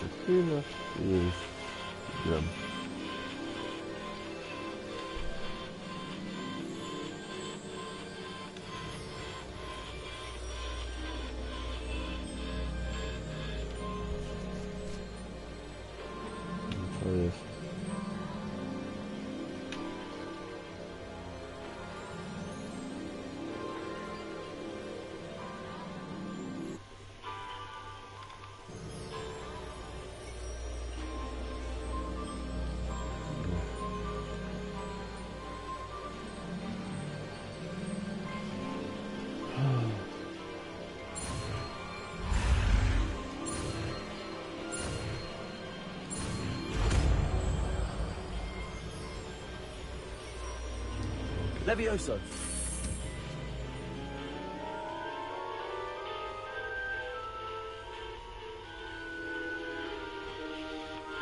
Jeszcze chwilę i już gram. To jest. Levioso.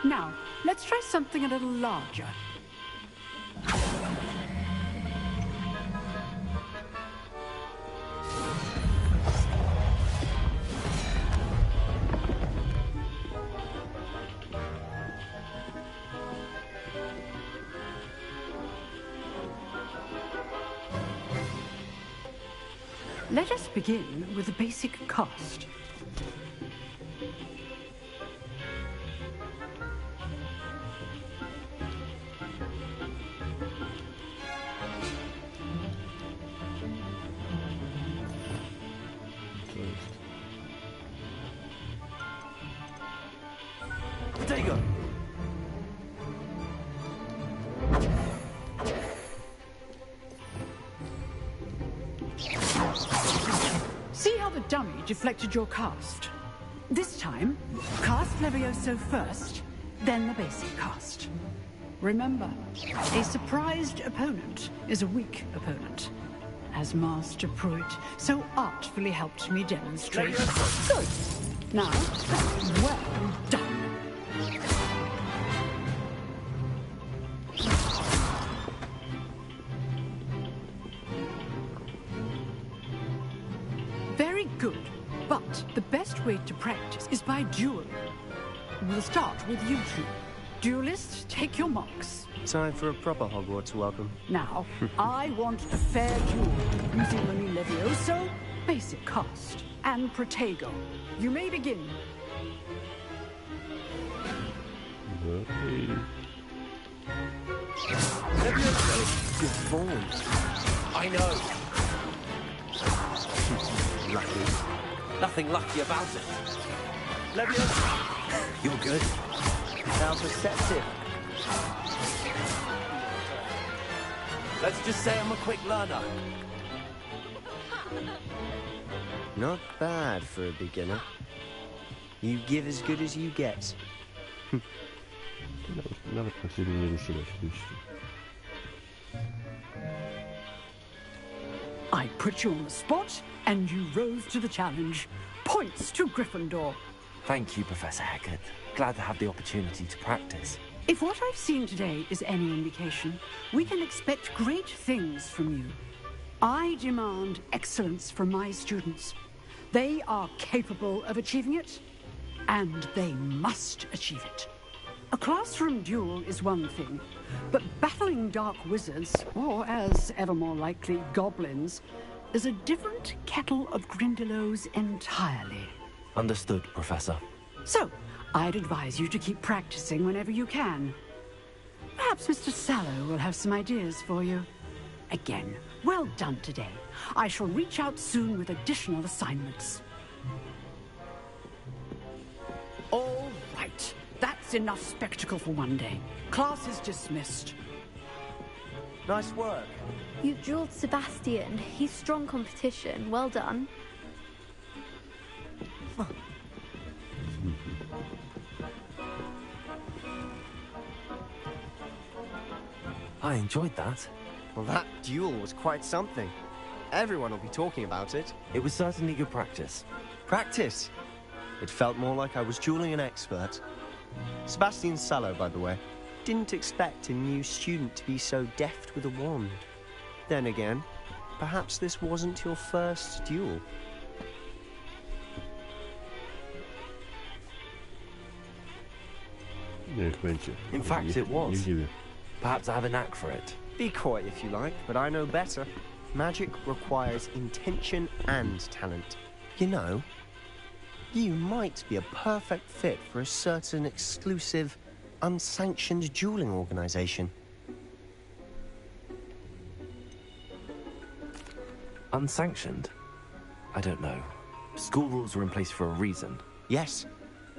Now, let's try something a little larger. Let us begin with the basic cast. There you go. See how the dummy deflected your cast? This time, cast Levioso first, then the basic cast. Remember, a surprised opponent is a weak opponent, as Master Pruitt so artfully helped me demonstrate. Good. Now, well done. Very good, but the best way to practice is by duel. We'll start with you two. Duelists, take your marks. Time for a proper Hogwarts welcome. Now, I want a fair duel using only Levioso, basic cast, and Protego. You may begin. Levioso. Good form. I know. Lucky. Nothing lucky about it. Levioso. You're good. How perceptive. Let's just say I'm a quick learner. Not bad for a beginner. You give as good as you get. Nawet praktycznie nie ruszyłeś w liście. I put you on the spot, and you rose to the challenge. Points to Gryffindor. Thank you, Professor Hagrid. Glad to have the opportunity to practice. If what I've seen today is any indication, we can expect great things from you. I demand excellence from my students. They are capable of achieving it, and they must achieve it. A classroom duel is one thing, but battling dark wizards, or as ever more likely, goblins, is a different kettle of Grindylows entirely. Understood, Professor. So, I'd advise you to keep practicing whenever you can. Perhaps Mr. Sallow will have some ideas for you. Again, well done today. I shall reach out soon with additional assignments. All right. That's enough spectacle for one day. Class is dismissed. Nice work. You dueled Sebastian. He's strong competition. Well done. I enjoyed that. Well, that duel was quite something. Everyone will be talking about it. It was certainly good practice. Practice? It felt more like I was dueling an expert. Sebastian Sallow, by the way. Didn't expect a new student to be so deft with a wand. Then again, perhaps this wasn't your first duel. Niech będzie. In fact, it Nie was. dziwię. Perhaps I have a knack for it. Be coy if you like, but I know better. Magic requires intention and talent. You know, you might be a perfect fit for a certain exclusive, unsanctioned dueling organization. Unsanctioned? I don't know. School rules were in place for a reason. Yes,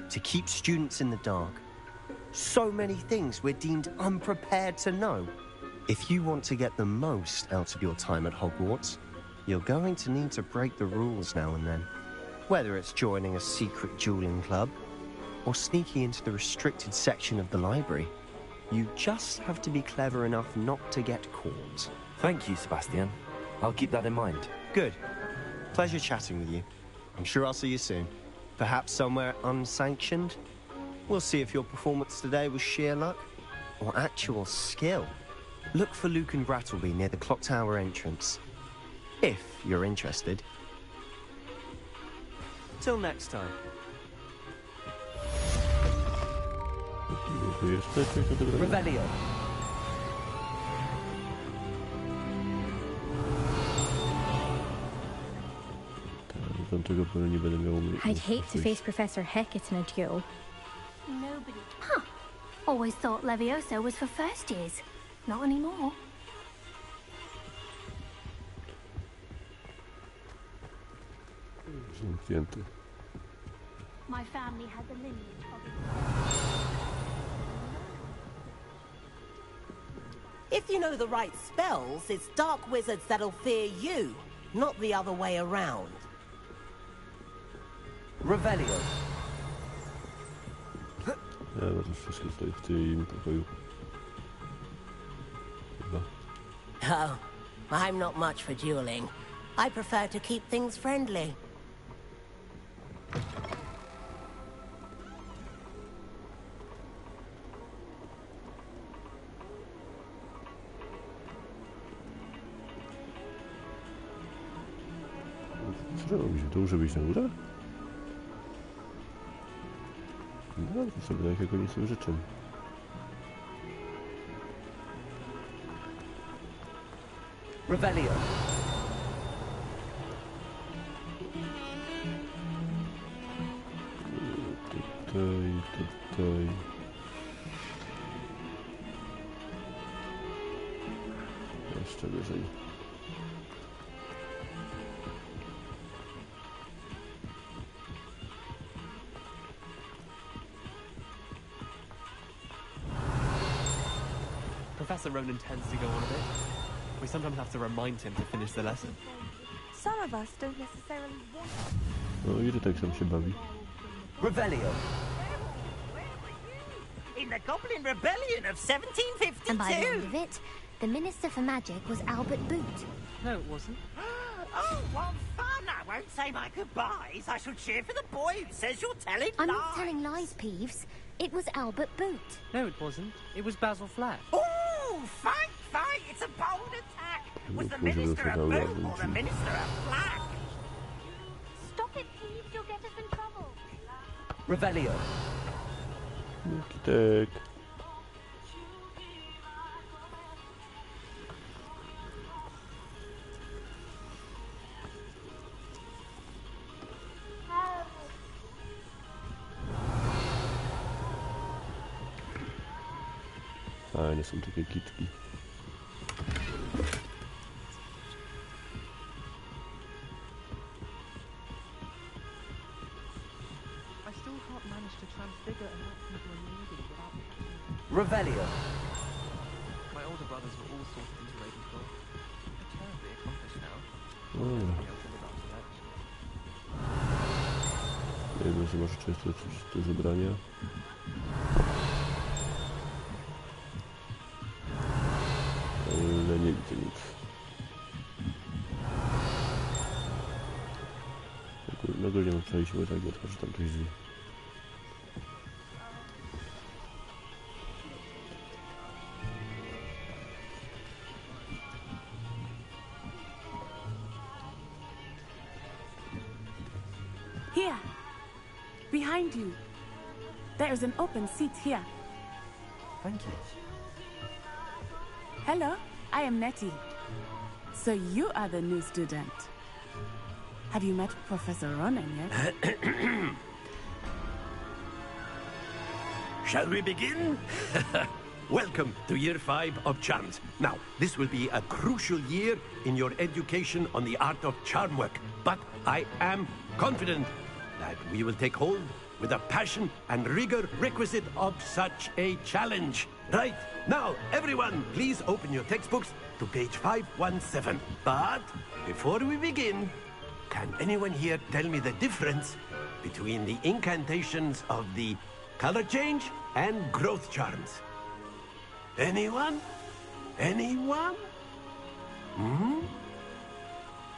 to keep students in the dark. So many things we're deemed unprepared to know. If you want to get the most out of your time at Hogwarts, you're going to need to break the rules now and then. Whether it's joining a secret dueling club, or sneaking into the restricted section of the library, you just have to be clever enough not to get caught. Thank you, Sebastian. I'll keep that in mind. Good. Pleasure chatting with you. I'm sure I'll see you soon. Perhaps somewhere unsanctioned? We'll see if your performance today was sheer luck or actual skill. Look for Luke and Brattleby near the clock tower entrance, if you're interested. Till next time. Tu jeszcze coś do tego. Revelio. Tam tego pewnie nie będę miał umiejętności. I'd hate to face Professor Hecat in a duel. Nobody. Huh. Always thought Levioso was for first years. Not anymore. Zamknięty. My family had the lineage of it. If you know the right spells, it's dark wizards that'll fear you, not the other way around. Revelio. Ja to wszystko stoi w tym pokoju. Chyba. Oh, I'm not much for dueling. I prefer to keep things friendly. Co robić? To muszę być na górze? No, to sobie jakiego nie sobie życzę. Revelio. Tutaj. Jeszcze wyżej. Professor Ronan tends to go on a bit. We sometimes have to remind him to finish the lesson. Some of us don't necessarily want. No i że tak sam się bawi. Revelio. In the Goblin Rebellion of 1752. And by the end of it, the Minister for Magic was Albert Boot. No, it wasn't. Oh, what fun! I won't say my goodbyes. I shall cheer for the boy who says you're telling I'm lies. not telling lies, Peeves. It was Albert Boot. No, it wasn't. It was Basil Flack. Oh, fight, fight! It's a bold attack. Was the Minister a boot or the Minister a flag? Stop it, Peeves. You'll get us in trouble. Revelio. Kitek. Fajne są takie kitki. I still can't manage to transfigure and knock people in the meeting without... Revelio. My older brothers were all sorted into Ravenclaw. They're terribly accomplished now. Dobra. Nie wiem, że masz często coś do zebrania. Ale nie widzę nic. Na górze mam przejść, bo tak otworzę tam coś drzwi. Here, behind you. There is an open seat here. Thank you. Hello, I am Nettie. So you are the new student. Have you met Professor Ronan yet? Shall we begin? Welcome to Year 5 of Charms. Now, this will be a crucial year in your education on the art of charm work. But I am confident that we will take hold with the passion and rigor requisite of such a challenge. Right, now, everyone, please open your textbooks to page 517. But before we begin, can anyone here tell me the difference between the incantations of the color change and growth charms? Anyone? Anyone? Hmm?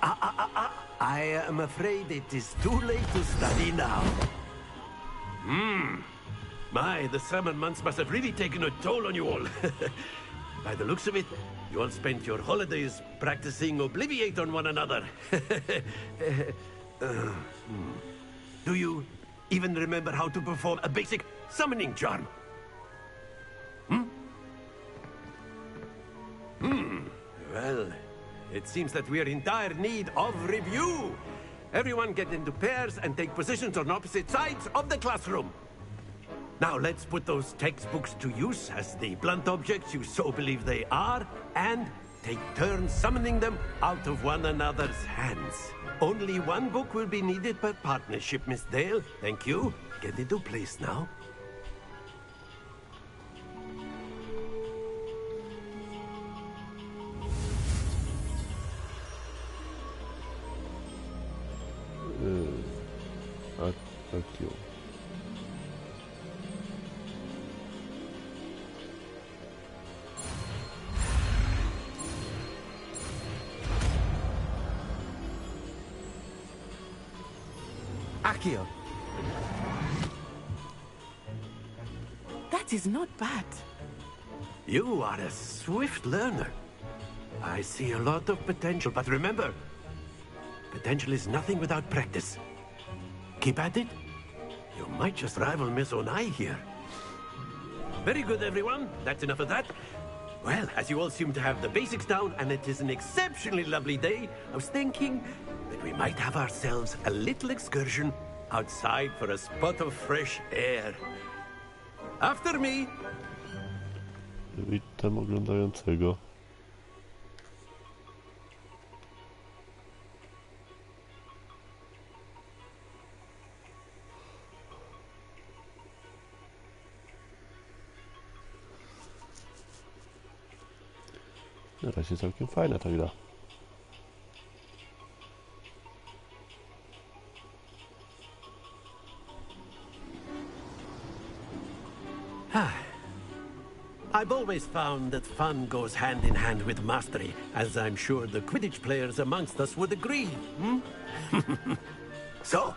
I am afraid it is too late to study now. My, the summer months must have really taken a toll on you all. By the looks of it, you all spent your holidays practicing Obliviate on one another. Do you even remember how to perform a basic summoning charm? Well, it seems that we are in dire need of review. Everyone get into pairs and take positions on opposite sides of the classroom. Now let's put those textbooks to use as the blunt objects you so believe they are, and take turns summoning them out of one another's hands. Only one book will be needed per partnership, Miss Dale. Thank you. Get into place now. Akio. Accio. That is not bad. You are a swift learner. I see a lot of potential, but remember, potential is nothing without practice. Keep at it. You might just rival Miss Onai here. Very good, everyone. That's enough of that. Well, as you all seem to have the basics down, and it is an exceptionally lovely day, I was thinking that we might have ourselves a little excursion outside for a spot of fresh air. After me. Witam oglądającego. Na razie całkiem fajna ta gra. I've always found that fun goes hand in hand with mastery, as I'm sure the Quidditch players amongst us would agree. So,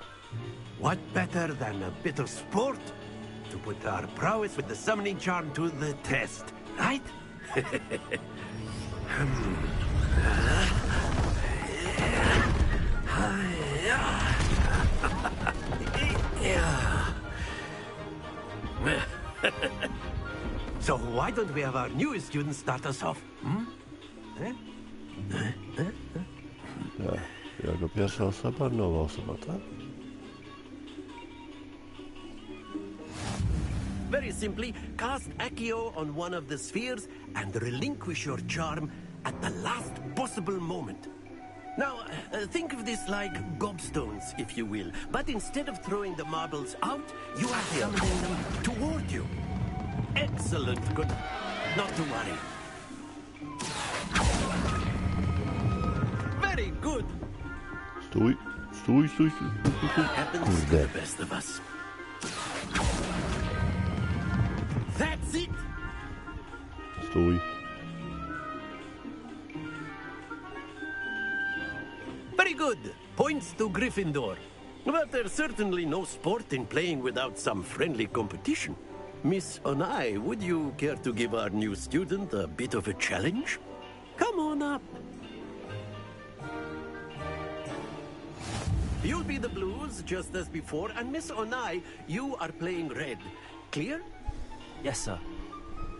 what better than a bit of sport to put our prowess with the summoning charm to the test, right? So why don't we have our newest student start us off? Ja, jako pierwsza osoba, nowa osoba, tak? Very simply, cast Accio on one of the spheres and relinquish your charm at the last possible moment. Now, think of this like gobstones, if you will. But instead of throwing the marbles out, you are summoning them toward you. Excellent. Good. Not to worry. Very good. Stój. Happens to the best of us. That's it. Stój. Very good. Points to Gryffindor. But there's certainly no sport in playing without some friendly competition. Miss Onai, would you care to give our new student a bit of a challenge? Come on up. You'll be the blues, just as before, and Miss Onai, you are playing red. Clear? Yes, sir.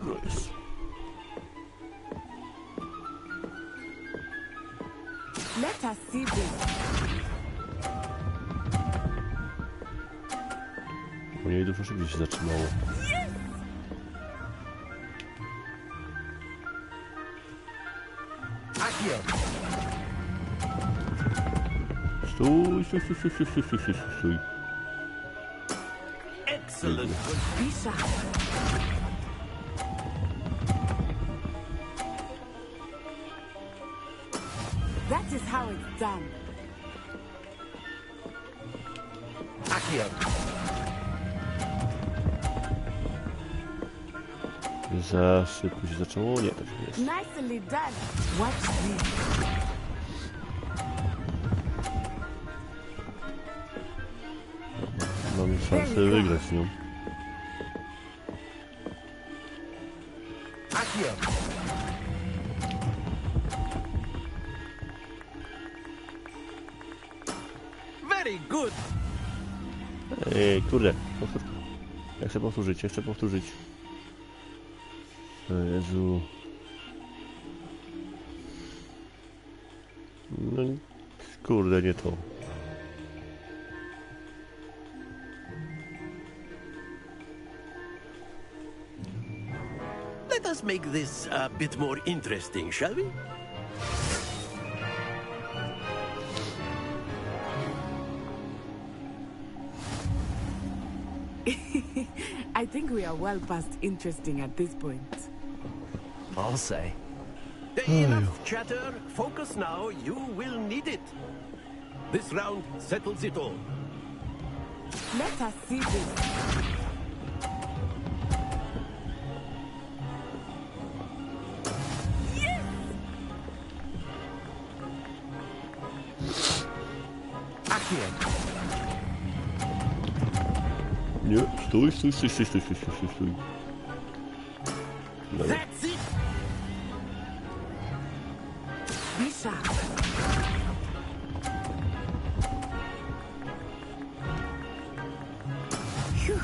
No jest. Let us see this. U niej dużo szybciej się zatrzymało. Stój, stój, stój, stój, stój, stój, stój, stój, stój. Excellent. Bisha. That is how it's done. Accio. Za szybko się zaczęło? Nie, tak nie jest. Nicely done. Watch this. Mamy szansę wygrać z nią. Very good. Ej, kurde, powtórka. Ja chcę powtórzyć, ja chcę powtórzyć. O Jezu. No, kurde, nie to. Let us make this a bit more interesting, shall we? I think we are well past interesting at this point. I'll say. Enough chatter. Focus now. You will need it. This round settles it all. Let us see this. Nie, stój, stój, stój, stój, stój, stój, stój, stój. Dobra. That's it. Bisha. Phew.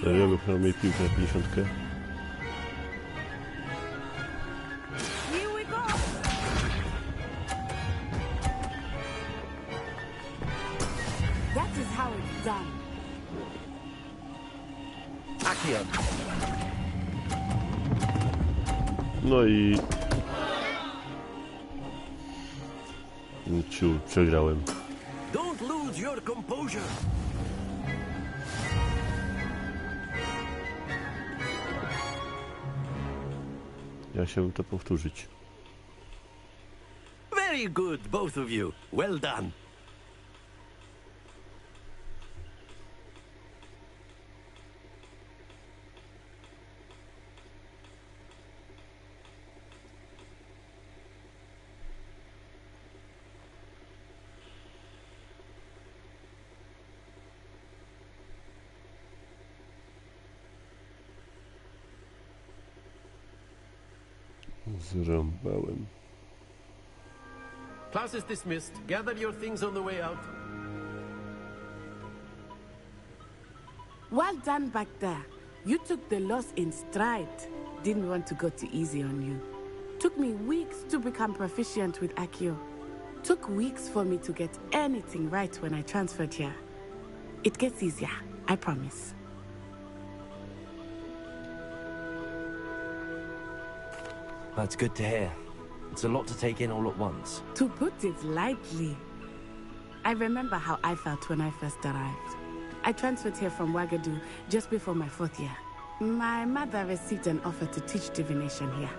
Serio, wypchnął mnie piłkę na 50. Here we go. That is how it's done. Accio. No i... Ciu, przegrałem. Don't lose your composure. Ja chciałbym to powtórzyć. Very good, both of you. Well done. Zrąbałem. Class is dismissed. Gather your things on the way out. Well done back there. You took the loss in stride. Didn't want to go too easy on you. Took me weeks to become proficient with Accio. Took weeks for me to get anything right when I transferred here. It gets easier, I promise. That's good to hear. It's a lot to take in all at once. To put it lightly, I remember how I felt when I first arrived. I transferred here from Wagadu just before my 4th year. My mother received an offer to teach divination here.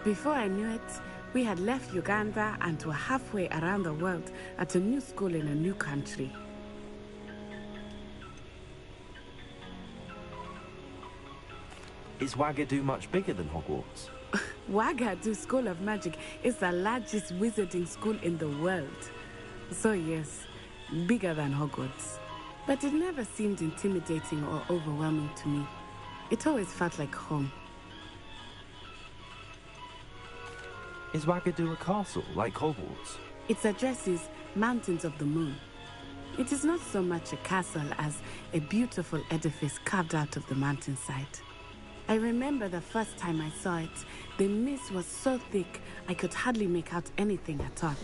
Before I knew it, we had left Uganda and were halfway around the world at a new school in a new country. Is Wagadu much bigger than Hogwarts? Wagadu School of Magic is the largest wizarding school in the world. So yes, bigger than Hogwarts. But it never seemed intimidating or overwhelming to me. It always felt like home. Is Wagadu a castle, like Hogwarts? Its address is Mountains of the Moon. It is not so much a castle as a beautiful edifice carved out of the mountainside. I remember the first time I saw it, the mist was so thick I could hardly make out anything at all.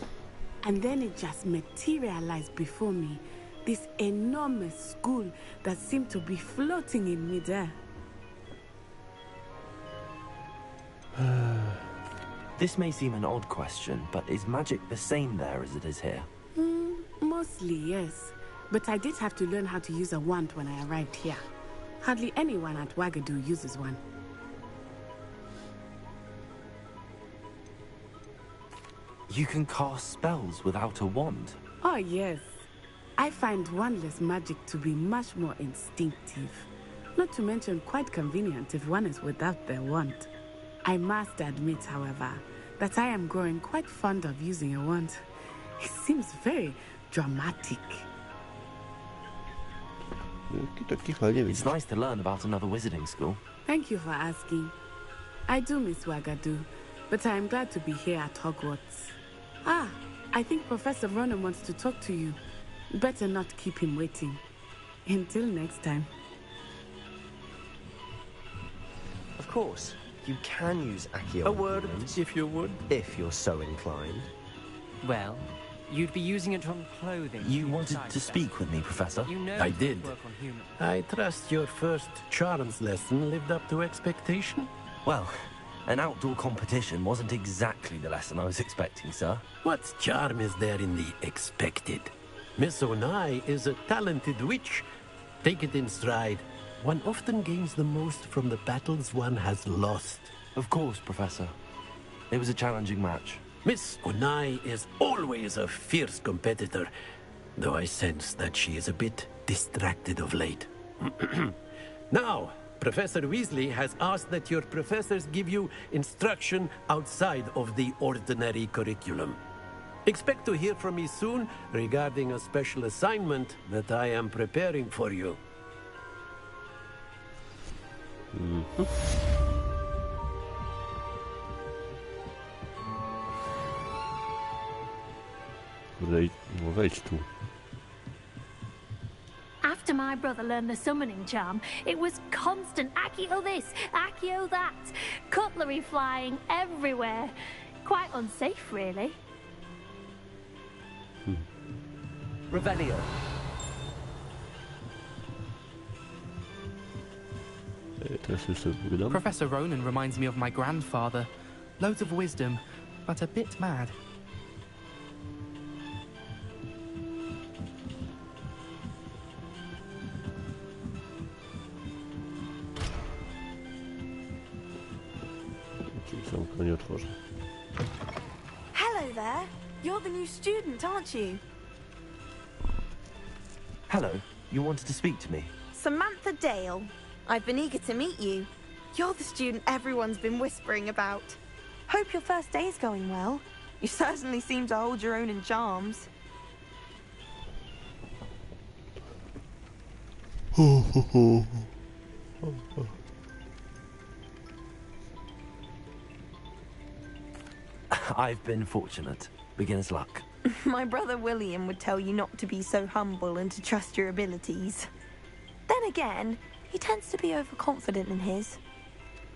And then it just materialized before me, this enormous school that seemed to be floating in midair. This may seem an odd question, but is magic the same there as it is here? Mostly, yes. But I did have to learn how to use a wand when I arrived here. Hardly anyone at Wagadu uses one. You can cast spells without a wand? Oh, yes. I find wandless magic to be much more instinctive. Not to mention quite convenient if one is without their wand. I must admit, however, that I am growing quite fond of using a wand. It seems very dramatic. It's nice to learn about another wizarding school. Thank you for asking. I do miss Wagadu, but I am glad to be here at Hogwarts. Ah, I think Professor Ronan wants to talk to you. Better not keep him waiting. Until next time. Of course, you can use Accio. A word, if you would. If you're so inclined. Well, you'd be using it on clothing. You wanted to speak with me, Professor? You know I you did. work on humans. I trust your first charms lesson lived up to expectation? Well, an outdoor competition wasn't exactly the lesson I was expecting, sir. What charm is there in the expected? Miss Onai is a talented witch. Take it in stride. One often gains the most from the battles one has lost. Of course, Professor. It was a challenging match. Miss Onai is always a fierce competitor, though I sense that she is a bit distracted of late. Now, Professor Weasley has asked that your professors give you instruction outside of the ordinary curriculum. Expect to hear from me soon regarding a special assignment that I am preparing for you. Wejdź tu. After my brother learned the summoning charm, it was constant Accio this, Accio that, cutlery flying everywhere. Quite unsafe, really. Revelio. Professor Ronan reminds me of my grandfather. Loads of wisdom, but a bit mad. Hello there. You're the new student, aren't you? Hello. You wanted to speak to me? Samantha Dale. I've been eager to meet you. You're the student everyone's been whispering about. Hope your first day's going well. You certainly seem to hold your own in charms. I've been fortunate. Beginner's luck. My brother William would tell you not to be so humble and to trust your abilities. Then again, he tends to be overconfident in his.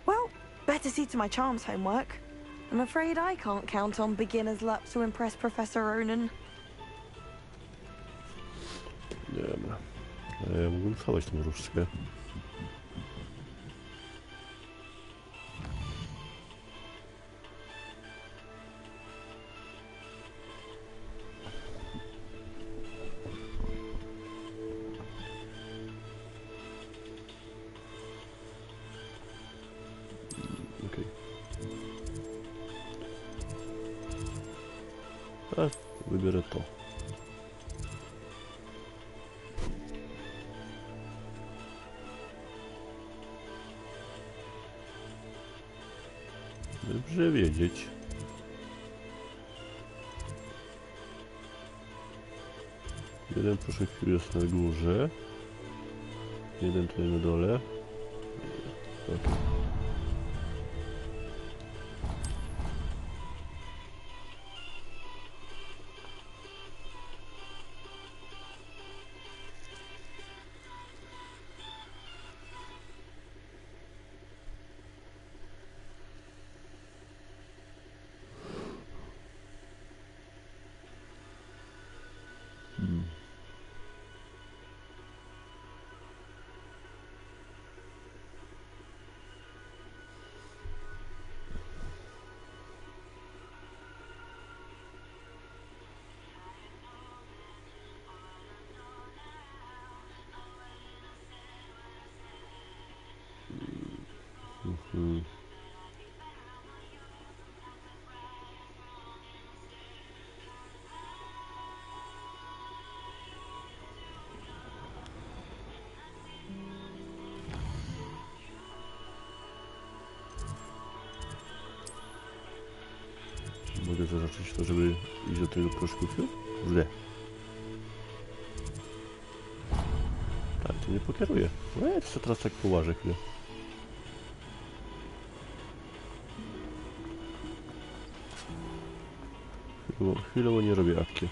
Well, better see to my charms homework. I'm afraid I can't count on beginner's luck to impress Professor Ronan. Dobra. Ja mógłbym schować tą różdżkę. A wybiorę to. Dobrze wiedzieć. Jeden proszek jest na górze. Jeden tutaj na dole. Tak. zaznaczyć to, żeby iść do tego proszkufiu? Kurde. Tak, to nie pokieruje. No ja to teraz tak połażę chwilę. Chwilowo nie robię apki.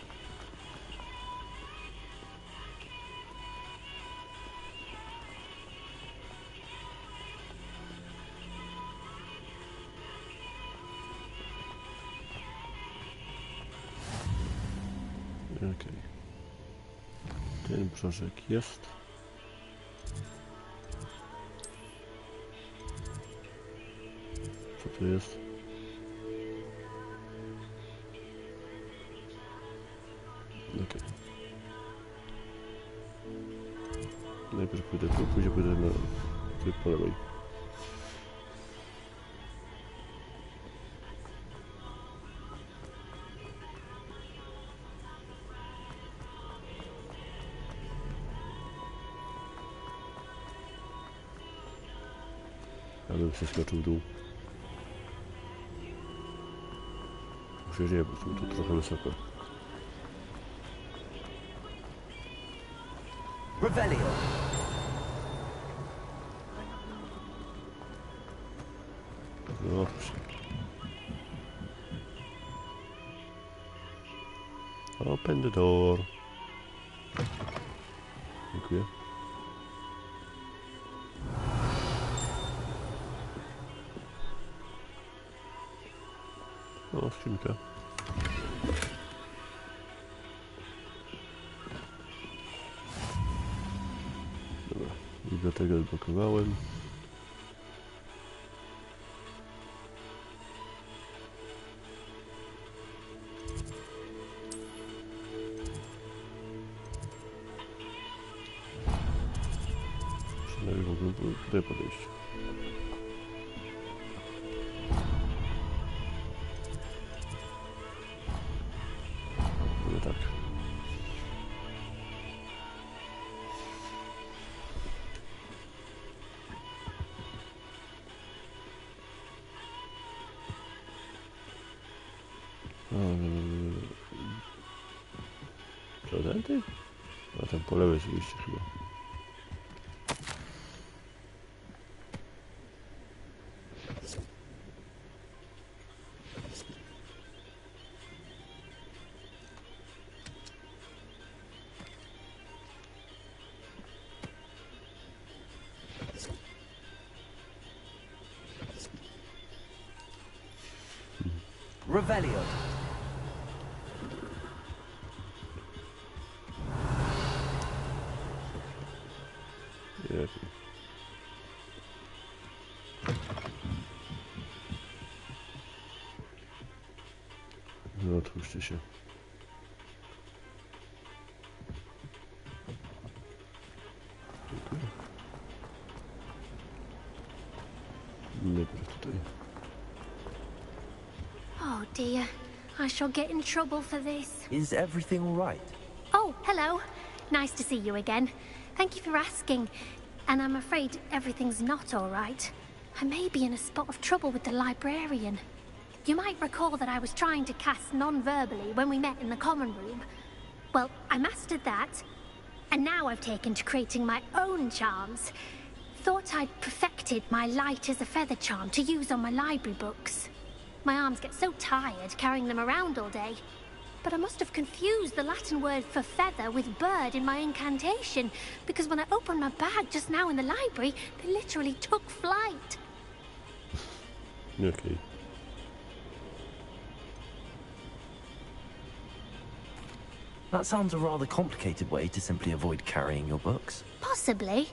Okej. Ten brzożek jest. Co to jest? Okej. Najpierw pójdę tu, później pójdę na tryb po lewej. Ja bym przeskoczył w dół. Muszę nie, bo tu trochę wysoko. Revelio. No proszę. Open the door. Dziękuję. O, skrzynka. Dobra, bibliotekę odblokowałem. Przynajmniej mógłbym tutaj podejść. Tak. Prezenty? A tam po lewej oczywiście chyba. Revelio. No otwórzcie się. Najpierw tutaj. Oh dear, I shall get in trouble for this. Is everything all right? Oh, hello. Nice to see you again. Thank you for asking. And I'm afraid everything's not all right. I may be in a spot of trouble with the librarian. You might recall that I was trying to cast non-verbally when we met in the common room. Well, I mastered that. And now I've taken to creating my own charms. Thought I'd perfected my light as a feather charm to use on my library books. My arms get so tired carrying them around all day. But I must have confused the Latin word for feather with bird in my incantation, because when I opened my bag just now in the library, they literally took flight. Okay. That sounds a rather complicated way to simply avoid carrying your books. Possibly.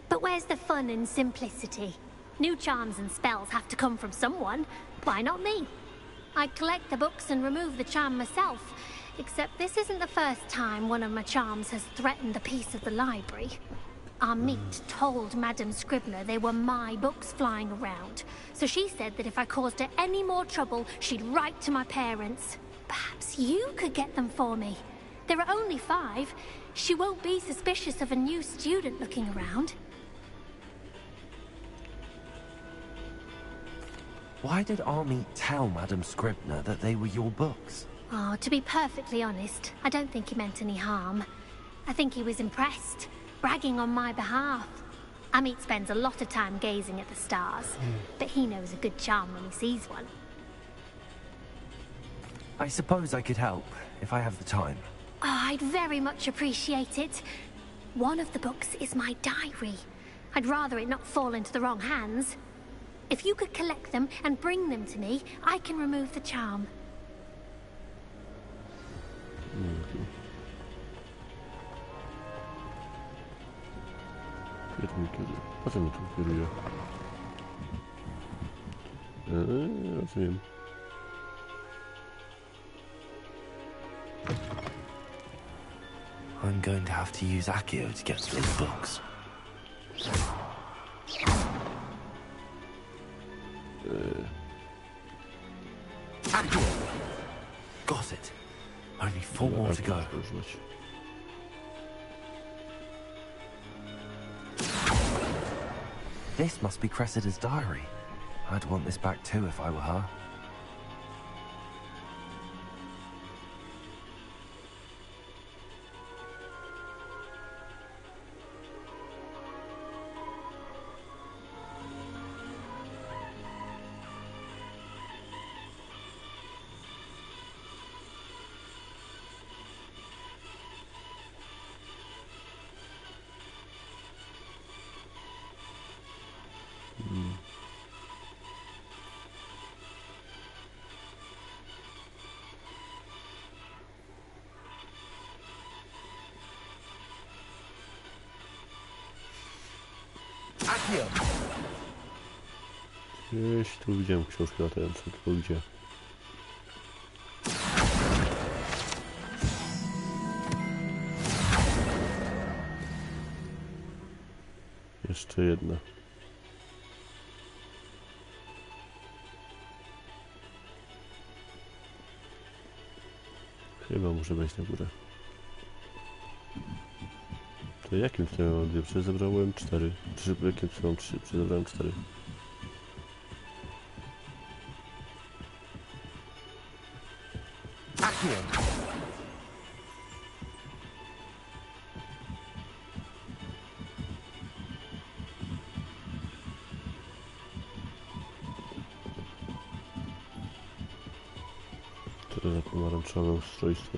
But where's the fun in simplicity? New charms and spells have to come from someone. Why not me? I collect the books and remove the charm myself. Except this isn't the first time one of my charms has threatened the peace of the library. Our meet told Madame Scribner they were my books flying around. So she said that if I caused her any more trouble, she'd write to my parents. Perhaps you could get them for me. There are only 5. She won't be suspicious of a new student looking around. Why did Army tell Madam Scribner that they were your books? Oh, to be perfectly honest, I don't think he meant any harm. I think he was impressed, bragging on my behalf. Amit spends a lot of time gazing at the stars, but he knows a good charm when he sees one. I suppose I could help, if I have the time. Oh, I'd very much appreciate it. One of the books is my diary. I'd rather it not fall into the wrong hands. If you could collect them and bring them to me, I can remove the charm. Potem tu kieruję. Rozumiem. I'm going to have to use Accio to get to these books. Accio! Got it. Only 4 more to go. This must be Cressida's diary. I'd want this back too if I were her. Gdzieś tu widziałem książkę latającą, tylko gdzie? Jeszcze jedna. Chyba muszę wejść na górę. To jakim cudem mam 2? Przecież zebrałem 4. Czy jakim cudem mam 3? Przecież zebrałem 4. To za pomarańczowe ustrojstwo.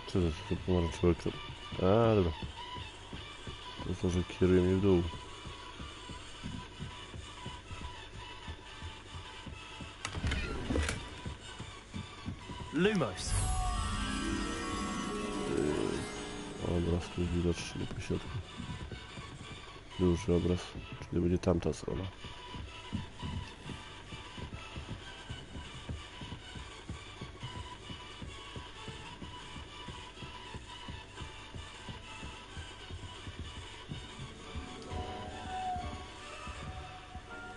Co to za pomarańczowe? A, dobra. To, że kieruje mnie w dół. Lumos. Obraz tu jest widoczny po środku. Duży obraz, czyli będzie tamta strona.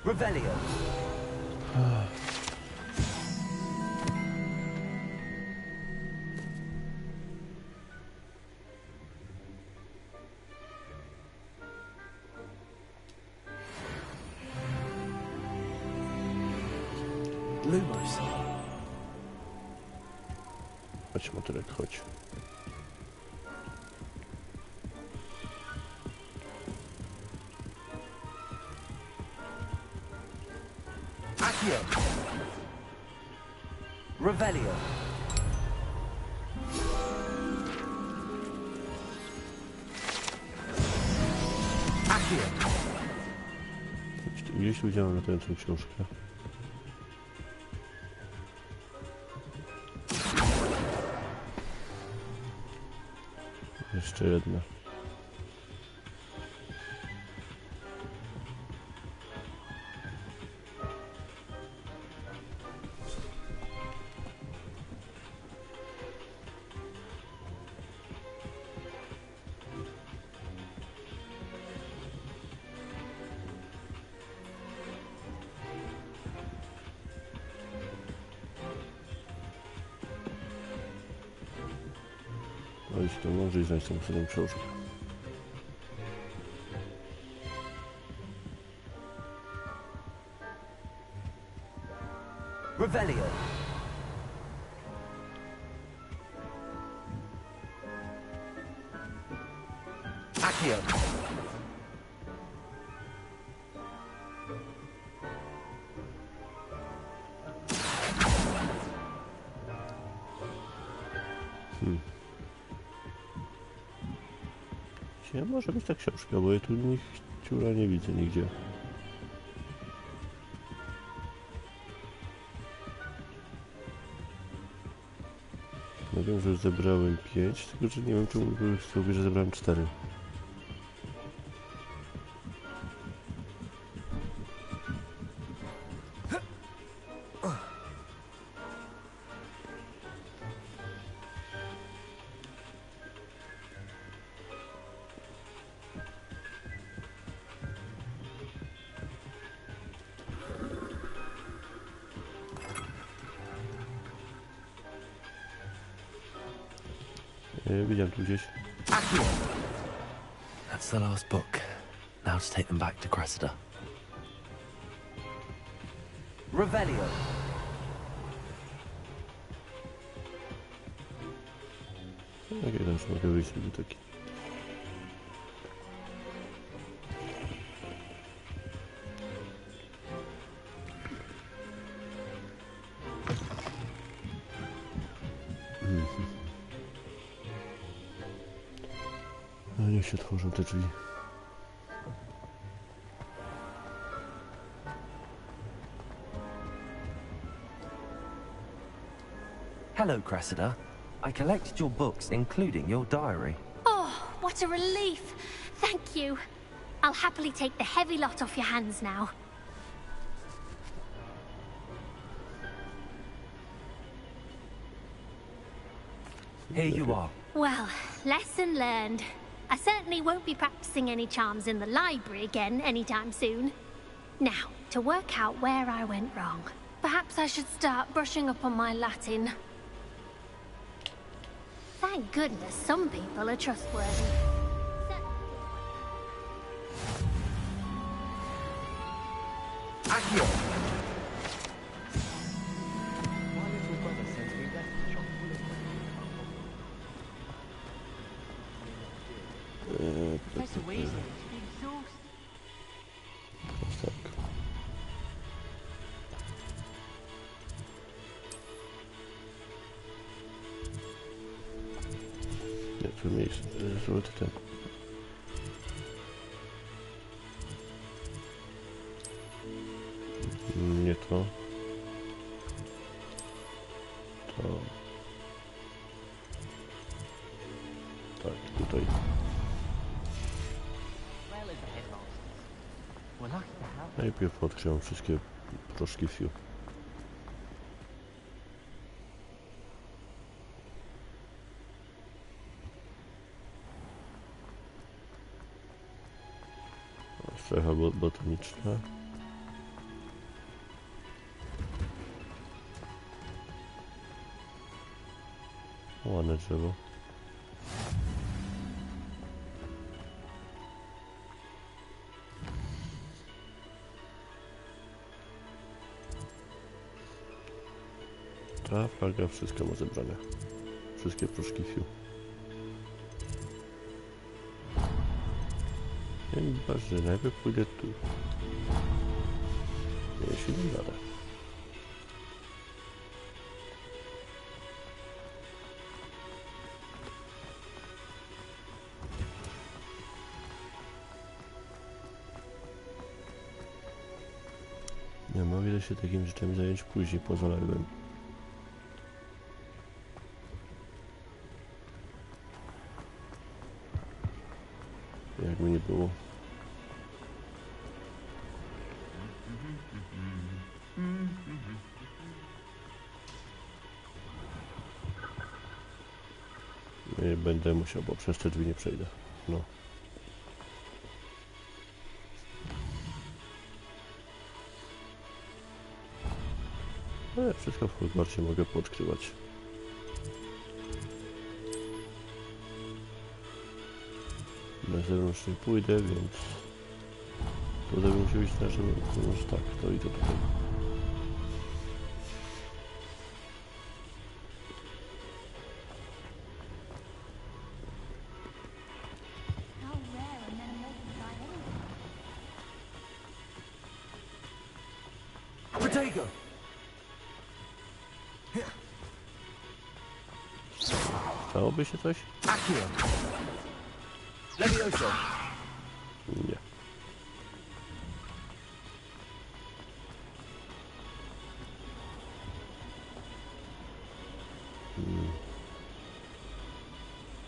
Revelio. Lumos. Chodź, motylek, chodź. Accio. Revelio. Accio. Gdzieś tu widziałem latającą książkę. Jeszcze jedna. A jeśli to może i znaleźć tą sobie książkę. Revelio. Accio. Gdzie może być ta książka, bo ja tu ciura nie widzę nigdzie. No wiem, że zebrałem 5, tylko że nie wiem, czemu sobie, że zebrałem 4. Widziałem tu gdzieś. That's the last book. Now to take them back to Cressida. Revelio. Okej, tam już mogę wyjść z biblioteki. No niech się otworzą te drzwi. Hello, Cressida. I collected your books, including your diary. Oh, what a relief. Thank you. I'll happily take the heavy lot off your hands now. Here you are. Well, lesson learned. I certainly won't be practicing any charms in the library again anytime soon. Now, to work out where I went wrong. Perhaps I should start brushing up on my Latin. Thank goodness some people are trustworthy. Accio. Nie, tu miejsce. Złoty ten. Nie to. To. Tak, tutaj. Najpierw odkryłem wszystkie proszki fiu. Strefa botaniczna. Ładne drzewo. Ta flaga wszystko ma zebrane. Wszystkie proszki fiu. Chyba, że najpierw pójdę tu. Jeśli nie radę. Nie mogę się takimi rzeczami zająć później, pozwalałem. Jakby nie było. Nie będę musiał, bo przez te drzwi nie przejdę. No. Ale wszystko w Hogwarcie mogę poodkrywać. Na zewnątrz nie pójdę, więc to musi być na zewnątrz, tak, to i to tutaj. Potato! Stałoby się coś? Accio! Levioso! Nie.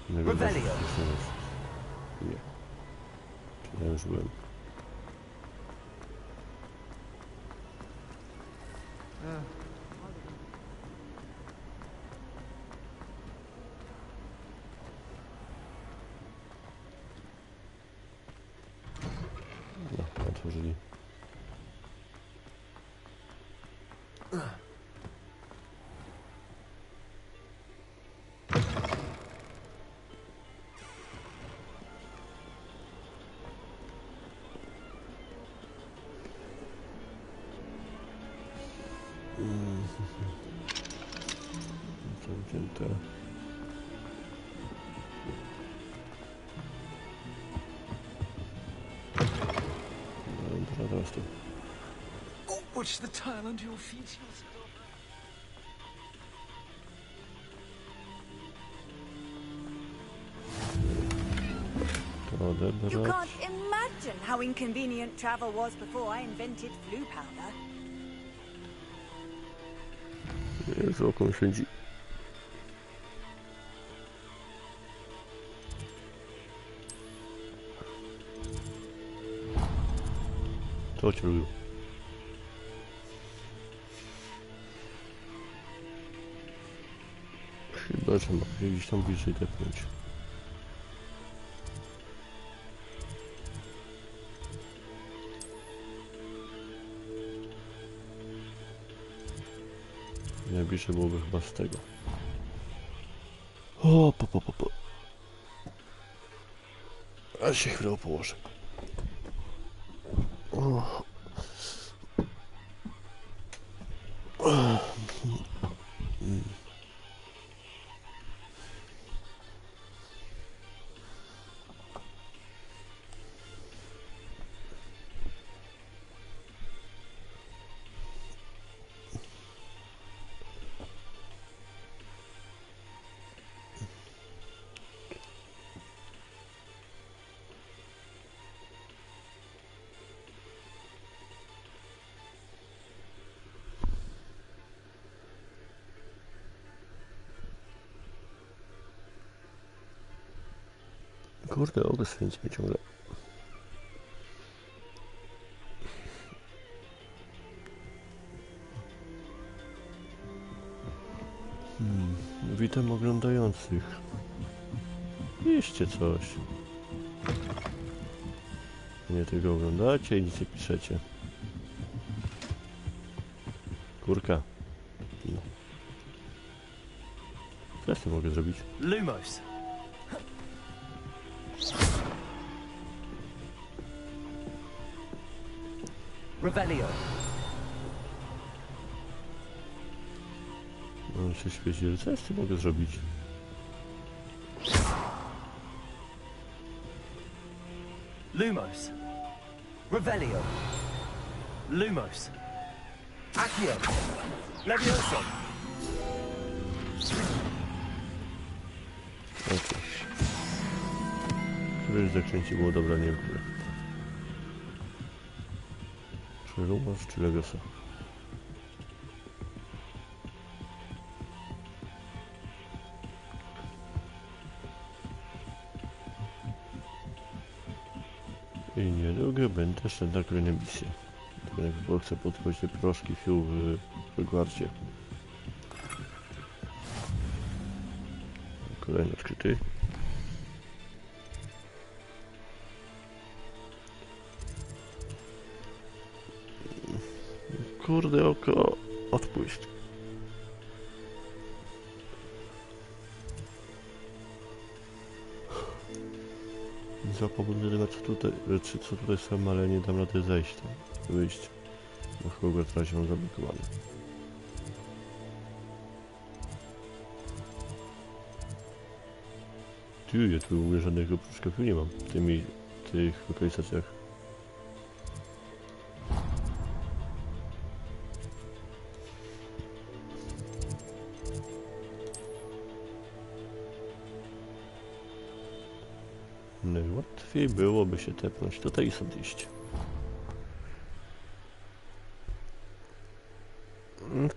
Nie wiem, Revelio. nie. Czy ja już byłem? No, otworzyli. Zamknięte. Teraz tu. Oh, watch the tile under your feet. You can't imagine how inconvenient travel was before I invented flu powder. Jezu, oko mi święci. Co cię lubił? Chyba, że mogę gdzieś tam bliżej tepnąć. Najbliższe byłoby chyba z tego. O, po. A się chwilę położę. O. Kurde, oko święci mnie ciągle. Witam oglądających. Piszcie coś. Nie tego oglądacie i nic nie piszecie. Kurka. No. Co ja z tym mogę zrobić? Lumos. Revelio. No się świeci, ale co ja z tym mogę zrobić? Lumos. Revelio. Lumos. Accio. Levioso. Okej. Które zakręci było dobra, nie wiem które. Czy Lumos, czy Leviosa? I niedługo będę szedł na kolejne misje. Bo chcę podchodzić te proszki fiu w Hogwarcie. Kolejny odkryty. Kurde oko, odpuść. Zapomniałem co tutaj są, ale nie dam rady zejść tam, wyjść. Bo Hogward na razie mam zablokowany. Ty, ja tu w ogóle żadnego przeszkodu nie mam w tych lokalizacjach. Najłatwiej byłoby się tepnąć tutaj i stąd iść.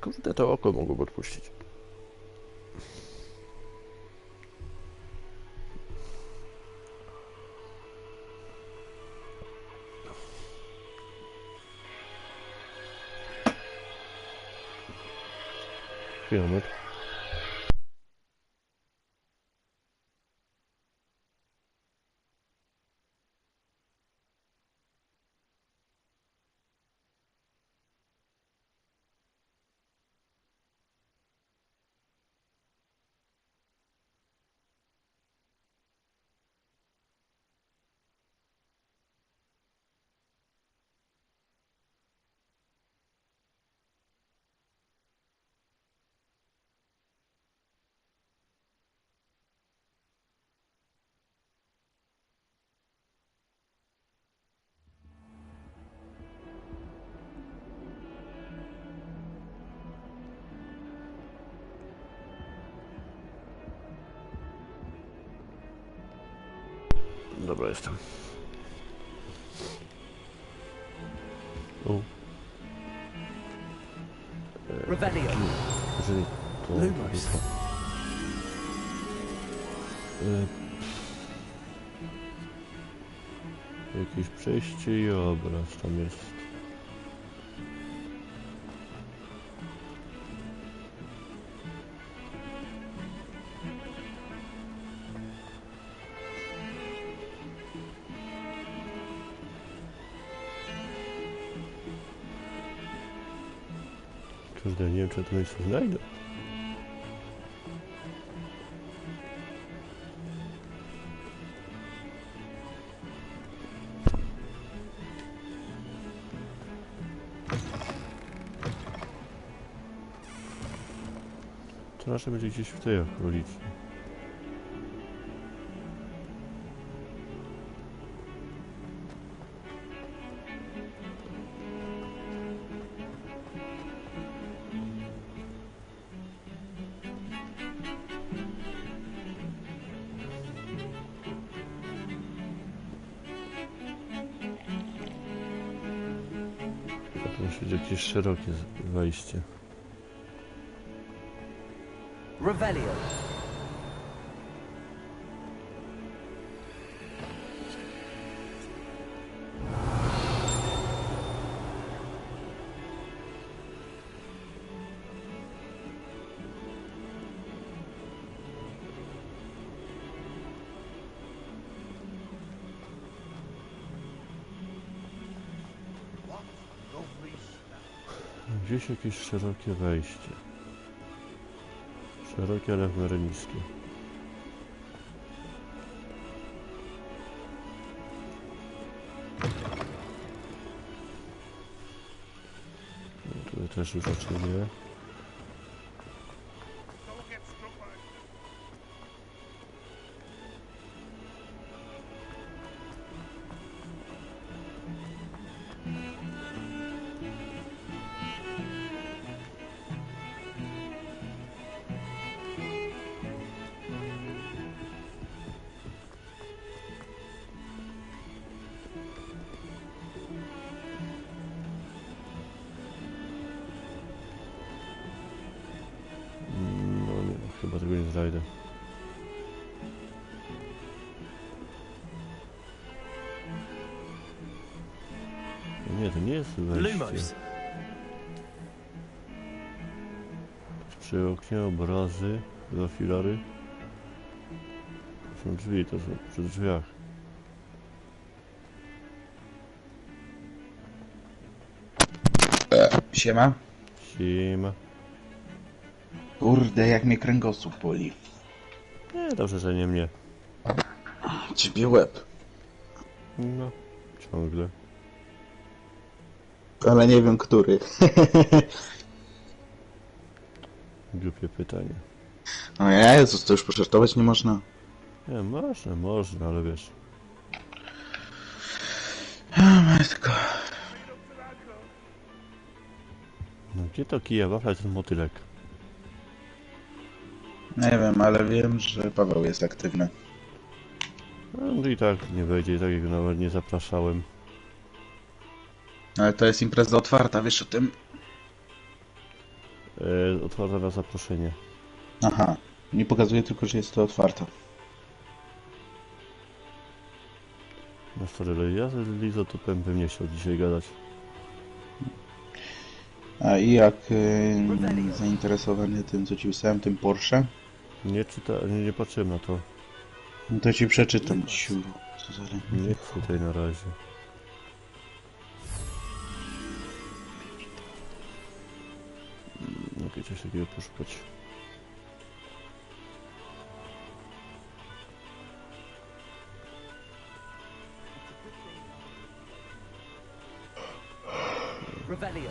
Kurde, to oko mogłoby odpuścić. Kilometr. Dobra, jestem. O. Revelio. Jeżeli to... Lumos. Jakieś przejście i obraz tam jest. Kurde, nie wiem, czy to miejsce znajdę. To nasze będzie gdzieś w tej okolicy. To musi być jakieś szerokie wejście. Revelio. Gdzieś jakieś szerokie wejście. Szerokie, ale w miarę niskie. No, tutaj też już raczej nie. Chyba tego nie znajdę. Nie, to nie jest wejście. Przy oknie obrazy, dwa filary. To są drzwi, to są przy drzwiach. Siema. Siema. Kurde, jak mnie kręgosłup boli. Nie, dobrze, że nie mnie. Ciebie łeb. No, ciągle. Ale nie wiem, który. Głupie pytanie. O Jezus, to już pożartować nie można. Nie, można, ale wiesz. Matko. No gdzie to kija wafla, ten motylek? Nie wiem, ale wiem, że Paweł jest aktywny. No i tak nie wejdzie, i tak jego nawet nie zapraszałem. Ale to jest impreza otwarta, wiesz o tym? Otwarta na zaproszenie. Aha, nie pokazuje tylko, że jest to otwarta. Na stole ja z Lizotupem bym nie chciał dzisiaj gadać. A i jak zainteresowany tym, co ci wysłałem, tym Porsche? Nie patrzyłem na to. No to ci przeczytam. Co za nie tutaj na razie. Mogę coś takiego poszukać. Revelio.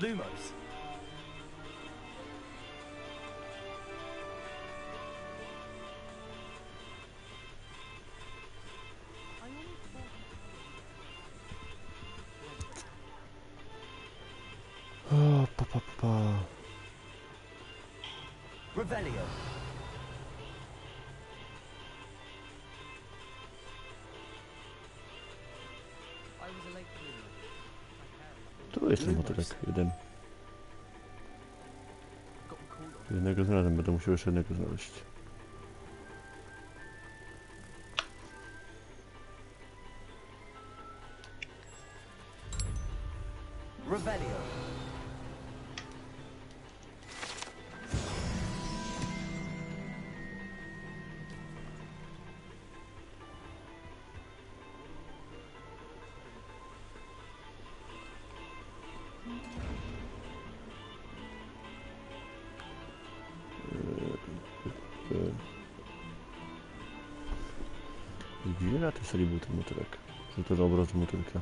Lumos. O, Revelio. Tu jest ten motylek, jeden. Jednego znalazłem, będę musiał jeszcze jednego znaleźć. Revelio. Gdzie na tej sali był ten motylek? Że to obraz motylka.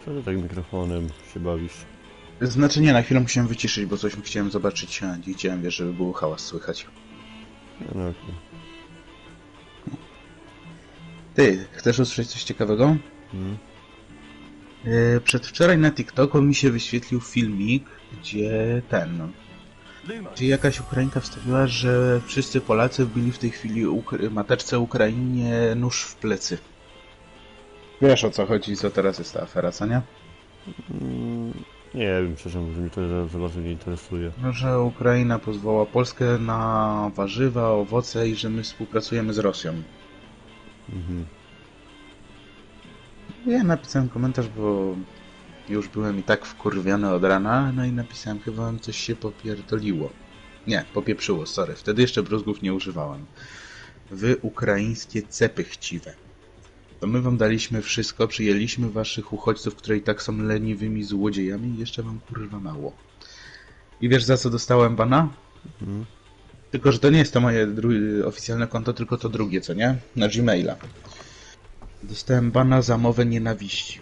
Co ty tak mikrofonem się bawisz? Znaczy nie, na chwilę musiałem wyciszyć, bo coś chciałem zobaczyć, a nie chciałem, wiesz, żeby był hałas słychać. No okej. Ty, chcesz usłyszeć coś ciekawego? Przedwczoraj na TikToku mi się wyświetlił filmik, gdzie gdzie jakaś Ukrainka wstawiła, że wszyscy Polacy wbili w tej chwili mateczce Ukrainie nóż w plecy. Wiesz, o co chodzi, co teraz jest ta afera, co nie? Nie wiem, szczerze mówiąc, mnie to za bardzo nie interesuje. No, że Ukraina pozwała Polskę na warzywa, owoce i że my współpracujemy z Rosją. Ja napisałem komentarz, bo już byłem i tak wkurwiony od rana, no i napisałem, chyba wam coś się popierdoliło. Nie, popieprzyło, sorry. Wtedy jeszcze bruzgów nie używałem. Wy ukraińskie cepy chciwe. To my wam daliśmy wszystko, przyjęliśmy waszych uchodźców, które i tak są leniwymi złodziejami i jeszcze wam kurwa mało. I wiesz, za co dostałem bana? Tylko, że to nie jest to moje oficjalne konto, tylko to drugie, co nie? Na Gmaila. Dostałem bana za mowę nienawiści.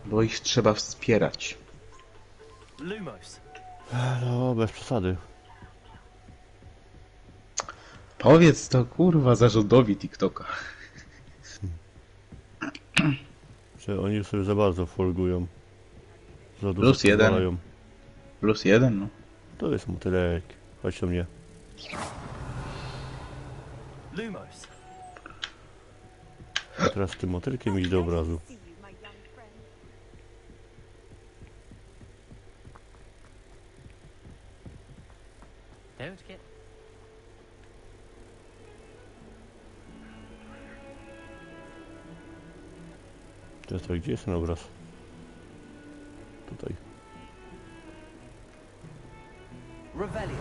Bo ich trzeba wspierać. Lumos. No, bez przesady. Powiedz to, kurwa, zarządowi TikToka. Że oni sobie za bardzo folgują. Za dużo Plus jeden. pozwalają. Plus jeden, no. To jest motylek. Chodź do mnie. Lumos. A teraz tym motylkiem idź do obrazu. Don't get... Teraz tak, gdzie jest ten obraz? Tutaj. Rebellion.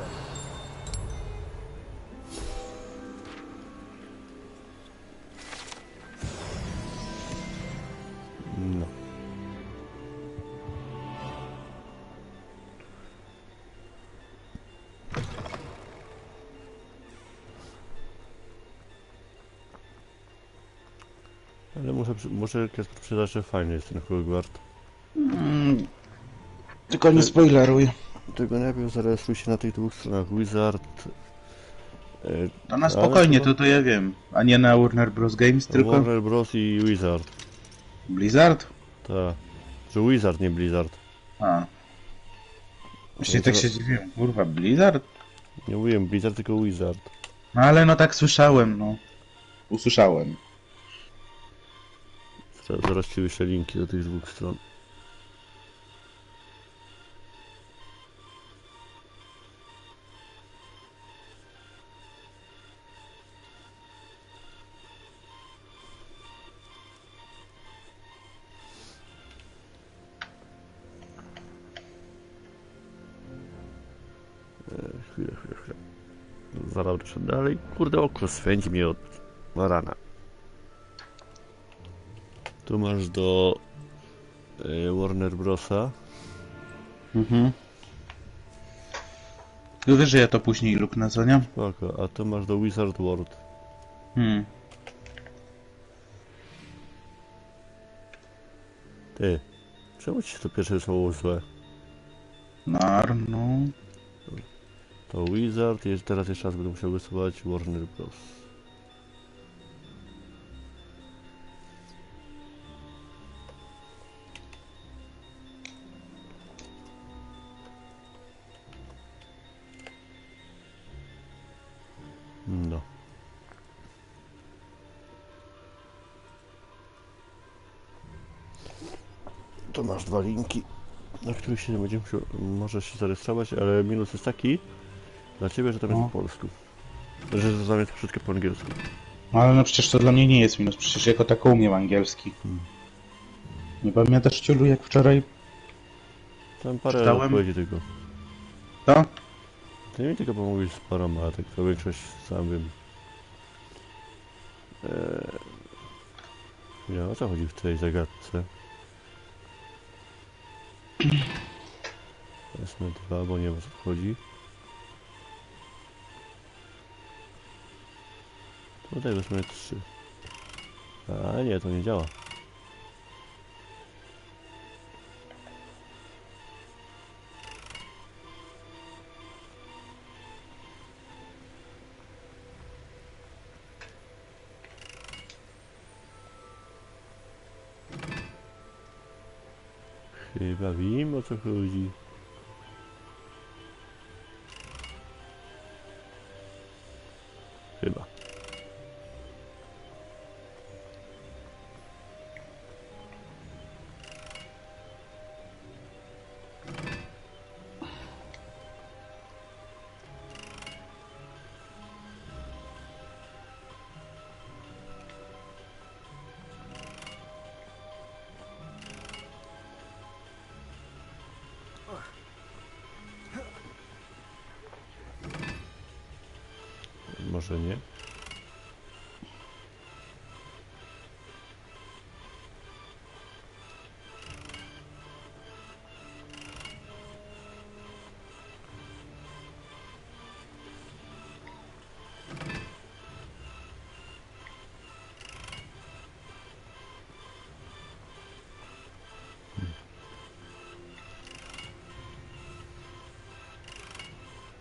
No. Ale może sprzedać, że fajny jest ten Hogward. Tylko nie spoileruj. Tego najpierw zarejestruj się na tych dwóch stronach. Wizard. To na spokojnie, to ja wiem. A nie na Warner Bros. Games, tylko... Warner Bros. I Wizard. Blizzard? Tak. Że Wizard, nie Blizzard. A. Właśnie tak się dziwiłem. Kurwa, Blizzard? Nie mówiłem Blizzard, tylko Wizard. No ale no tak słyszałem, no. Usłyszałem. Zaraz ci wyślę linki do tych dwóch stron. Chwilę. Zaraz doszedł dalej. Kurde, oko swędzi mnie od rana. Tu masz do Warner Brosa. Ty wiesz, że ja to później luknę, co nie? Spoko, a tu masz do Wizard World. Ty, czemu ci to pierwsze słowo złe? No. To Wizard, teraz jeszcze raz będę musiał wysuwać Warner Bros. No. To masz dwa linki, na których się nie będziemy możesz się zarejestrować, ale minus jest taki dla ciebie, że tam jest po polsku. Że tam jest troszeczkę po angielsku. Ale no przecież to dla mnie nie jest minus, przecież jako tako umiem angielski. Nie pamiętasz, Ciulu, jak wczoraj tam parę odpowiedzi tylko. To? Ty mi tylko pomówisz z paroma, a tak to większość sam wiem. Ja, o co chodzi w tej zagadce? Wezmę 2, bo nie wiem, o co chodzi. Tutaj wezmę 3. A nie, to nie działa. Chyba wiem, o co chodzi. Chyba. Może nie.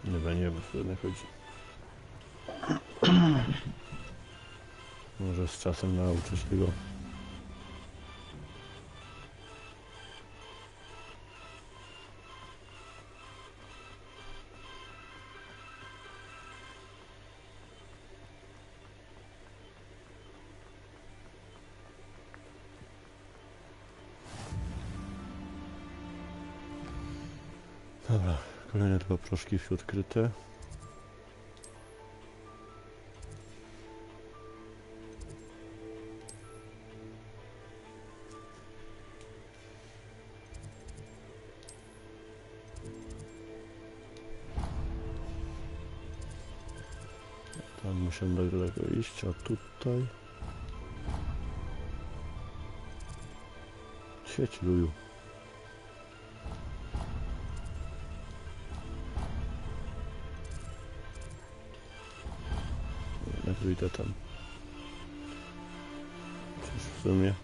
Chyba nie wiem, o co chodzi. Może z czasem nauczę się tego. Dobra, kolejne dwa proszki już odkryte. muszę daleko iść, a tutaj... Świeci luju. Najpierw idę tam. Przecież w sumie...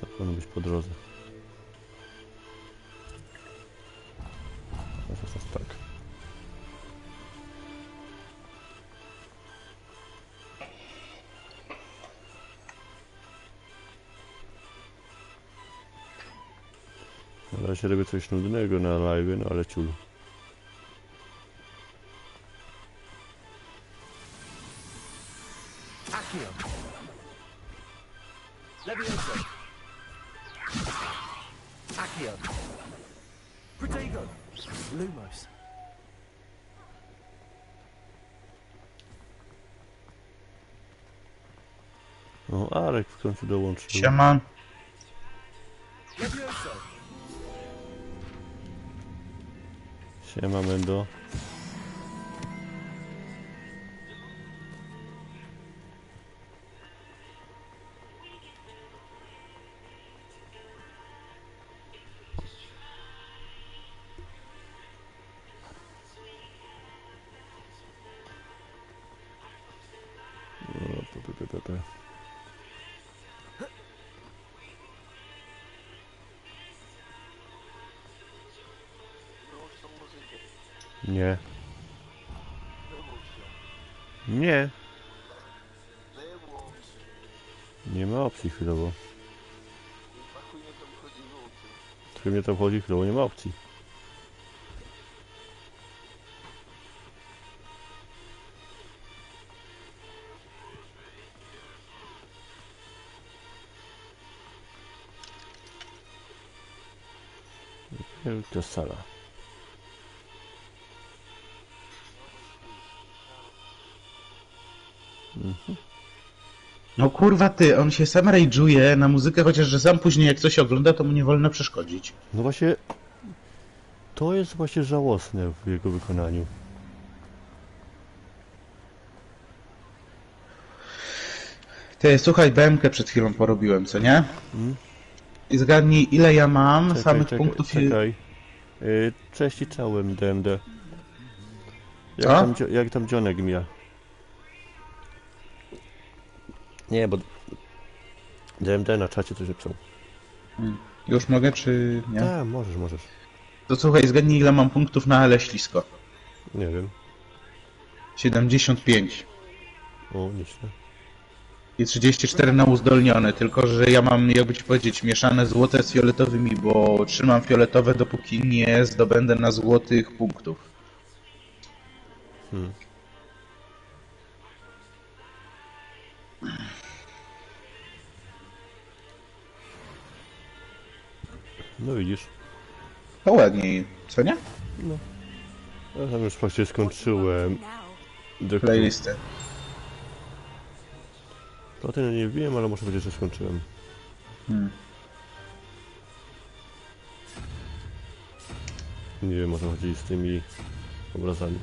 Tak powinno być po drodze. Teraz tak. Na razie robię coś nudnego na live, no ale ciul. Lumos. O, Arek w końcu dołączył. Siema. Siema, Mendo. Nie. Nie. Nie ma opcji chwilowo. Trochę mnie to wchodzi chwilowo, nie ma opcji. Wielka sala. No kurwa ty, on się sam rage'uje na muzykę, chociaż że sam później jak coś ogląda, to mu nie wolno przeszkodzić. No właśnie, to jest właśnie żałosne w jego wykonaniu. Ty, słuchaj, BMK przed chwilą porobiłem, co nie? I zgadnij, ile ja mam samych punktów... Czekaj. Cześć i czołem, DMD. Jak tam dzionek mija? Nie, bo DMD na czacie coś napisał. Już mogę, czy nie? Tak, możesz. To słuchaj, zgadnij, ile mam punktów na Ale ślisko. Nie wiem. 75. O, nieźle. I 34 na uzdolnione, tylko że ja mam, jakby ci powiedzieć, mieszane złote z fioletowymi, bo trzymam fioletowe, dopóki nie zdobędę na złotych punktów. No widzisz. To ładniej, co nie? No. Ja tam już właściwie skończyłem. Playlistę. Platyny nie wbiłem, ale muszę powiedzieć, że skończyłem. Nie wiem, o co chodzi z tymi obrazami.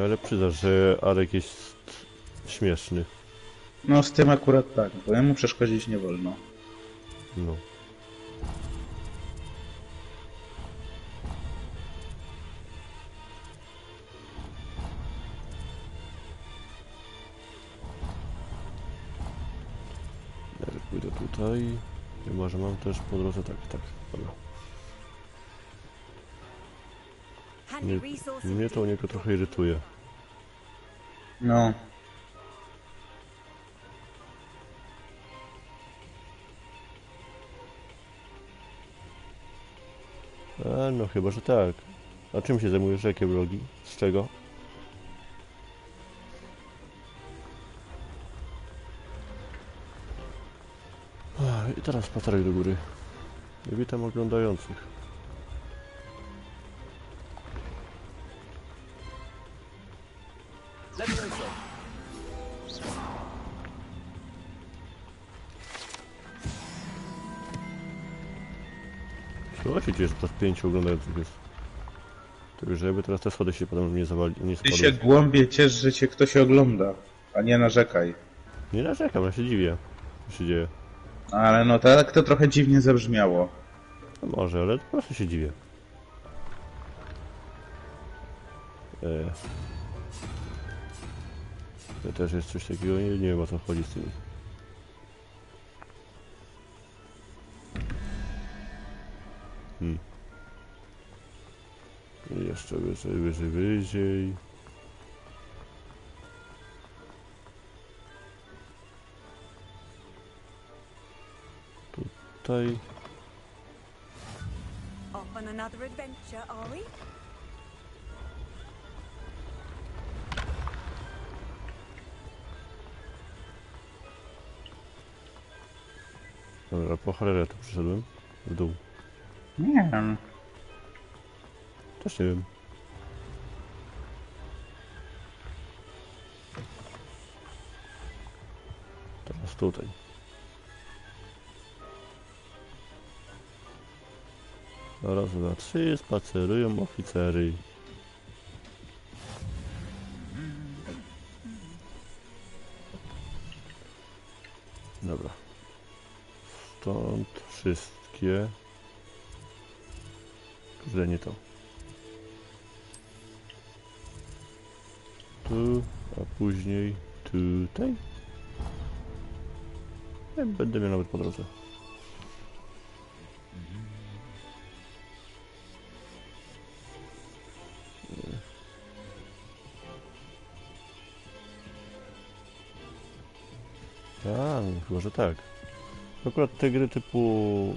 Ale przyznasz, że Arek jest śmieszny. No z tym akurat tak, bo jemu przeszkodzić nie wolno. No. Najpierw pójdę tutaj. Chyba, że mam też po drodze tak. Dobra. Mnie to u niego trochę irytuje. No. No chyba, że tak. A czym się zajmujesz? Jakie vlogi? Z czego? I teraz spacerek do góry. Witam oglądających. Chyba się dzieje, że teraz 5 oglądających jest. Tylko żeby teraz te schody się potem nie zawali, nie spadły. Ty się głębiej ciesz, że cię ktoś ogląda, a nie narzekaj. Nie narzekam, ja się dziwię, co się dzieje. Ale no tak to trochę dziwnie zabrzmiało. No może, ale po prostu się dziwię. To też jest coś takiego, nie wiem o co chodzi z tym. I jeszcze wyżej. Tutaj. Off on another adventure, are we? Dobra, po cholerę tu przyszedłem. W dół. Nie wiem. Też nie wiem. Teraz tutaj. Raz, dwa, trzy, spacerują oficery. Dobra. Stąd wszystkie. Kurde, nie to. Tu, a później tutaj. Ja będę miał nawet po drodze. Chyba, że tak. Akurat te gry typu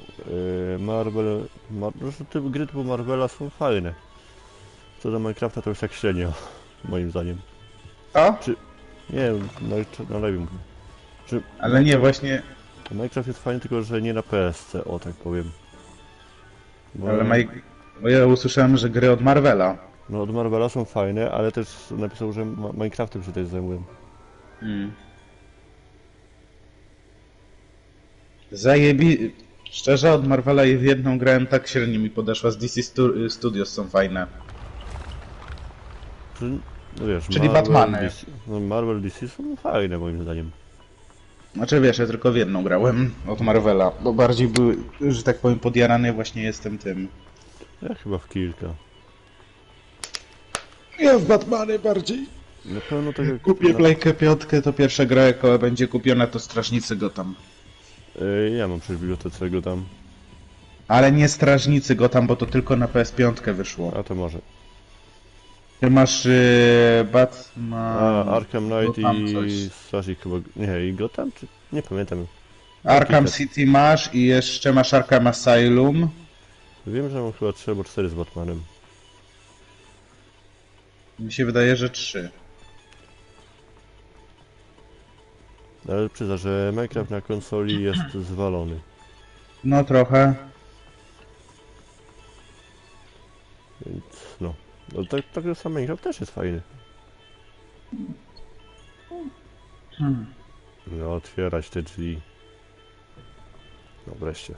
gry typu Marvela są fajne. Co do Minecrafta to już tak średnio, moim zdaniem. A? Czy... Nie, na live mówię. Ale nie, właśnie... Minecraft jest fajny, tylko że nie na PSC, o tak powiem. Bo... Ale bo ja usłyszałem, że gry od Marvela. No od Marvela są fajne, ale też napisał, że Minecraftem się też zajmuję. Szczerze, od Marvela jedną grałem tak średnio mi podeszła, z DC Studios są fajne. No wiesz, czyli Marvel, Batmany. DC, no Marvel DC są fajne moim zdaniem. Znaczy wiesz, ja tylko w jedną grałem od Marvela, bo bardziej były, że tak powiem, podjarany właśnie jestem tym. Ja chyba w kilka. Ja w Batmany bardziej. Na pewno tak jak... Kupię Playkę 5, to pierwsza gra jaka będzie kupiona to Strażnicy Gotham. Ja mam przecież w bibliotece go tam. Ale nie Strażnicy Gotham, bo to tylko na PS5 wyszło. A to może. Ty masz Batman... Arkham Knight i Strażnik chyba... Nie, i Gotham? Czy... Nie pamiętam. Arkham City masz i jeszcze masz Arkham Asylum. Wiem, że mam chyba 3 albo 4 z Batmanem. Mi się wydaje, że 3. Ale przyzna, że Minecraft na konsoli jest zwalony. No trochę. Więc no. No tak sam Minecraft też jest fajny. No otwierać te drzwi. No wreszcie.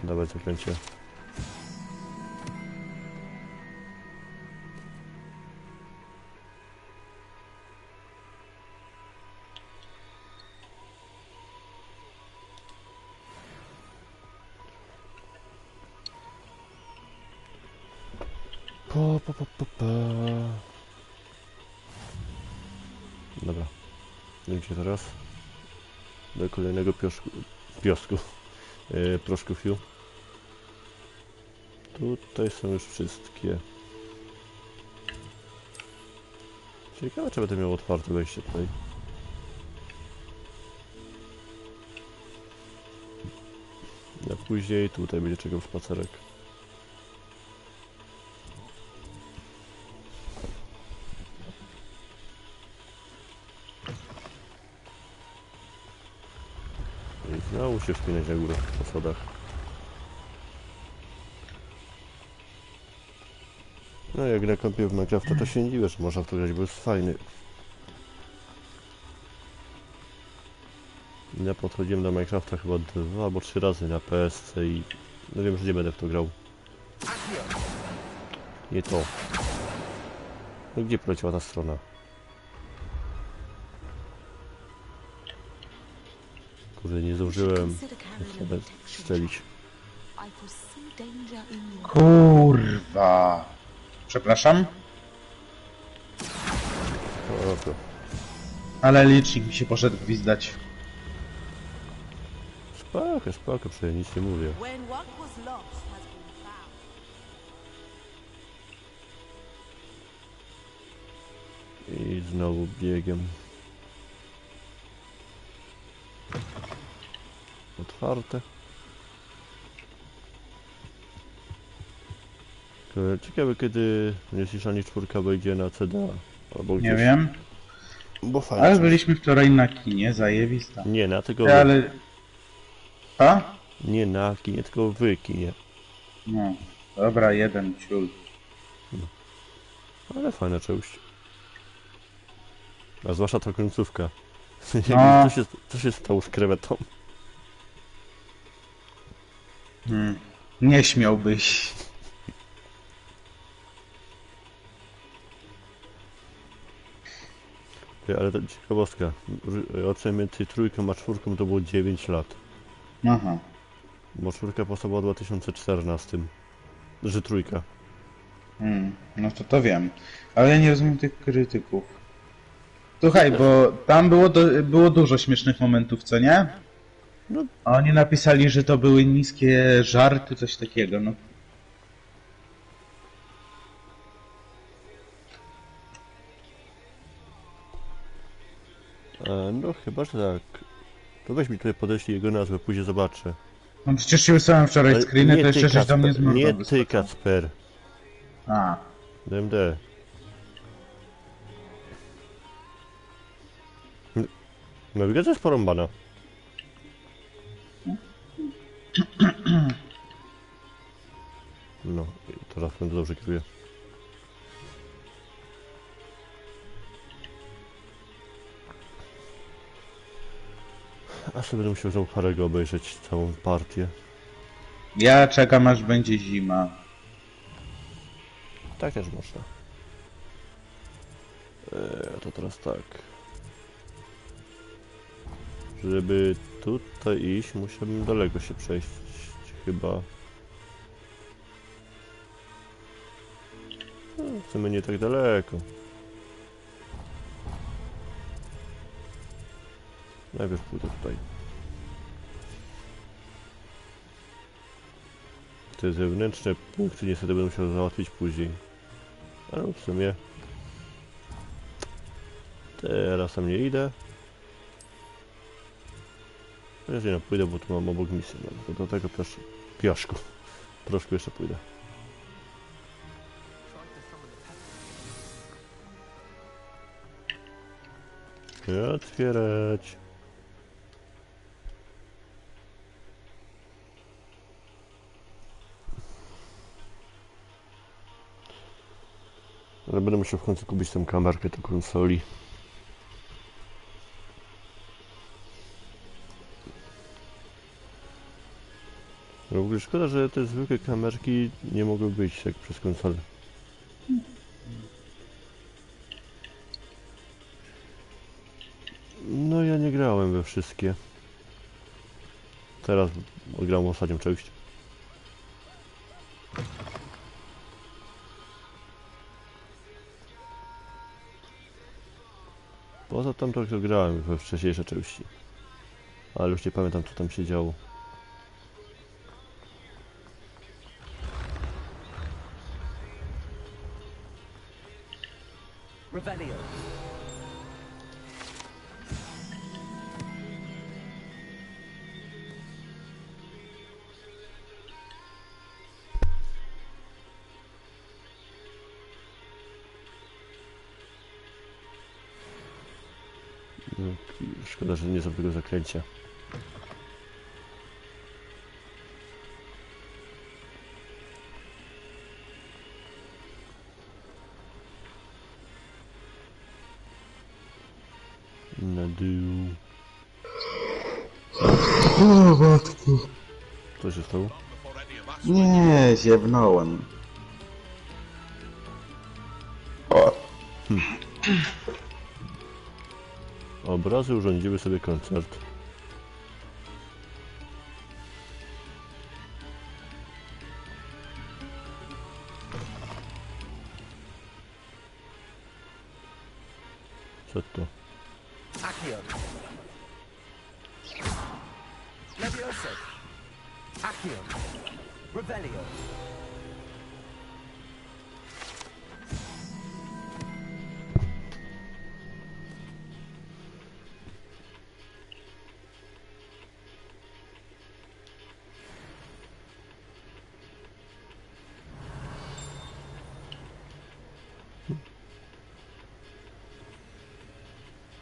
Dawaj zaklęcie. Dobra. Idziemy teraz do kolejnego proszku fiu. Tutaj są już wszystkie. Ciekawe, czy będę miał otwarte wejście tutaj. A później tutaj będzie czekał spacerek. No, musisz wspinać na górę po schodach. No, jak na kompie w Minecrafta, to się nie dziwię, że można w to grać, bo jest fajny. Ja podchodziłem do Minecrafta chyba 2 albo 3 razy na PS i no wiem, że nie będę w to grał. Nie to. No gdzie poleciała ta strona? Kurde, nie zdążyłem sobie strzelić. Kurwa. Przepraszam? O, ale licznik mi się poszedł gwizdać. Spoko, przecież nic nie mówię. I znowu biegiem. Otwarte. Ciekawe, kiedy Niesłyszani 4 wejdzie na CD albo gdzieś. Nie wiem. Bo fajnie. Ale byliśmy wczoraj na kinie, zajebista. Nie, na tego. Ale... A? Nie na kinie, tylko w kinie. No, dobra, jeden ciul. Ale fajna część. A zwłaszcza ta końcówka. No. Co się stało z krewetą? Nie śmiałbyś. Ale to ciekawostka. Ocen między 3 a 4 to było 9 lat. Aha. Bo 4 powstała w 2014. Że 3. No to wiem. Ale ja nie rozumiem tych krytyków. Słuchaj, bo tam było dużo śmiesznych momentów, co nie? No. A oni napisali, że to były niskie żarty, coś takiego, no. No chyba, że tak. To weź mi tutaj podeślij jego nazwę, później zobaczę. No przecież ci wysłałem wczoraj screeny, to jeszcze żeś do mnie zmówił. Nie ty, Kacper. A. DMD. Nawigacja jest porąbana. No, i teraz będę dobrze kieruję. A sobie będę musiał znowu Harego obejrzeć całą partię. Ja czekam, aż będzie zima. Tak też można. To teraz tak. Żeby tutaj iść, musiałbym daleko się przejść. Chyba. No, w sumie nie tak daleko. Najpierw pójdę tutaj. Te zewnętrzne punkty niestety będę musiał załatwić później. Ale w sumie... Teraz tam nie idę. Teraz nie pójdę, bo tu mam obok misję. No, to do tego piaszku. Troszkę jeszcze pójdę. Otwierać. Ale będę musiał w końcu kupić tę kamerkę do konsoli. W ogóle szkoda, że te zwykłe kamerki nie mogły być tak przez konsolę. No ja nie grałem we wszystkie. Teraz grałem ostatnią część. Poza tym trochę grałem we wcześniejsze części. Ale już nie pamiętam, co tam się działo. Rebellion. Szkoda, że nie zrobię tego zaklęcia. Na dół. O matku. Co się stało? Nie, ziewnąłem. O. Obrazy urządziły sobie koncert. Co to? Accio. Leviosa. Accio. Revelio.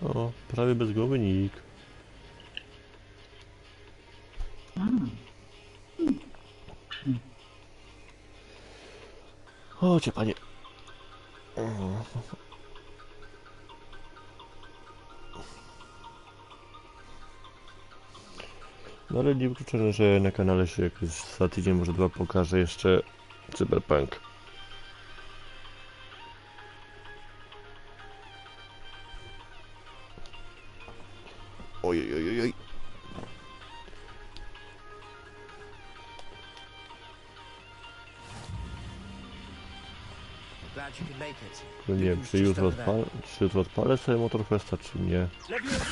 O, prawie bez głowy nikt. Chodźcie, panie. No ale nie wykluczone, że na kanale się jakoś za tydzień, może dwa pokażę jeszcze Cyberpunk. Ojej. Glad you could make it. No nie wiem, czy jutro odpalę sobie Motorfesta, czy nie. Leviosa.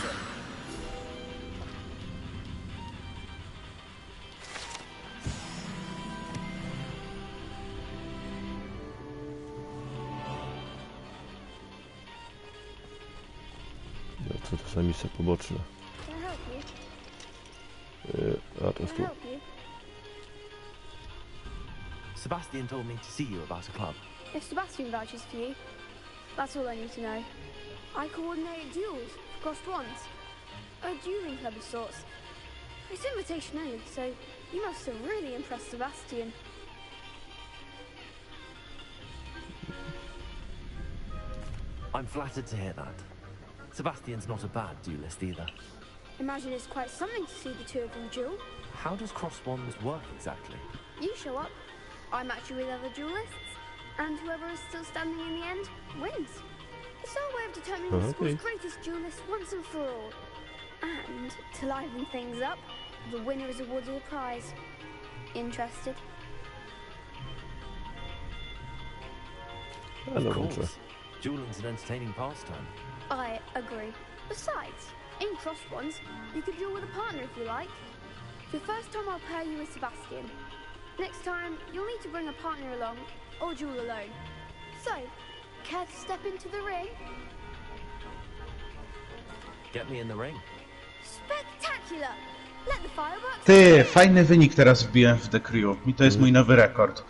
No, co to za misja poboczna? Can I help you? A to jest tu. Sebastian told me to see you about a club. If Sebastian vouches for you, that's all I need to know. I coordinate duels for crossed wands. A dueling club of sorts. It's invitation only, so you must have really impressed Sebastian. I'm flattered to hear that. Sebastian's not a bad duelist either. Imagine it's quite something to see the two of them duel. How does cross wands work exactly? You show up, I match you with other duelists, and whoever is still standing in the end wins. It's our way of determining the school's greatest duelist once and for all. And to liven things up, the winner is awarded a prize. Interested? Of course. Dueling's an entertaining pastime. I agree. Besides, in cross ones, you could duel with a partner if you like. The first time I'll pair you with Sebastian. Next time, you'll need to bring a partner along, or duel alone. So, care to step into the ring? Get me in the ring. Spectacular! Let the fireworks... Ty, fajny wynik teraz wbiłem w The Crew. I to jest mój nowy rekord.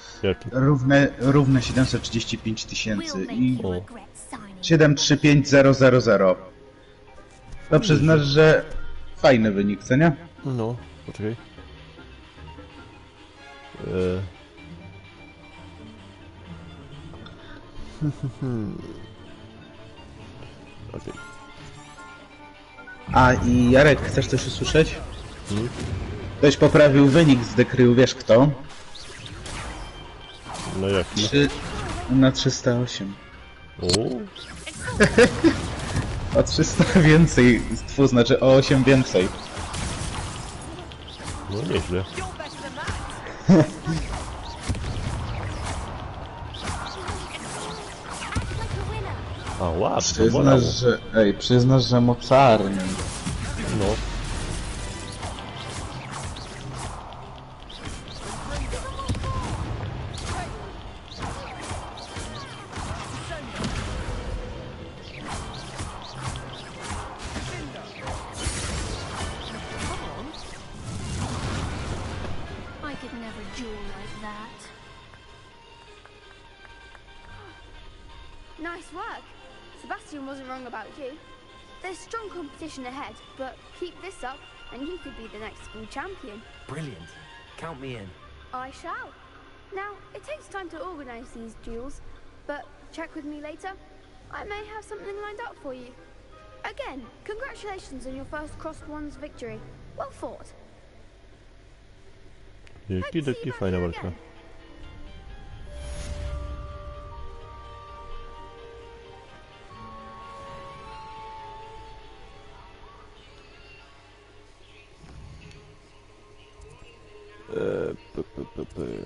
Równe 735 tysięcy i 735000. To przyznasz, że fajny wynik, co nie? No, poczekaj. Okay. A i Jarek, chcesz coś usłyszeć? Ktoś poprawił wynik z The Crew, wiesz kto? No jaki? Na 308. O. O 300 więcej, to znaczy o 8 więcej. No nieźle. A ładnie. Przyznasz, że mocarny. No. I could never duel like that. Nice work. Sebastian wasn't wrong about you. There's strong competition ahead, but keep this up and you could be the next school champion. Brilliant. Count me in. I shall. Now, it takes time to organise these duels, but check with me later. I may have something lined up for you. Again, congratulations on your first crossed one's victory. Well fought. Jaki fajna walka.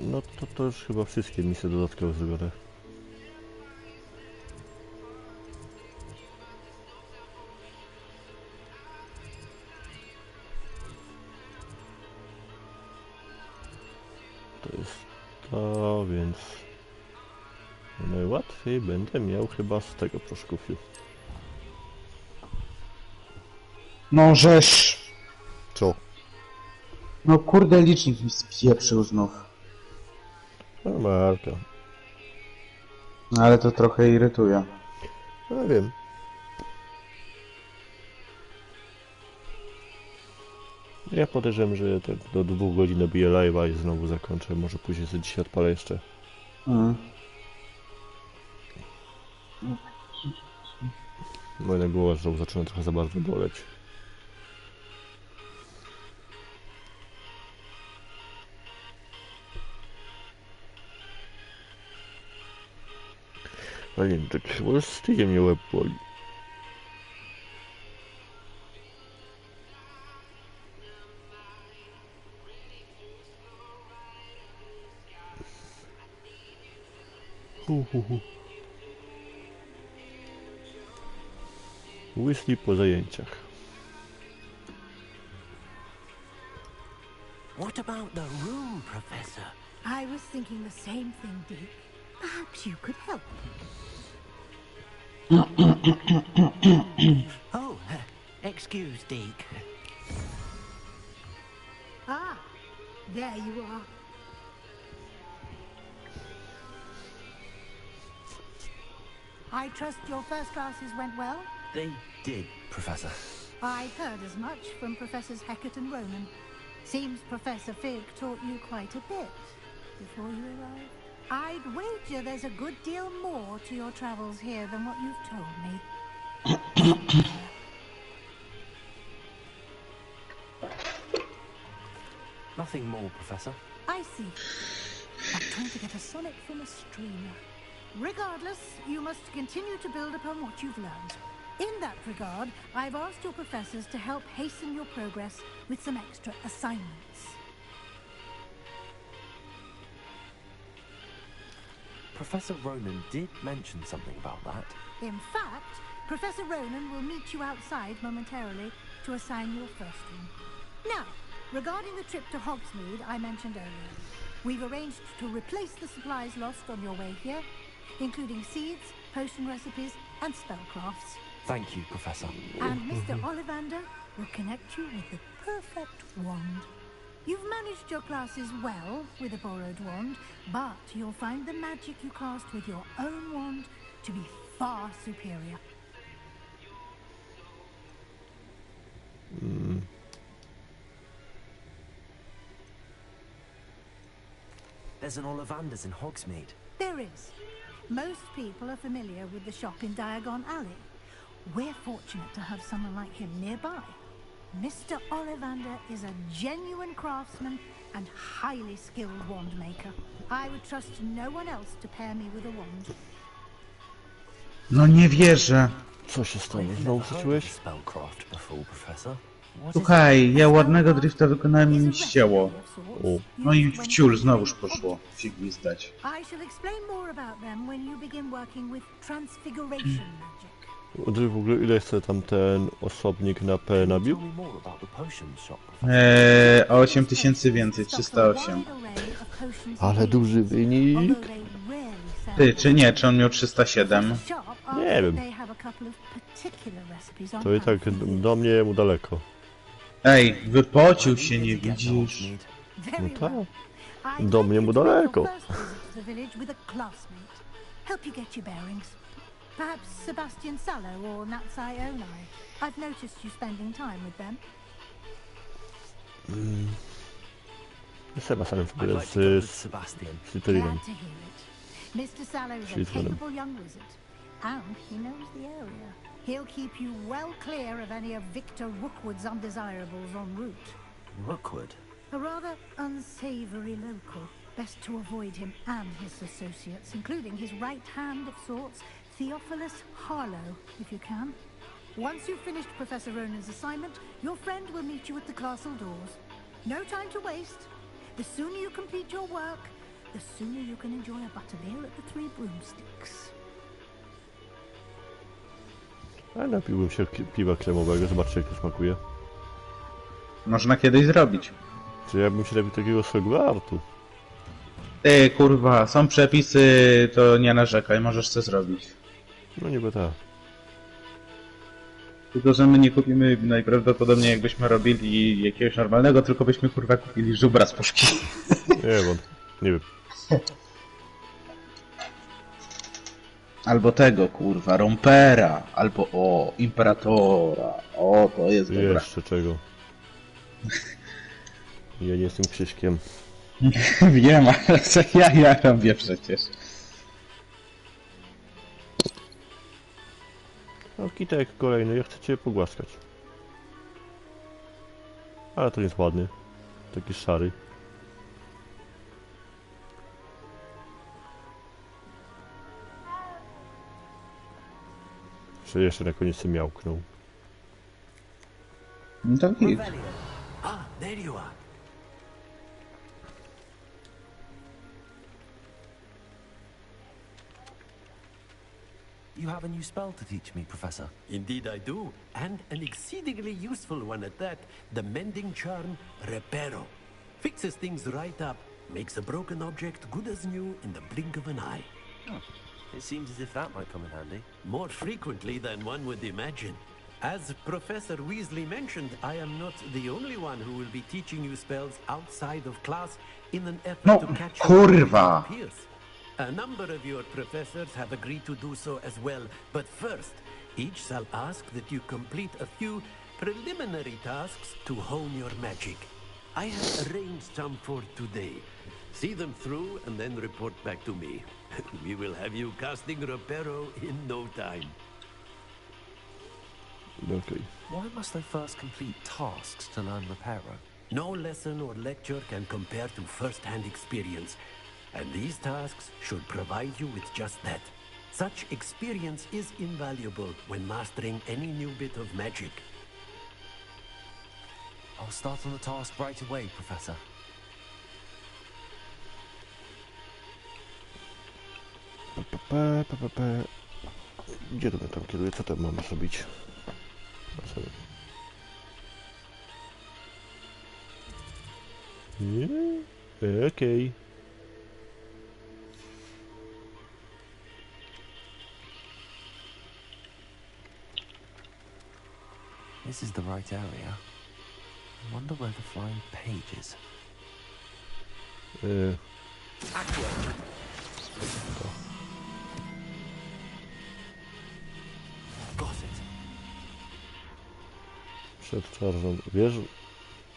No to już chyba wszystkie misje dodatkowe zrobione. To jest to, więc najłatwiej będę miał chyba z tego proszkufiu. No żeż. Co? No kurde, licznik mi spieprzył znów. Normalka. Ale to trochę irytuje. No wiem. Ja podejrzewam, że tak do 2 godzin nabiję live'a i znowu zakończę. Może później sobie dzisiaj odpalę jeszcze. Moja głowa znowu zaczyna trochę za bardzo boleć. Ale nie, tak chyba już z tydzień mnie łeb boli. Weasley po zajęciach. What about the room, Professor? I was thinking the same thing, Dick. Perhaps you could help. Oh, excuse, Deke. Ah, there you are. I trust your first classes went well? They did, Professor. I've heard as much from Professors Hecat and Ronan. Seems Professor Fig taught you quite a bit before you arrived. I'd wager there's a good deal more to your travels here than what you've told me. Nothing more, Professor. I see. I'm trying to get a sonnet from a streamer. Regardless, you must continue to build upon what you've learned. In that regard, I've asked your professors to help hasten your progress with some extra assignments. Professor Ronan did mention something about that. In fact, Professor Ronan will meet you outside momentarily to assign your first one. Now, regarding the trip to Hogsmeade I mentioned earlier, we've arranged to replace the supplies lost on your way here, including seeds, potion recipes, and spellcrafts. Thank you, Professor. And Mr. Ollivander will connect you with the perfect wand. You've managed your classes well with a borrowed wand, but you'll find the magic you cast with your own wand to be far superior. There's an Ollivander's in Hogsmeade. There is. Most people are familiar with the shop in Diagon Alley. We're fortunate to have someone like him nearby. Mr. Ollivander is a genuine craftsman and highly skilled wand maker. I would trust no one else to pair me with a wand. No nie wierzę. Co się stało? Znowu wróciłeś? Słuchaj, ja ładnego drifta wykonałem i mi ścięło. No i w ciul znowuż poszło. Się gwizdać. I shall explain more about them when you begin working with transfiguration magic. W ogóle ile chce tam ten osobnik na P nabił? O 8000 więcej, 308. Ale duży wynik. Ty, czy nie? Czy on miał 307? Nie wiem. To i tak do mnie mu daleko. Ej, wypocił się, nie widzisz? No tak. Do mnie mu daleko. Perhaps Sebastian Sallow or Natsai Onai. I've noticed you spending time with them. Sebastian w ogóle z Slytherinem. Mr. Sallow is a capable young wizard, and he knows the area. He'll keep you well clear of any of Victor Rookwood's undesirables en route. Rookwood? A rather unsavory local. Best to avoid him and his associates, including his right hand of sorts, Theophilus Harlow, if you can. Once you've finished Professor Ronan's assignment, your friend will meet you at the castle doors. No time to waste. The sooner you complete your work, the sooner you can enjoy a butterbeer at the Three Broomsticks. A napiłbym się piwa kremowego, zobaczcie jak to smakuje. Można kiedyś zrobić. Czy ja bym się napił takiego Hogwartu? Ty, kurwa, są przepisy, to nie narzekaj, możesz co zrobić. No niby tak. Tylko, że my nie kupimy najprawdopodobniej jakbyśmy robili jakiegoś normalnego, tylko byśmy kurwa kupili żubra z puszki. Nie wiem, nie wiem. Albo tego kurwa, rompera, albo imperatora. O, to jest dobra. Jeszcze czego? Ja nie jestem Krzyśkiem. Wiem, ale co ja robię przecież. No kitek kolejny, ja chcę cię pogłaskać. Ale to jest ładny. Taki szary. Że jeszcze na koniec się miałknął. No to git. Ah, there you are. You have a new spell to teach me, Professor. Indeed I do, and an exceedingly useful one at that. The mending charm, Reparo. Fixes things right up, makes a broken object good as new in the blink of an eye. Oh, it seems as if that might come in handy. More frequently than one would imagine. As Professor Weasley mentioned, I am not the only one who will be teaching you spells outside of class in an effort to catch kurwa. your peers. A number of your professors have agreed to do so as well, but first, each shall ask that you complete a few preliminary tasks to hone your magic. I have arranged some for today. See them through and then report back to me. We will have you casting Reparo in no time. Okay. Why must I first complete tasks to learn Reparo? No lesson or lecture can compare to first-hand experience. And these tasks should provide you with just that. Such experience is invaluable when mastering any new bit of magic. I'll start on the task right away, Professor. Gdzie to mnie tam kieruje? Co tam mam zrobić? Okej. This is the right area. I wonder where the flying page is. Got it. Przed czarną.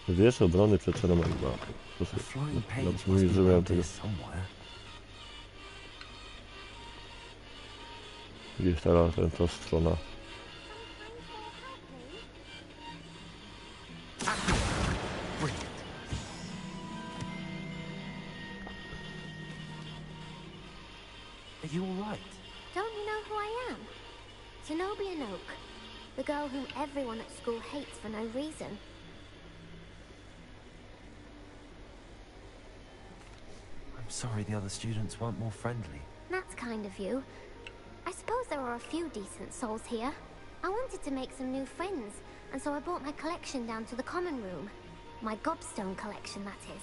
Wiesz obrony przed czarną chyba. The flying page Dobrze must mi be zrobiłem around tego. here somewhere. Gdzieś teraz ta strona. Are you all right? Don't you know who I am? Zenobia Noak, the girl whom everyone at school hates for no reason. I'm sorry the other students weren't more friendly. That's kind of you. I suppose there are a few decent souls here. I wanted to make some new friends, and so I brought my collection down to the common room. My gobstone collection, that is.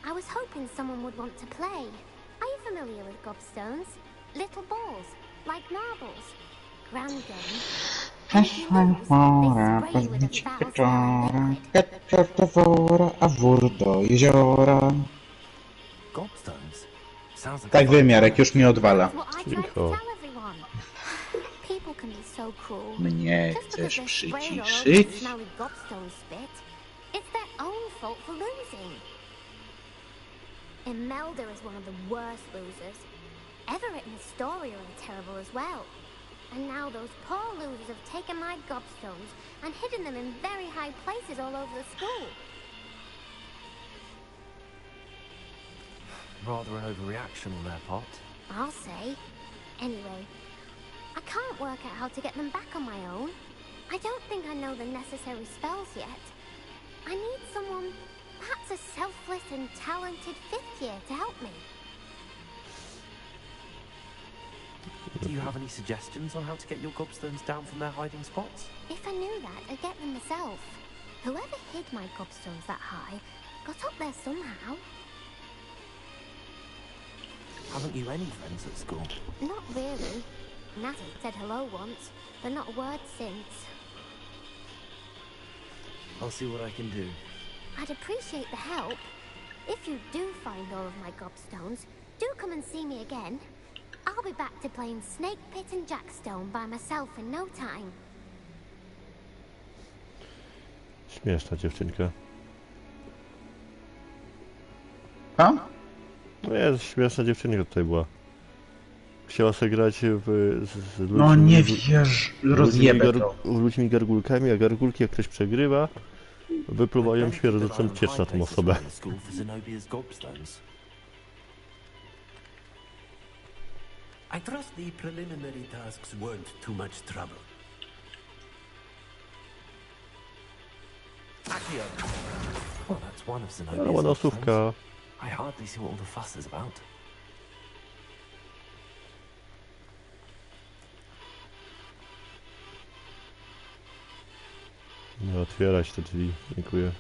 I was hoping someone would want to play. Are you familiar with gobstones? Little balls, like marbles. Ground game. A wór do jeziora. Gobstones? Sounds like Tak wiem, Jarek, już mnie odwala. Cicho. People can be so cruel. Mnie Just because chcesz they're sprayed all over przyciszyć? the smelly gobstone spit. It's their own fault for losing. Imelda is one of the worst losers. Everett and Astoria are terrible as well. And now those poor losers have taken my gobstones and hidden them in very high places all over the school. Rather an overreaction on their part. I'll say. Anyway, I can't work out how to get them back on my own. I don't think I know the necessary spells yet. I need someone, perhaps a selfless and talented 5th year to help me. Do you have any suggestions on how to get your gobstones down from their hiding spots? If I knew that, I'd get them myself. Whoever hid my gobstones that high got up there somehow. Haven't you any friends at school? Not really. Natty said hello once, but not a word since. I'll see what I can do. I'd appreciate the help. If you do find all of my gobstones, do come and see me again. I'll be back to playing Snake Pit and Jackstone by myself in no time. Śmieszna dziewczynka. A? No jest, śmieszna dziewczynka tutaj była. Chciała sobie grać z ludźmi, no nie wiesz, rozjebę to. Ludźmi gargulkami, a gargulki jak ktoś przegrywa, wypluwają śmierdzącą ciecz na tą osobę. I trust the preliminary tasks weren't too much trouble. Well, that's one of Ale Zenobia's ładna options. słówka. I hardly see what all the fuss is about. Nie otwierać te drzwi, dziękuję.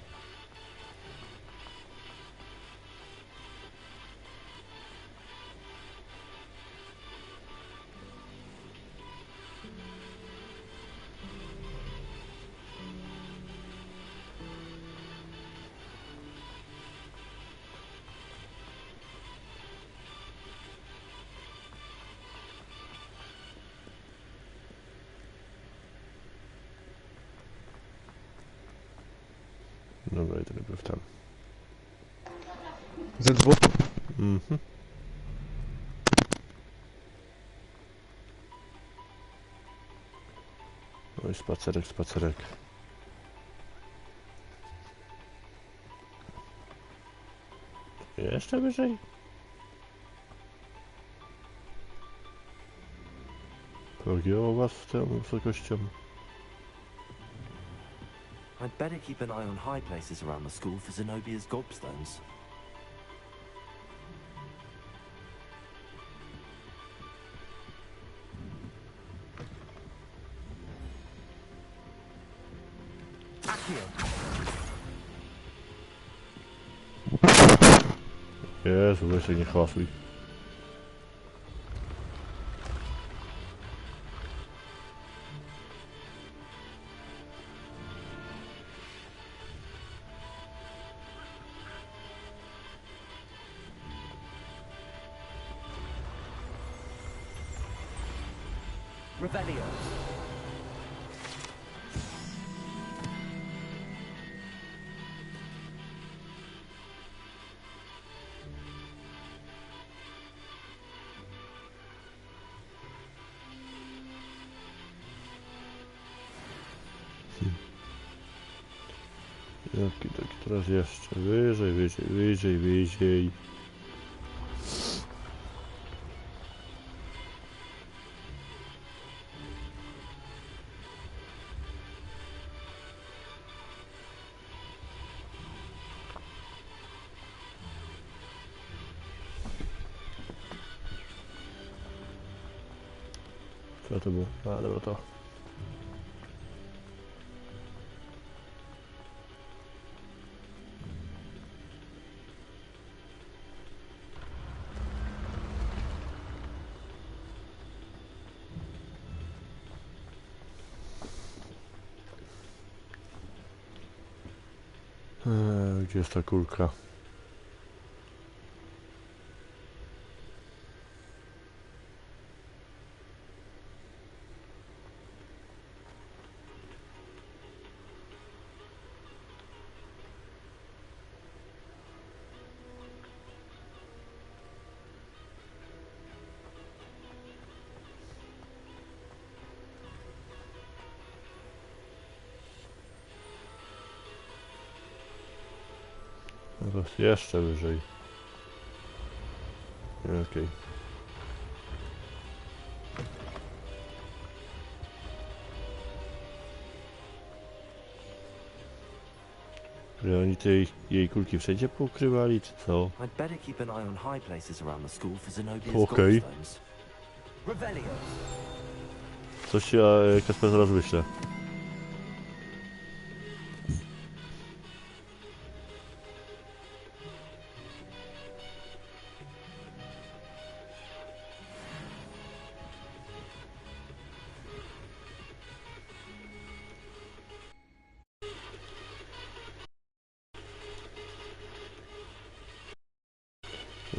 Dobra, i to najpierw tam. Ze dwóch? Mhm. Oj, spacerek, spacerek. Jeszcze wyżej? Pogięło was z tą wysokością. I'd better keep an eye on high places around the school for Zenobia's gobstones. Jezu, weź nie hałasuj. Revelio. Jaki taki, teraz jeszcze wyżej, wyżej, wyżej, wyżej. Co to było? A, dobra, to. Gdzie jest ta kulka? Teraz jeszcze wyżej. Okej. Że oni tej jej kulki wszędzie poukrywali, czy co? Okej. Coś się Kasper zaraz wyślę.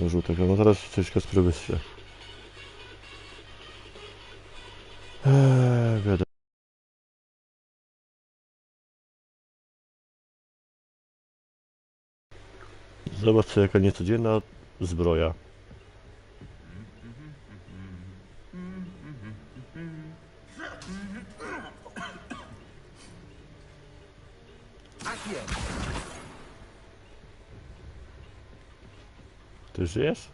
Żółtego, no zaraz coś Kasper wyślę. Wiadomo. Zobaczcie, jaka niecodzienna zbroja. Ty żyjesz?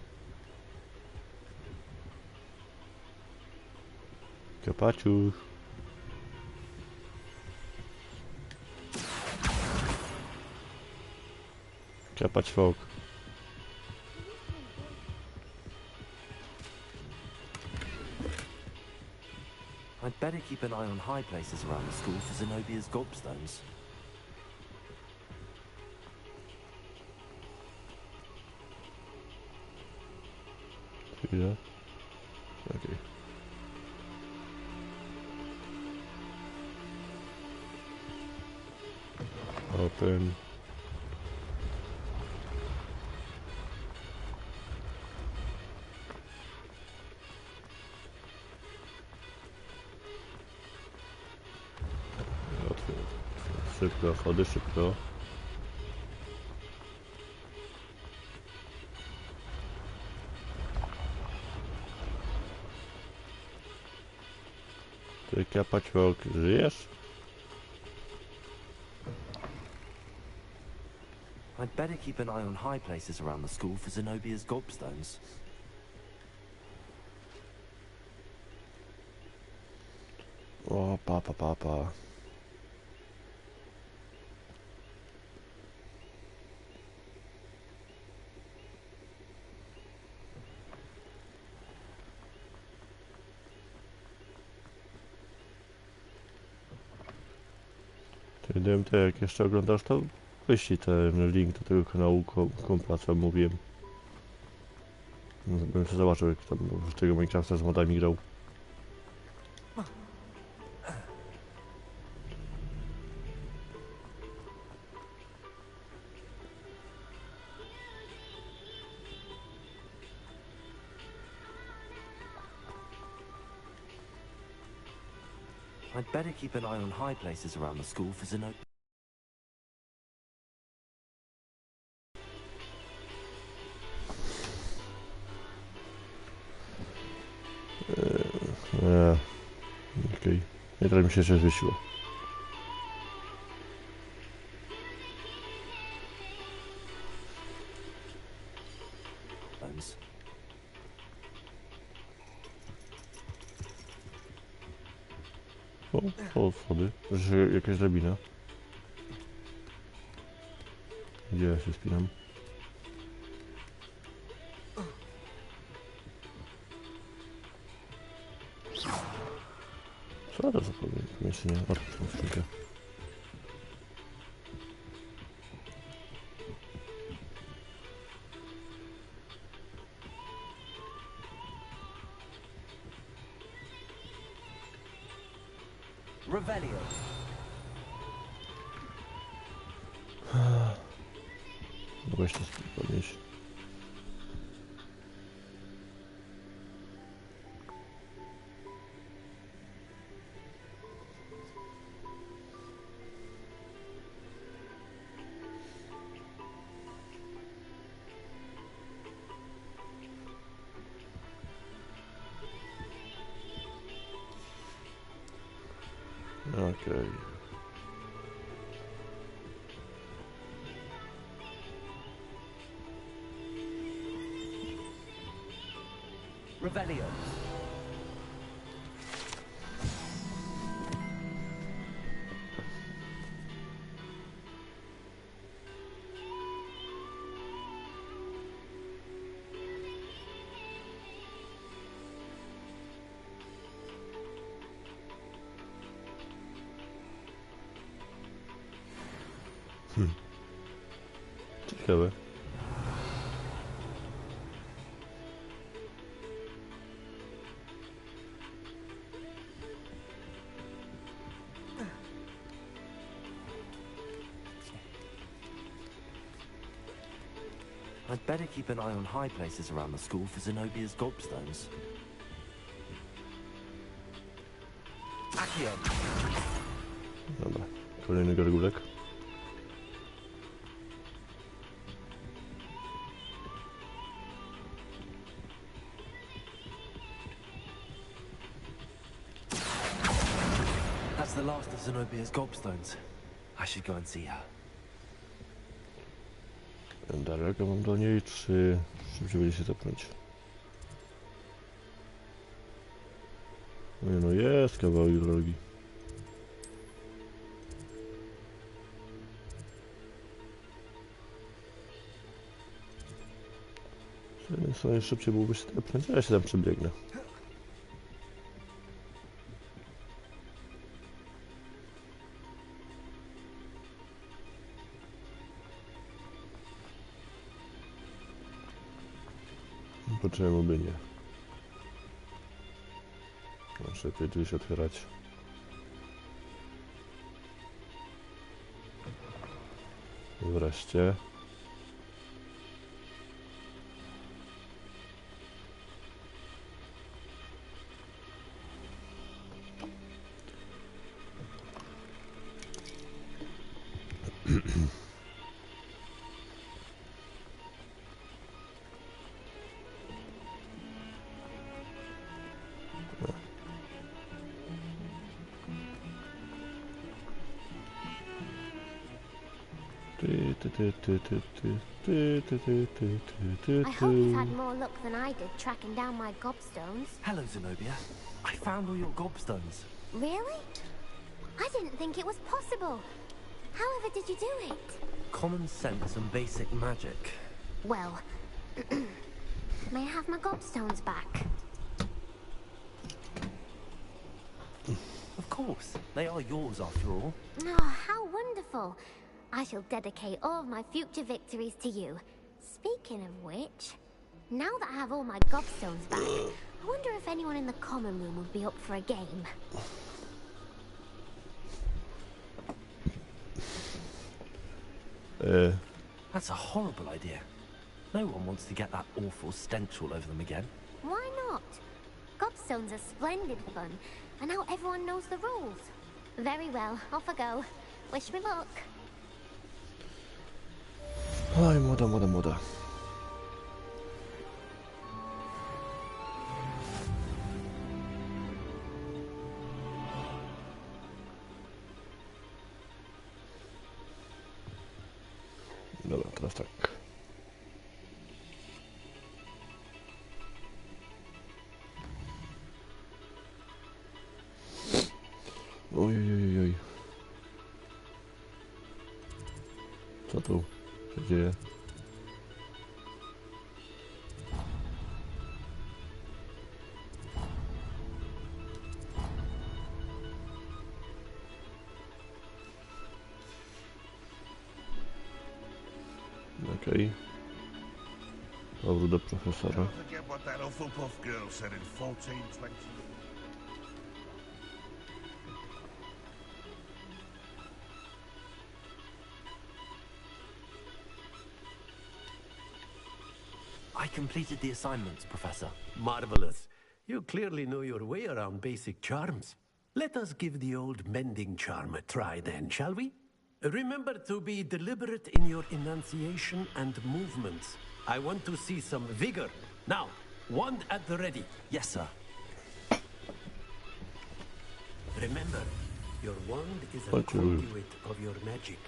Kapaciusz. Kapać fok. I'd better keep an eye on high places around the school for Zenobia's gobstones. Chwilę. Okej. Open. Szybko, chody, szybko. Ty kapać fok, żyjesz? I'd better keep an eye on high places around the school for Zenobia's gobstones. O, pa. Ty DMT, jak jeszcze oglądasz, to wyślij ten link do tego kanału kompla, co mówiłem. Bym się zobaczył, jak tam w tego Minecrafta z modami grał. I'd better keep an eye on high places around the school for Zenobia. Okej. I teraz mi się jeszcze wysiło. O, schody. Że jakaś drabina. Gdzie ja się spinam? Co to za pomieszczenie? O, tą skrzynkę. Revelio. Mogę się podnieść. Okej. Revelio. Ciekawe. I'd better keep an eye on high places around the school for Zenobia's gobstones. Accio. Dobra, kolejny gargulek. That's the last of Zenobia's gobstones. I should go and see her. Daleko mam do niej, czy szybciej będzie się zepchnąć? No jest kawałek drogi. Z jednej strony szybciej byłoby się zepchnąć, a ja się tam przebiegnę. Po czemu by nie? Muszę lepiej drzwi się otwierać. I wreszcie. I hope you've had more luck than I did tracking down my gobstones. Hello, Zenobia. I found all your gobstones. Really? I didn't think it was possible. However did you do it? Common sense and basic magic. Well, may I have my gobstones back? Of course. They are yours after all. Oh, how wonderful. I shall dedicate all of my future victories to you. Speaking of which, now that I have all my gobstones back, I wonder if anyone in the common room would be up for a game. That's a horrible idea. No one wants to get that awful stench all over them again. Why not? Gobstones are splendid fun, and now everyone knows the rules. Very well, off I go. Wish me luck. Oj, młoda. Dobra, teraz tak. Oj. Co tu się dzieje? Okej. Powrót do profesora. Don't forget what that Hufflepuff girl said in 1420. I completed the assignments, Professor. Marvelous. You clearly know your way around basic charms. Let us give the old mending charm a try then, shall we? Remember to be deliberate in your enunciation and movements. I want to see some vigor. Now, wand at the ready. Yes, sir. Remember, your wand is a conduit of your magic.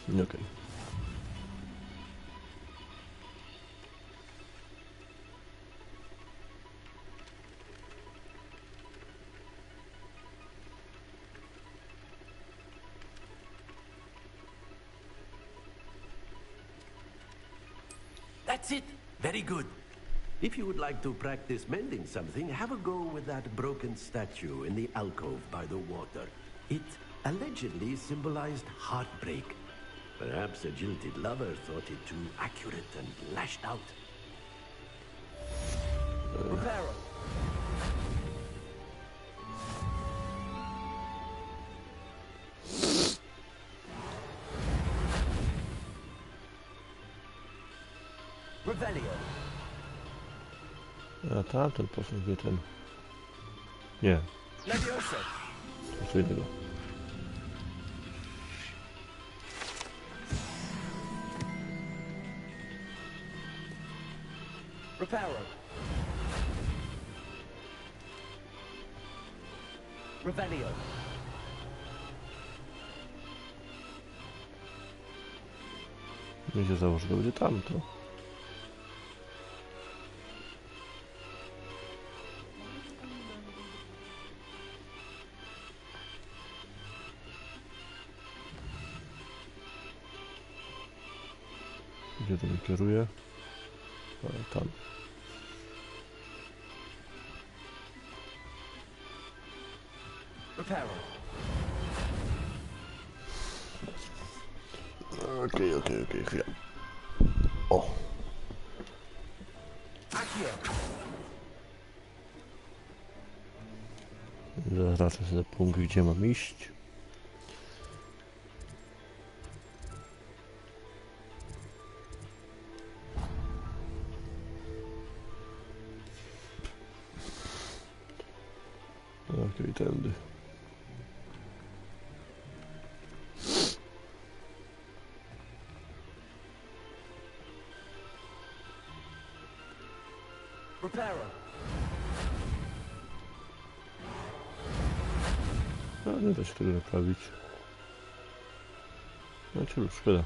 Okej. That's it. Very good. If you would like to practice mending something, have a go with that broken statue in the alcove by the water. It allegedly symbolized heartbreak. Perhaps a jilted lover thought it too accurate and lashed out. Reparo. Revelio. A tamten posłuchaj ten. Nie. Levioso. To co innego. Reparo. Revelio. Mi się założy, że to będzie tamto. Gdzie to mnie kieruje? A, tam. Reparo. Okej, chwila. O! Zaznaczę sobie punkt, gdzie mam iść. Okej, tędy. Reparo. No, nie da się tego naprawić. Znaczy już, szkoda.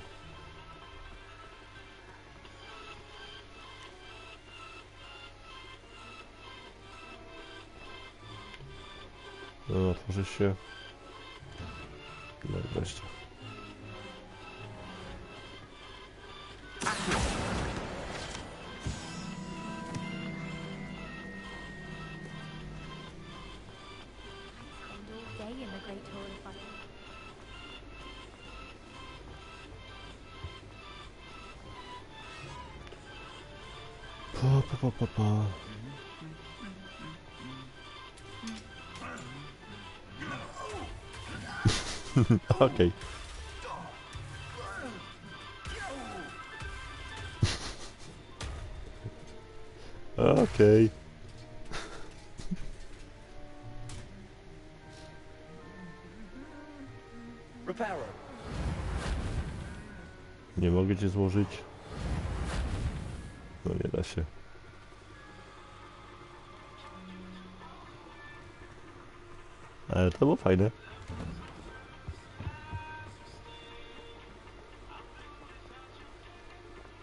No, otworzy się. No, wreszcie. Pa. Okej. Okej. Reparo. Nie mogę cię złożyć. No nie da się. Ale to było fajne.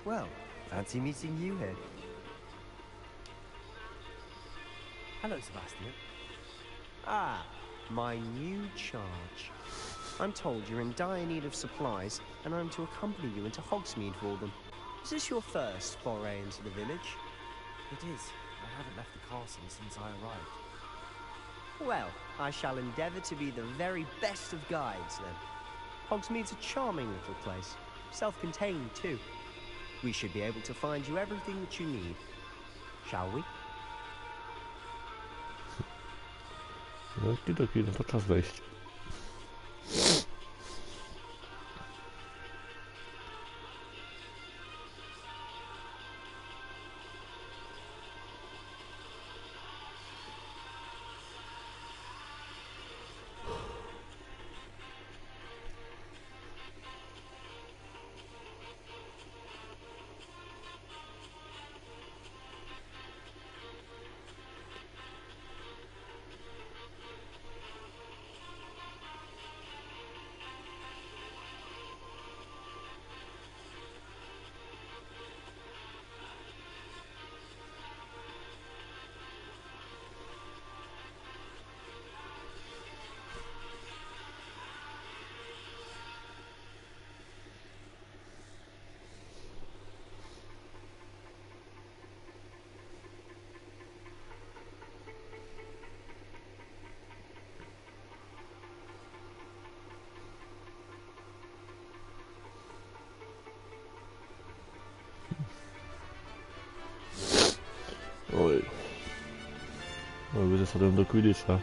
Well, fancy meeting you here. Hello, Sebastian. Ah, my new charge. I'm told you're in dire need of supplies, and I'm to accompany you into Hogsmeade for them. Is this your first foray into the village? It is. I haven't left the castle since I arrived. Well, I shall endeavour to be the very best of guides, then. Hogsmeade's a charming little place. Self-contained, too. We should be able to find you everything that you need. Shall we? Okidoki, no to czas wejść. Oj. No, zasadłem do Quidditcha.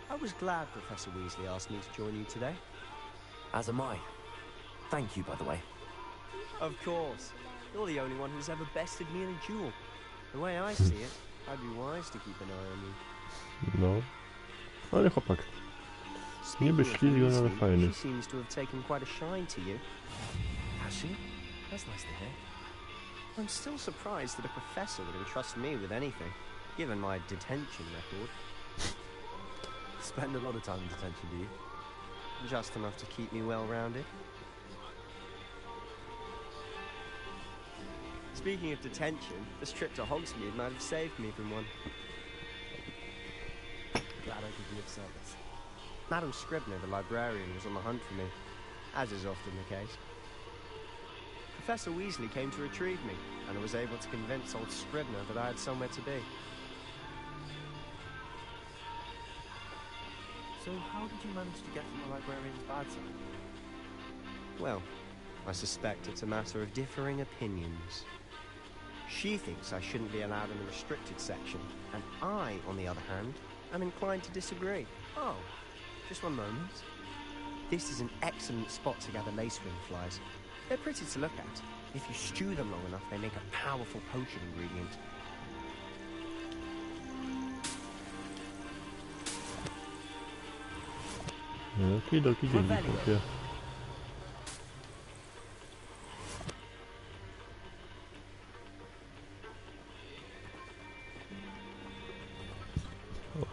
I was glad Professor Weasley asked me to join you today. As am I. Thank you, by the way. Of course. You're the only one who's ever bested me in a duel. The way I see it, I'd be wise to keep an eye on you. No. Ale chłopak. Niby ślizgi, ale fajny. She seems to have taken quite a shine to you. Has she? That's nice to hear. I'm still surprised that a professor would entrust me with anything, given my detention record. Spend a lot of time in detention, do you? Just enough to keep me well-rounded. Speaking of detention, this trip to Hogsmeade might have saved me from one. Glad I could be of service. Madam Scribner, the librarian, was on the hunt for me, as is often the case. Professor Weasley came to retrieve me, and I was able to convince old Scribner that I had somewhere to be. So how did you manage to get from the librarian's bad side? Well, I suspect it's a matter of differing opinions. She thinks I shouldn't be allowed in the restricted section, and I, on the other hand, am inclined to disagree. Oh, just one moment. This is an excellent spot to gather lacewing flies. They're pretty to look at. If you stew them long enough, they make a powerful potion ingredient. Okidoki, dzięki chłopie.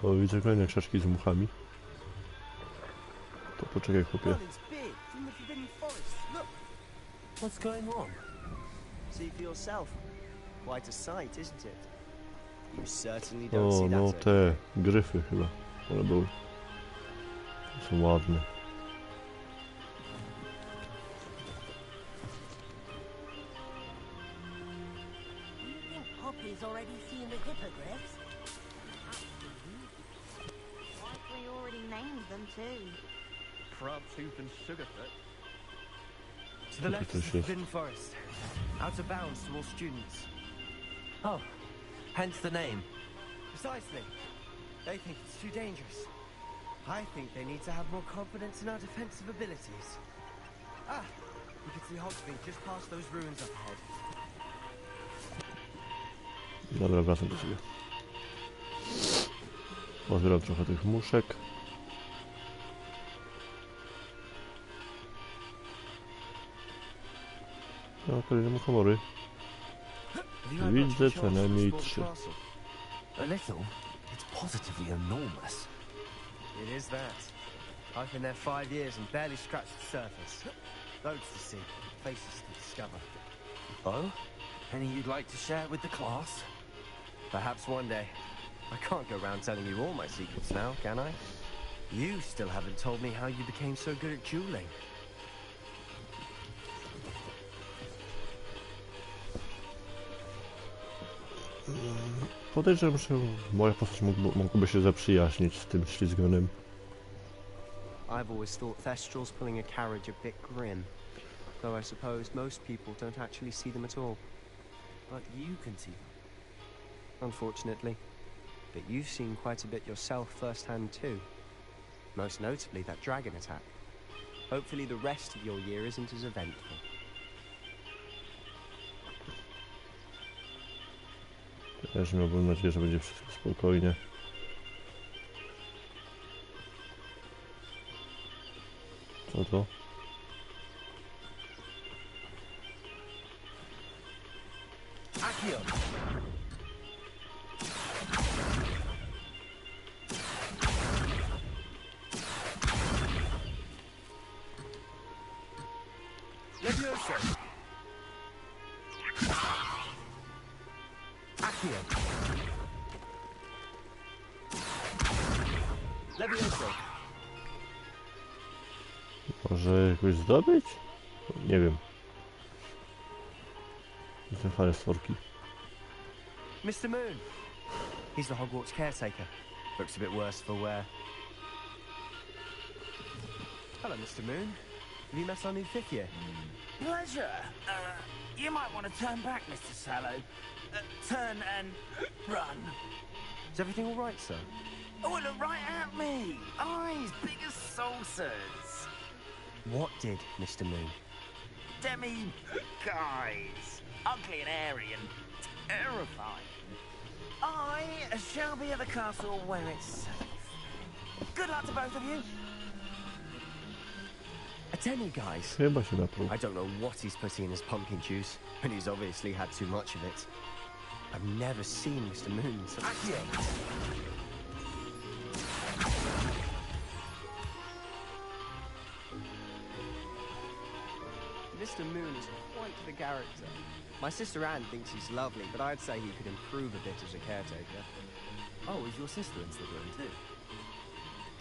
O, widzę kolejne krzaczki z muchami. To poczekaj chłopie. What's going on? See for yourself. Quite a sight, isn't it? You certainly don't see O, that. no te gryfy chyba. One były. Są ładne. Poppy's already seen the hippogriffs. Like we already named them too. Crabtooth and Sugarfoot. To the left is the Forbidden Forest. Out of bounds to all students. Oh, hence the name. Precisely. They think it's too dangerous. I think they need to have more confidence in our defensive abilities. Ah, you can see Hogsmeade just past those ruins up ahead. Dobra, wracam do siebie. Pozbieram trochę tych muszek. No, kolejne muchomory. Widzę co najmniej 3. A little. It's positively enormous. It is that. I've been there 5 years and barely scratched the surface. Loads to see, places to discover. Oh? Any you'd like to share with the class? Perhaps one day. I can't go around telling you all my secrets now, can I? You still haven't told me how you became so good at dueling. Podejrzewam, że moja postać mogłaby się zaprzyjaźnić z tym ślizgonym. I've always thought Thestrals pulling a carriage a bit grim, though I suppose most people don't actually see them at all. But you can see them. Unfortunately. But you've seen quite a bit yourself firsthand too. Most notably that dragon attack. Hopefully the rest of your year isn't as eventful. Też miałbym nadzieję, że będzie wszystko spokojnie. Co to? Może jakoś zdobyć? Nie wiem. Jestem fajne stworki. Mr. Moon, He's the Hogwarts caretaker. Looks a bit worse for wear. Hello, Mr. Moon. Have you met our new fifth year? Pleasure. You might want to turn back, Mr. Sallow. Turn and run. Is everything all right, sir? Oh, look right at me. Eyes big as saucers. What did, Mr. Moon? Guys. Ugly and airy and terrifying. I shall be at the castle where it's safe. Good luck to both of you. A tenny, guys. Chyba się napluł. I don't know what he's putting in his pumpkin juice, and he's obviously had too much of it. I've never seen Mr. Moon so... Mr. Moon is quite the character. My sister Anne thinks he's lovely, but I'd say he could improve a bit as a caretaker. Oh, is your sister in Slytherin too?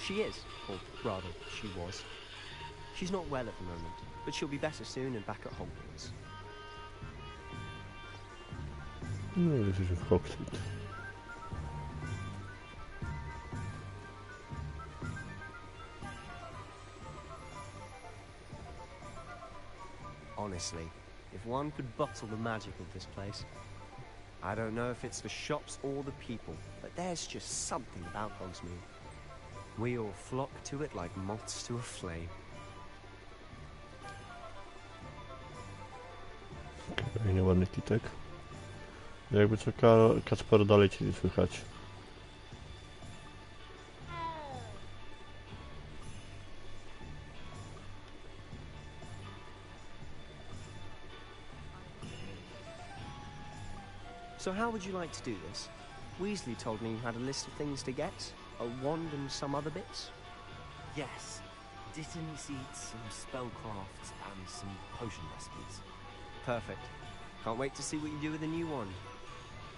She is, or rather, she was. She's not well at the moment, but she'll be better soon and back at Hogwarts. No, jesteśmy w Hogwarts. Honestly, if one could bottle the magic of this place. I don't know if it's the shops or the people, but there's just something about Hogsmeade. We all flock to it like moths to a flame. Kolejny ładny kitek. Jakby co, Kacper, dalej cię nie słychać. So how would you like to do this? Weasley told me you had a list of things to get. A wand and some other bits. Yes. Dittany seeds, some spellcrafts, and some potion recipes. Perfect. Can't wait to see what you do with the new wand.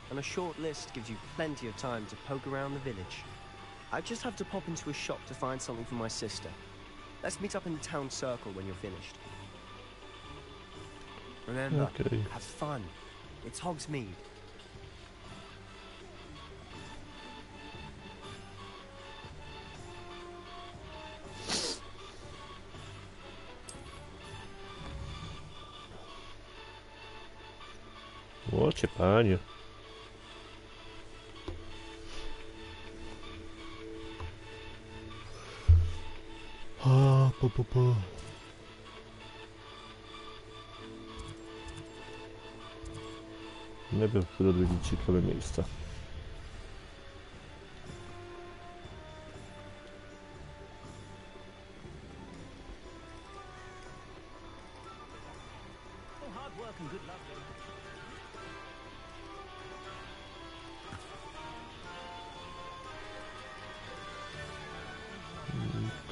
And a short list gives you plenty of time to poke around the village. I just have to pop into a shop to find something for my sister. Let's meet up in the town circle when you're finished. Remember, have fun. It's Hogsmeade. Łocie panie. Nie wiem, które odwiedzić ciekawe miejsca.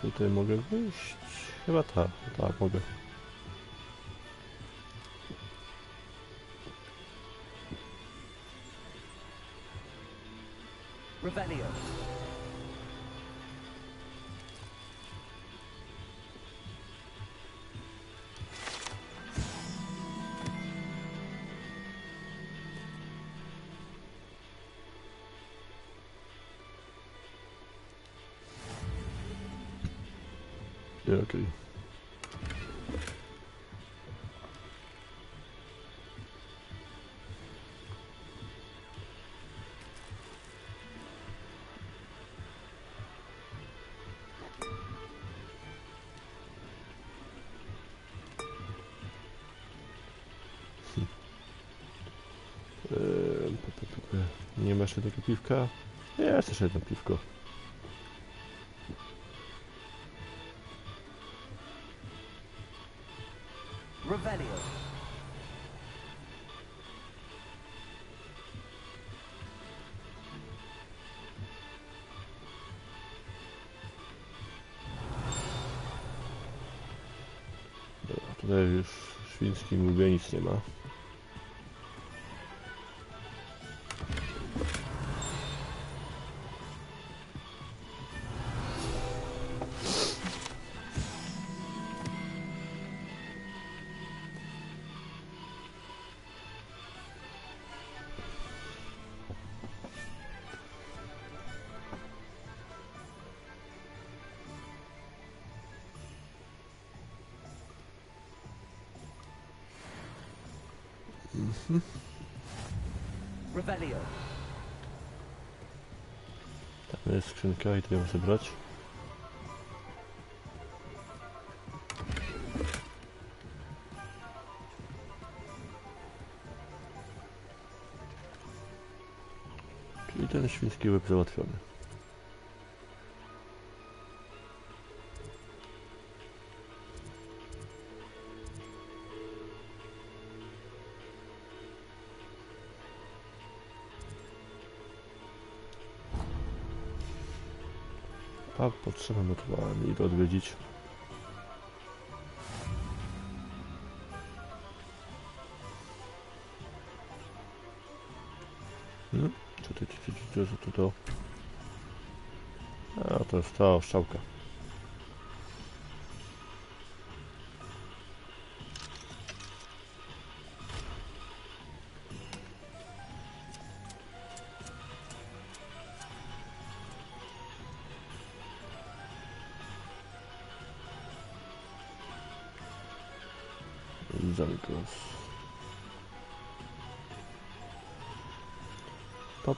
Tutaj mogę wyjść? Chyba tak, mogę. Revelio. Okej. Nie masz jednego piwka? Jest jeszcze jedno piwko. Revelio. Dobra, tutaj już w świńskim Lubie nic nie ma. Revelio. Tam jest skrzynka i to ją zebrać. Czyli ten świński łeb załatwiony. A potrzeba ewentualnie idę odwiedzić. Co to? A to jest ta strzałka.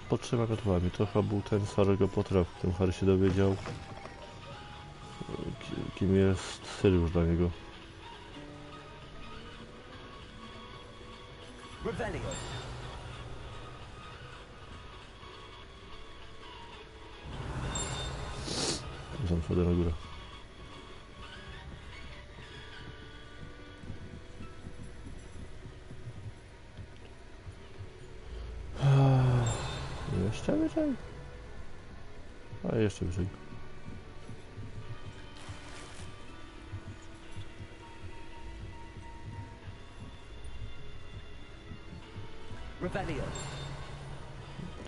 Potrzeba ewentualnie. To chyba był ten starego potraw, w którym Harry się dowiedział, kim jest Syriusz dla niego. Tam wchodzę na górę. Jeszcze wyżej. A jeszcze wyżej.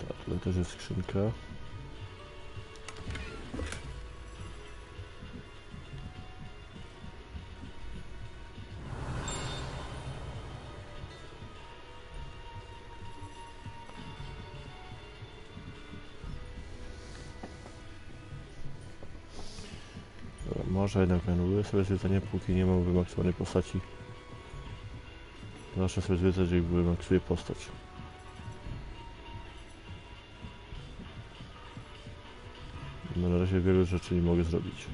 Tak, tutaj też jest skrzynka. Może jednak anuluję sobie zwiedzanie, póki nie mam wymaksowanej postaci. Zawsze sobie zwiedzać i wymaksuję postać. No, na razie wiele rzeczy nie mogę zrobić.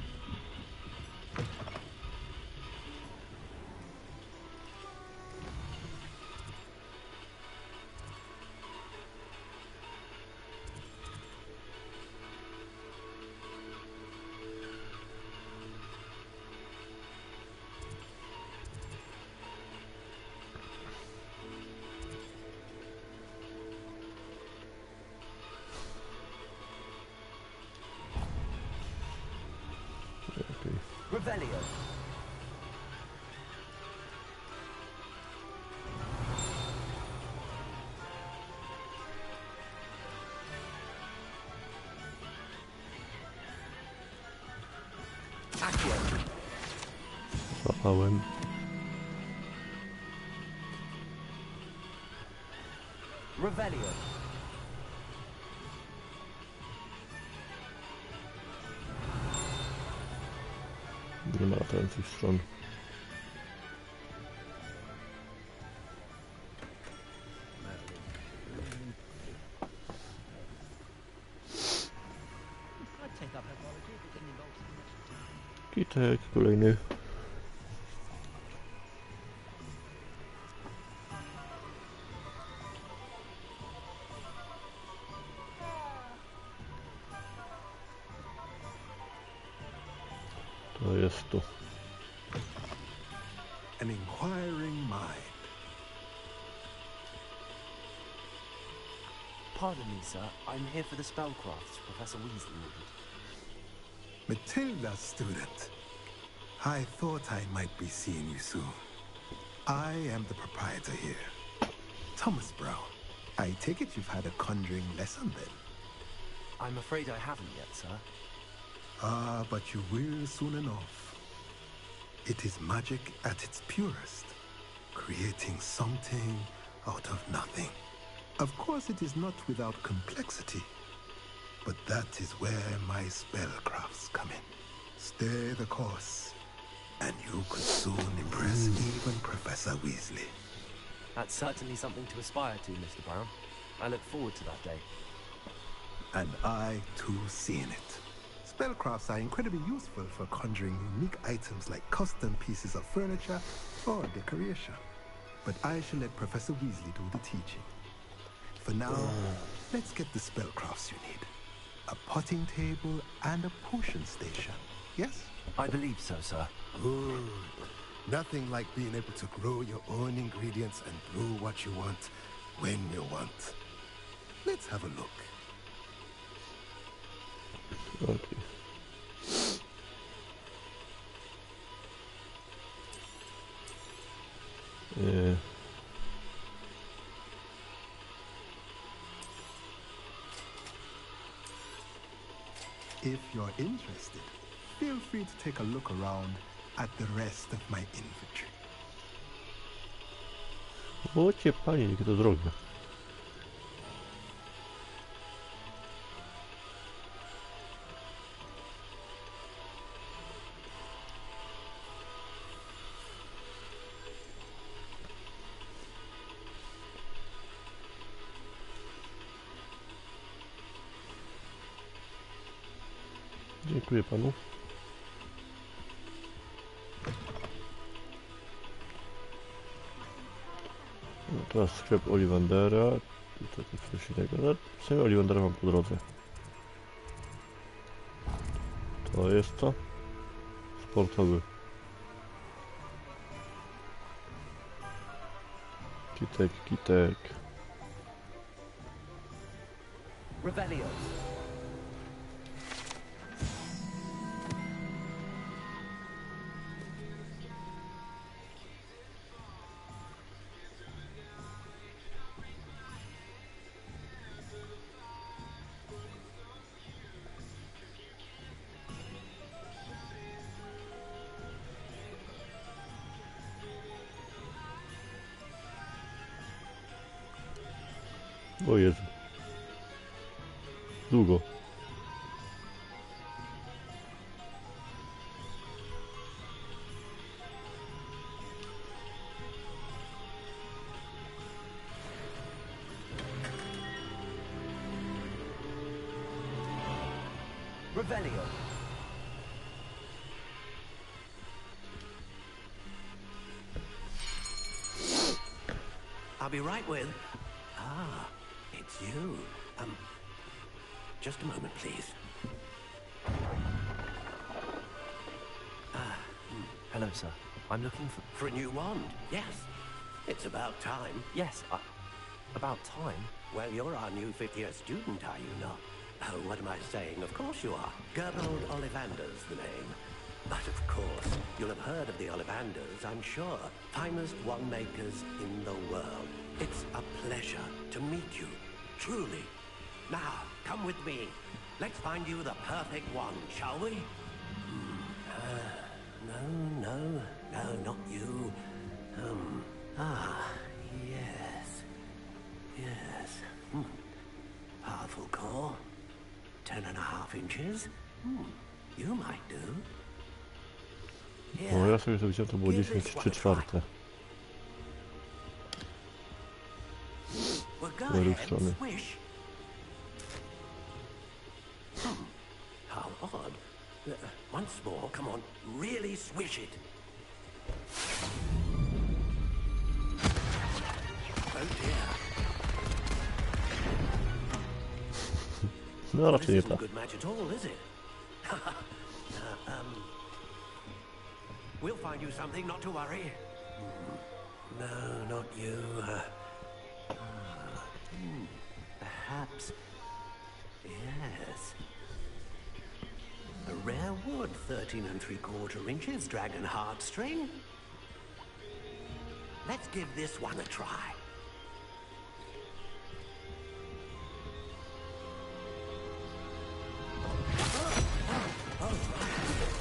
Revelio. Złapałem. Revelio. Nie ma latających stron. Kitek kolejny. To jest tu. An inquiring mind. Pardon me, sir. I'm here for the spellcrafts Professor Weasley needed. Matilda, student. I thought I might be seeing you soon. I am the proprietor here. Thomas Brown. I take it you've had a conjuring lesson then? I'm afraid I haven't yet, sir. Ah, but you will soon enough. It is magic at its purest, creating something out of nothing. Of course, it is not without complexity, but that is where my spellcrafts come in. Stay the course, and you could soon impress even Professor Weasley. That's certainly something to aspire to, Mr. Brown. I look forward to that day. And I, too, seen it. Spellcrafts are incredibly useful for conjuring unique items like custom pieces of furniture or decoration. But I shall let Professor Weasley do the teaching. For now, let's get the spellcrafts you need. A potting table and a potion station, yes? I believe so, sir. Good. Nothing like being able to grow your own ingredients and brew what you want when you want. Let's have a look. Okay. If you're interested, feel free to take a look around at the rest of my inventory. O cię panie, jakie to drogie. Dziękuję panu. No, teraz sklep Ollivandera. Tutaj coś innego. No, w sumie Ollivandera mam po drodze. To jest to? Sportowy. Kitek, kitek. Revelio. O Jezu. Długo. Revelio. I'll be right with... Ah, it's you. Just a moment, please. Hello, sir. I'm looking For a new wand, yes. It's about time. Yes, about time? Well, you're our new fifth-year student, are you not? Oh, what am I saying? Of course you are. Gerbold Ollivander's the name. But of course, you'll have heard of the Ollivanders, I'm sure. Finest wand makers in the world. It's a pleasure to meet you, truly. Now, come with me. Let's find you the perfect wand, shall we? No, not you. Yes. Powerful core. 10.5 inches. You might do. No ja sobie to widziałem, to było 10/4. Według strony. How odd. Once more, come on, really swish it. Oh dear. No raczej nie This isn't tak. a good match at all, is it? We'll find you something, not to worry. No, not you. Perhaps. Yes. A rare wood, 13 3/4 inches, dragon heartstring. Let's give this one a try.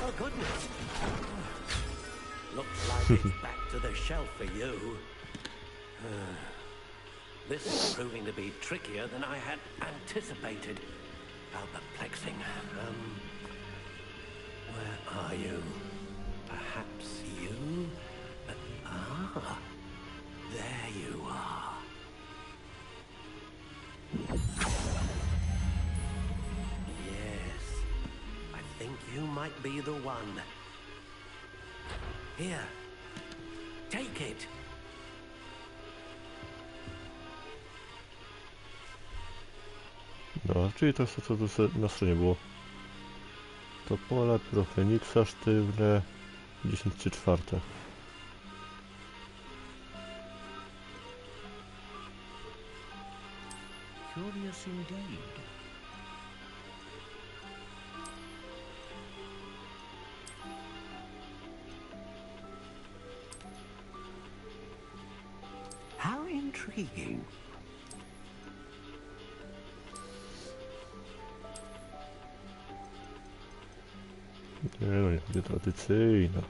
Oh, goodness. Looks like it's back to the shelf for you. This is proving to be trickier than I had anticipated. How perplexing. Where are you? Perhaps you? There you be the one. Here, take it. No, czyli to jest to, co na stronie było. To pole, Feniksa, sztywne, 10/4. Curious indeed. How intriguing. Nie no, nie będzie tradycyjna.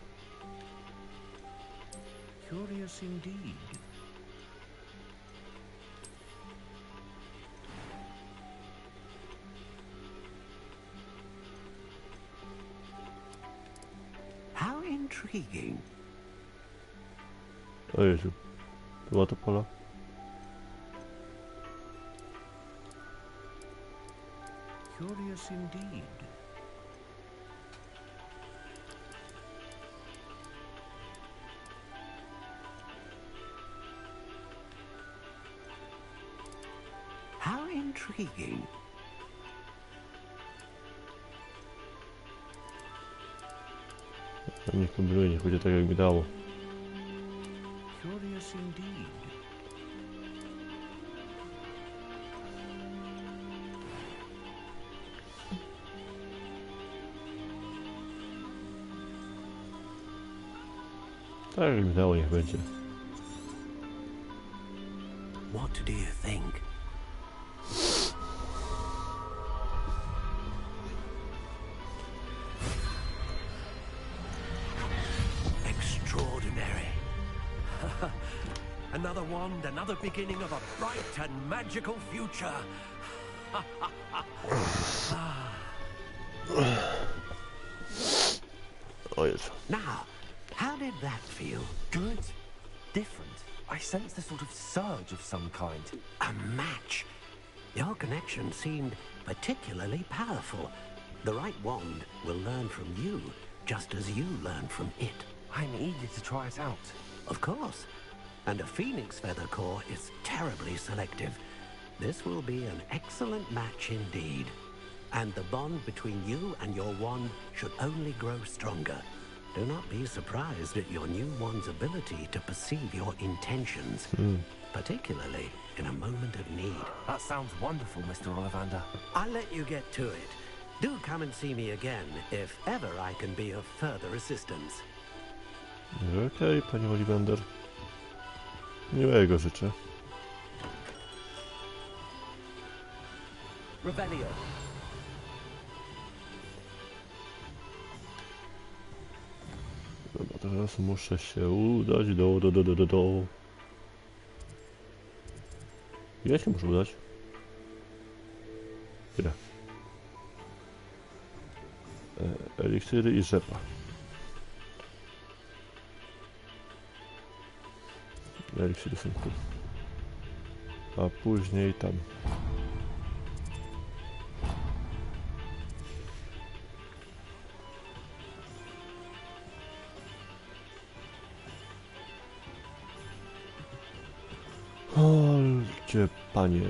Curious indeed. How intriguing. O Jezu, była to pola. Curious indeed. How intriguing. Niech kombinuje, niech będzie tak jak mi dało. Curious indeed. Tak jak mi dało, niech będzie. What do you think? Extraordinary. Another wand, another beginning of a bright and magical future. O Jezu. Now, how did that feel? Good. Different. I sensed a sort of surge of some kind. A match. Your connection seemed particularly powerful. The right wand will learn from you, just as you learn from it. I'm eager to try it out. Of course. And a phoenix feather core is terribly selective. This will be an excellent match indeed. And the bond between you and your wand should only grow stronger. Do not be surprised at your new wand's ability to perceive your intentions, particularly in a moment of need. That sounds wonderful, Mr. Ollivander. I'll let you get to it. Do come and see me again if ever I can be of further assistance. Okej, panie Ollivander. Miłego życzę. Revelio. Dobra, teraz muszę się udać do. Ile się muszę udać? Ile? Eliksiry i rzepa. Eliksiry są tu. A później tam. Olcie panie.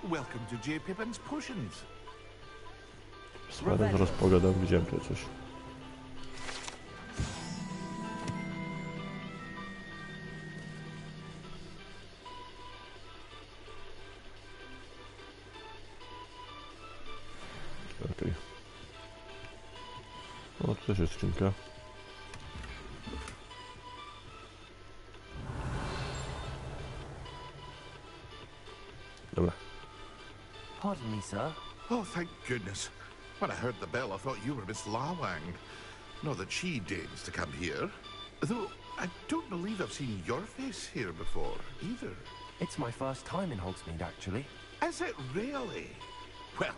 Welcome to J. Pippin's Potions. Z panem zaraz pogadam, widziałem tutaj coś. Okej. O, tu też jest skrzynka. Dobra. Pardon me, sir. Oh, thank goodness. When I heard the bell, I thought you were Miss Lawang. Not that she deigns to come here. Though, I don't believe I've seen your face here before, either. It's my first time in Hogsmeade, actually. Is it really? Well,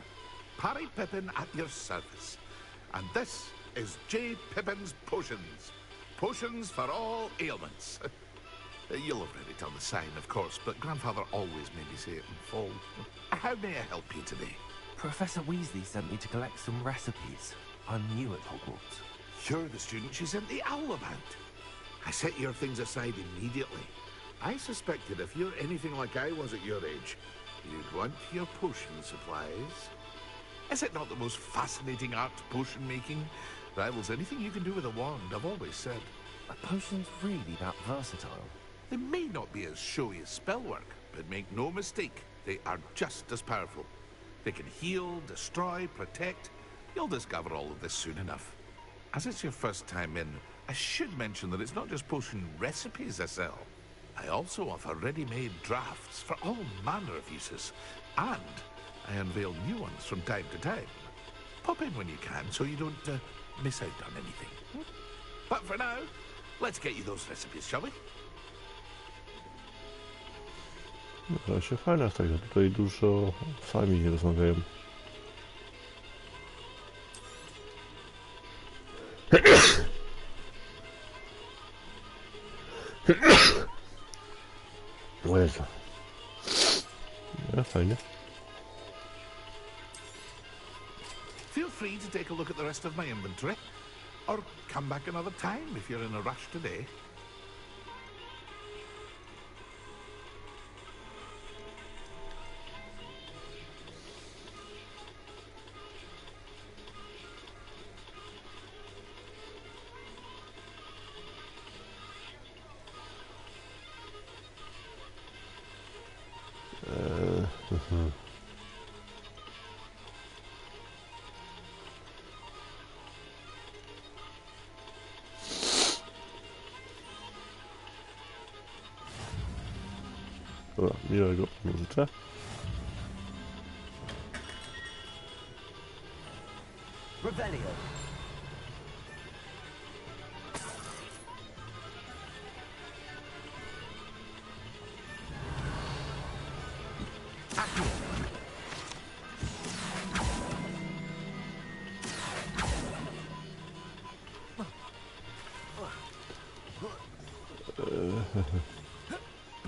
Parry Pippin at your service. And this is J. Pippin's Potions. Potions for all ailments. You'll have read it on the sign, of course, but Grandfather always made me say it in full. How may I help you today? Professor Weasley sent me to collect some recipes. I'm new at Hogwarts. You're the student she sent the owl about. I set your things aside immediately. I suspected if you're anything like I was at your age, you'd want your potion supplies. Is it not the most fascinating art, potion making? Rivals anything you can do with a wand, I've always said. Are potions really that versatile? They may not be as showy as spellwork, but make no mistake, they are just as powerful. They can heal, destroy, protect. You'll discover all of this soon enough. As it's your first time in, I should mention that it's not just potion recipes I sell. I also offer ready-made drafts for all manner of uses, and I unveil new ones from time to time. Pop in when you can so you don't miss out on anything. But for now, let's get you those recipes, shall we? No, się fajna z tego, tutaj dużo sami nie rozmawiają. O Jezu. No, fajnie. Feel free to take a look at the rest of my inventory, or come back another time if you're in a rush today. Dobra, miłego życzę. Revelio.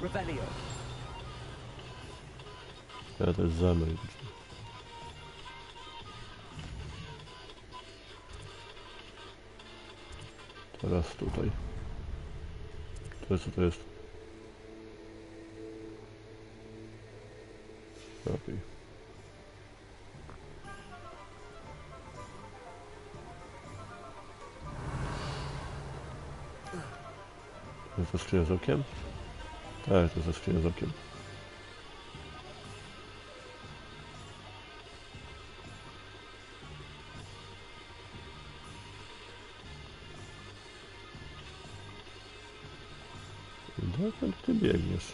Revelio. Ja to jest zamiar. Teraz tutaj. Co to jest? Okej. To jest skrzynia z okiem? Tak, to jest skrzynia z okiem. Dokąd ty biegniesz?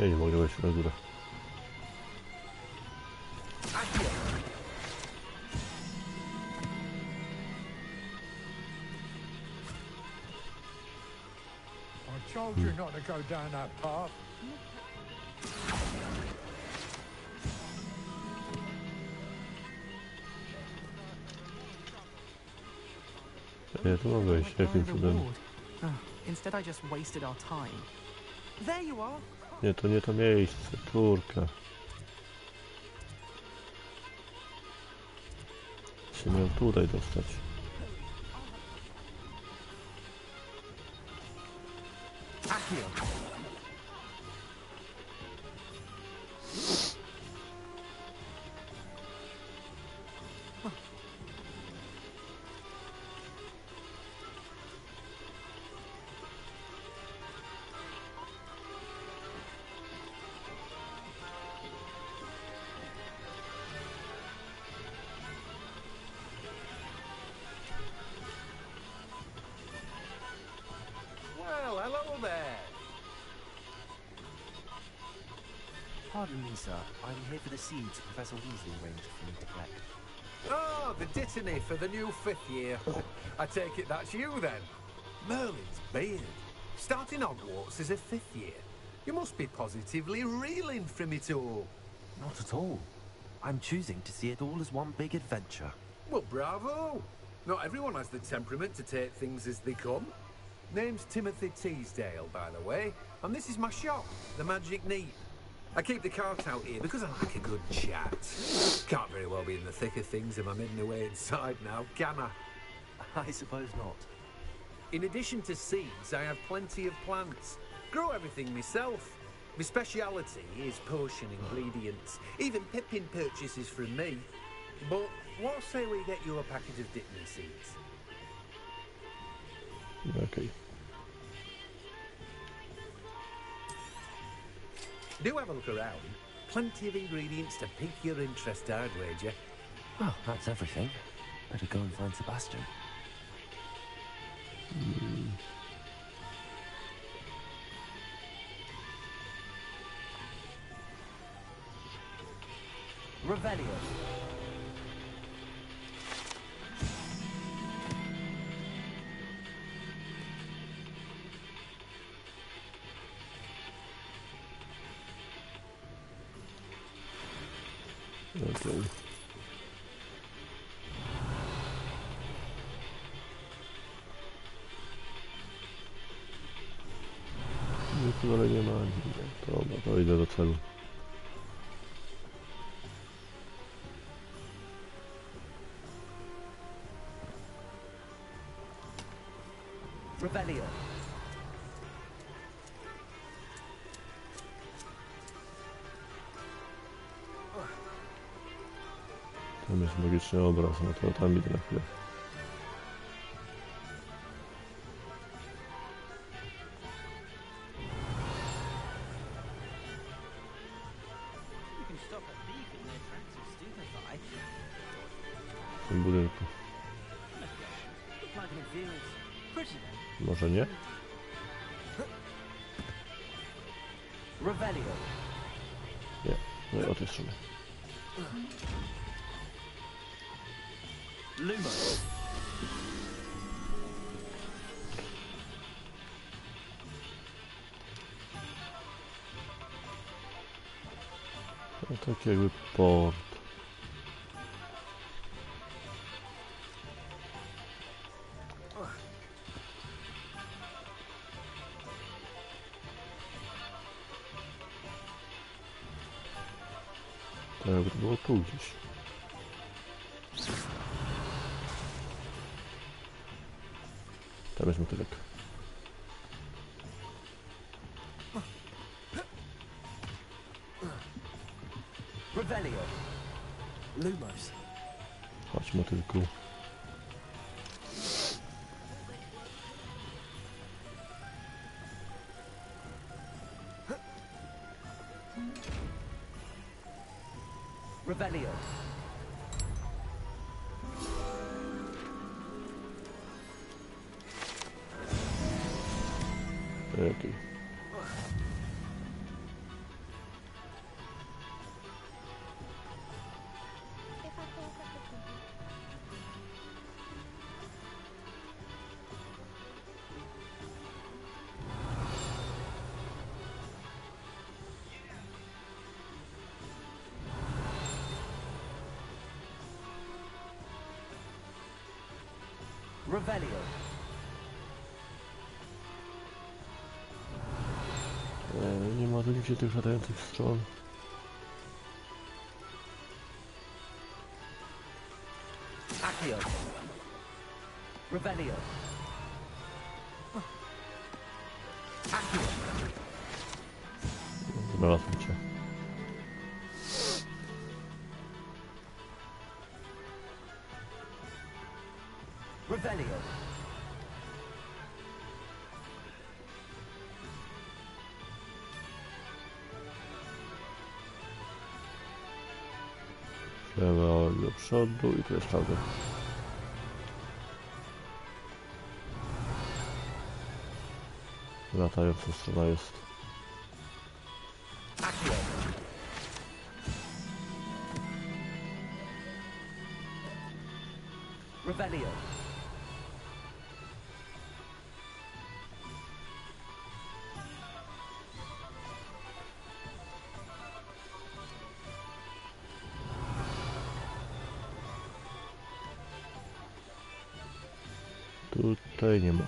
Nie mogę wejść na górę. I told you not to go down that path. Nie, tu mam wejść, jakim cudem? Instead I just wasted our time. There you are. Nie, to nie to miejsce, kurka. Się miał tutaj dostać. Well, hello there. Pardon me, sir. I'm here for the seeds Professor Weasley arranged for me to collect. Oh, the dittany for the new 5th year. I take it that's you then. Merlin's beard. Starting Hogwarts as a 5th year. You must be positively reeling from it all. Not at all. I'm choosing to see it all as one big adventure. Well, bravo! Not everyone has the temperament to take things as they come. Name's Timothy Teasdale, by the way, and this is my shop, the Magic Neat. I keep the cart out here because I like a good chat. Can't very well be in the thick of things if I'm hidden away inside now, can I? I suppose not. In addition to seeds, I have plenty of plants. Grow everything myself. My speciality is potion ingredients. Even Pippin purchases from me. But what say we get you a packet of dittany seeds? Okay. Do have a look around. Plenty of ingredients to pique your interest, I'd wager. Well, that's everything. Better go and find Sebastian. Revelio. Okay. Nic ale nie ma. Dobra, to idę do celu. Revelio. Tam jest magiczny obraz, no to tam idę na chwilę. W tym budynku. Może nie? Revelio. Nie, no i o tej stronie. Lumos. No taki jakby port. To jakby to było tu gdzieś. Tam jest motylek. Revelio. Lumos. Chodź motylku. Revelio. Okay. Revelio. Nie ma tu nigdzie tych latających stron. Accio. Revelio. Accio. Znalazłem cię. Revelio. Lewa do przodu i tu jest prawda. Latająca strona jest. Accio. Revelio. Tutaj nie ma.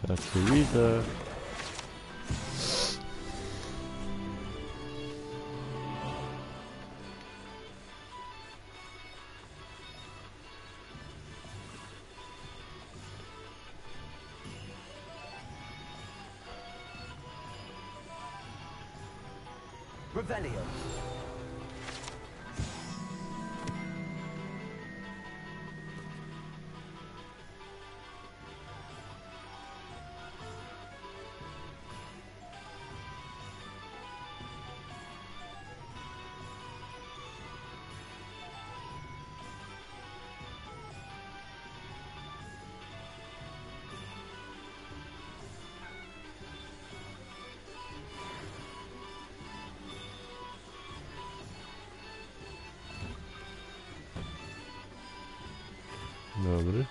Tak się widzę. Revelio. Dobry.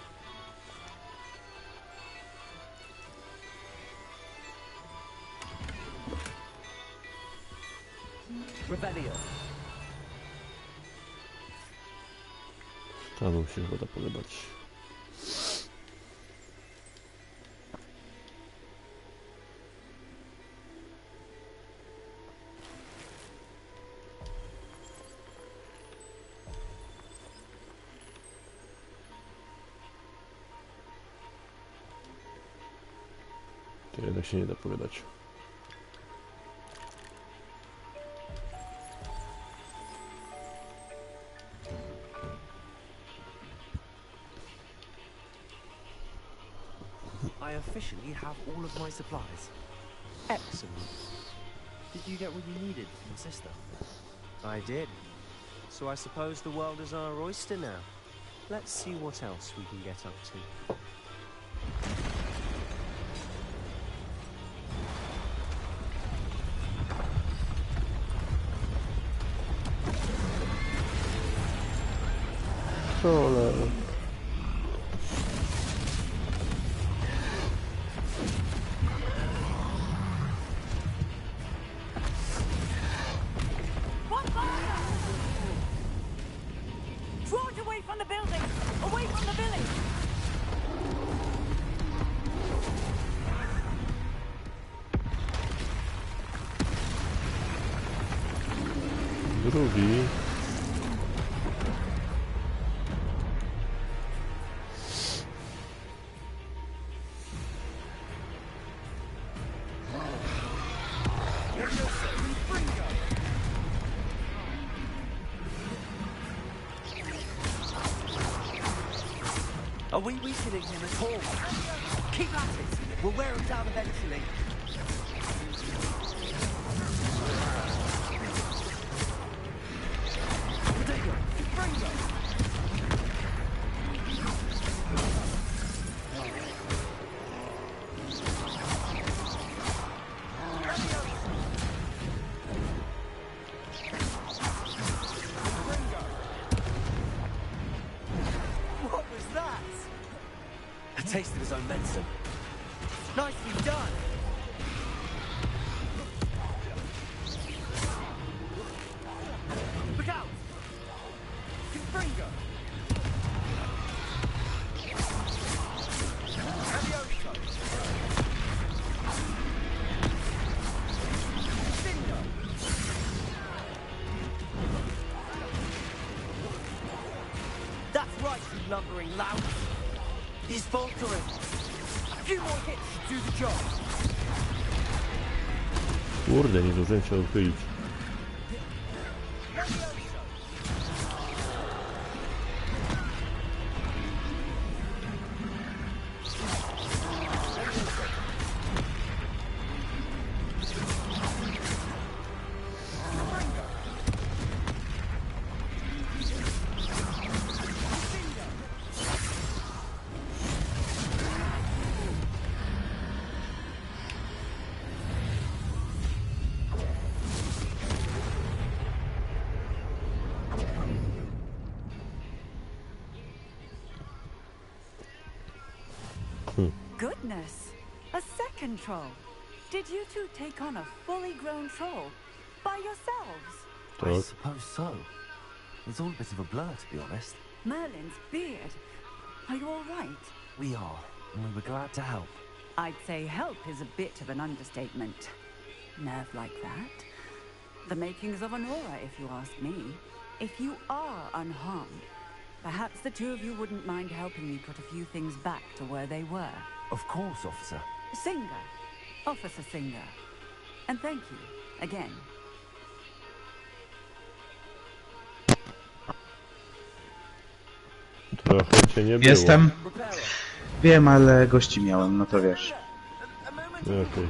Revelio. Staną się woda podobać. To jednak się nie da pogadać. I officially have all of my supplies. Excellent. Did you get what you needed from your sister? I did. So I suppose the world is our oyster now. Let's see what else we can get up to. Cholera. Draw it away from the building! Away from the village! Drugi. Are we weakening him at all? Keep at it. We'll wear him down eventually. What was that? A taste of his own medicine. Nicely done. Look out! Confringo! Levioso! Cindo! That's right, you lumbering lout! He's faltering. A few more hits should do the job. Kurde, nie zdążyłem się odchylić. Goodness, a second troll. Did you two take on a fully grown troll by yourselves? I suppose so. It's all a bit of a blur, to be honest. Merlin's beard. Are you all right? We are, and we were glad to help. I'd say help is a bit of an understatement. Nerve like that. The makings of an aura, if you ask me. If you are unharmed, perhaps the two of you wouldn't mind helping me put a few things back to where they were. Of course, officer. Singer. Officer Singer. And thank you, again. Trochę cię nie było. Jestem. Wiem, ale gości miałem, no to wiesz. Okej.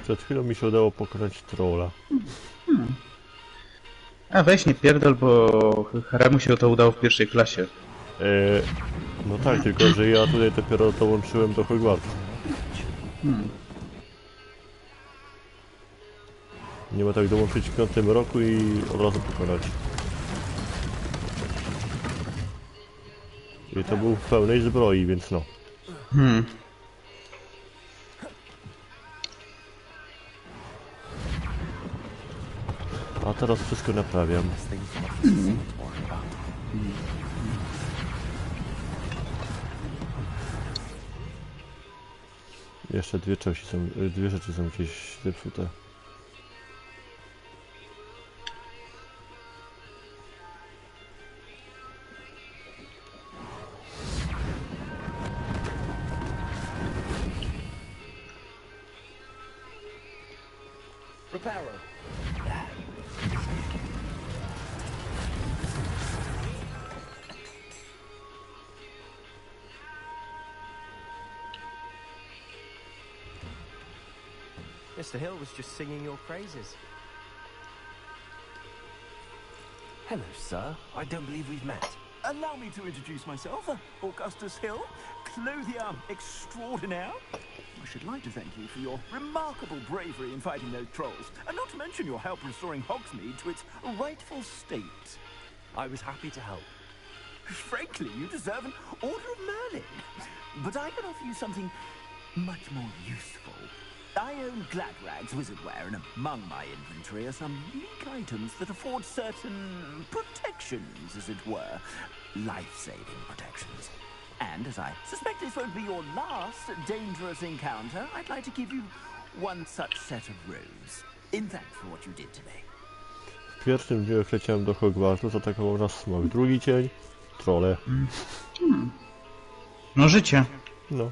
Przed chwilą mi się udało pokonać trolla. A weź nie pierdol, bo Haremu się to udało w pierwszej klasie. No tak, tylko że ja tutaj dopiero dołączyłem do Hogwartu. Nie ma tak dołączyć w 5 roku i od razu pokonać. I to był w pełnej zbroi, więc no. A teraz wszystko naprawiam. Jeszcze dwie rzeczy są gdzieś zepsute. Mr. Hill was just singing your praises. Hello, sir. I don't believe we've met. Allow me to introduce myself, Augustus Hill, clothier extraordinaire. I should like to thank you for your remarkable bravery in fighting those trolls, and not to mention your help restoring Hogsmeade to its rightful state. I was happy to help. Frankly, you deserve an Order of Merlin. But I can offer you something much more useful. I own Gladrag's wizardware, and among my inventory are some unique items that afford certain protections, as it were. Life-saving protections. And as I suspect this won't be your last dangerous encounter, I'd like to give you one such set of robes. In thanks for what you did today. W pierwszym dniu, jak leciałem do Hogwartu, zaatakował nas smog. Drugi dzień trolle. No życie. No.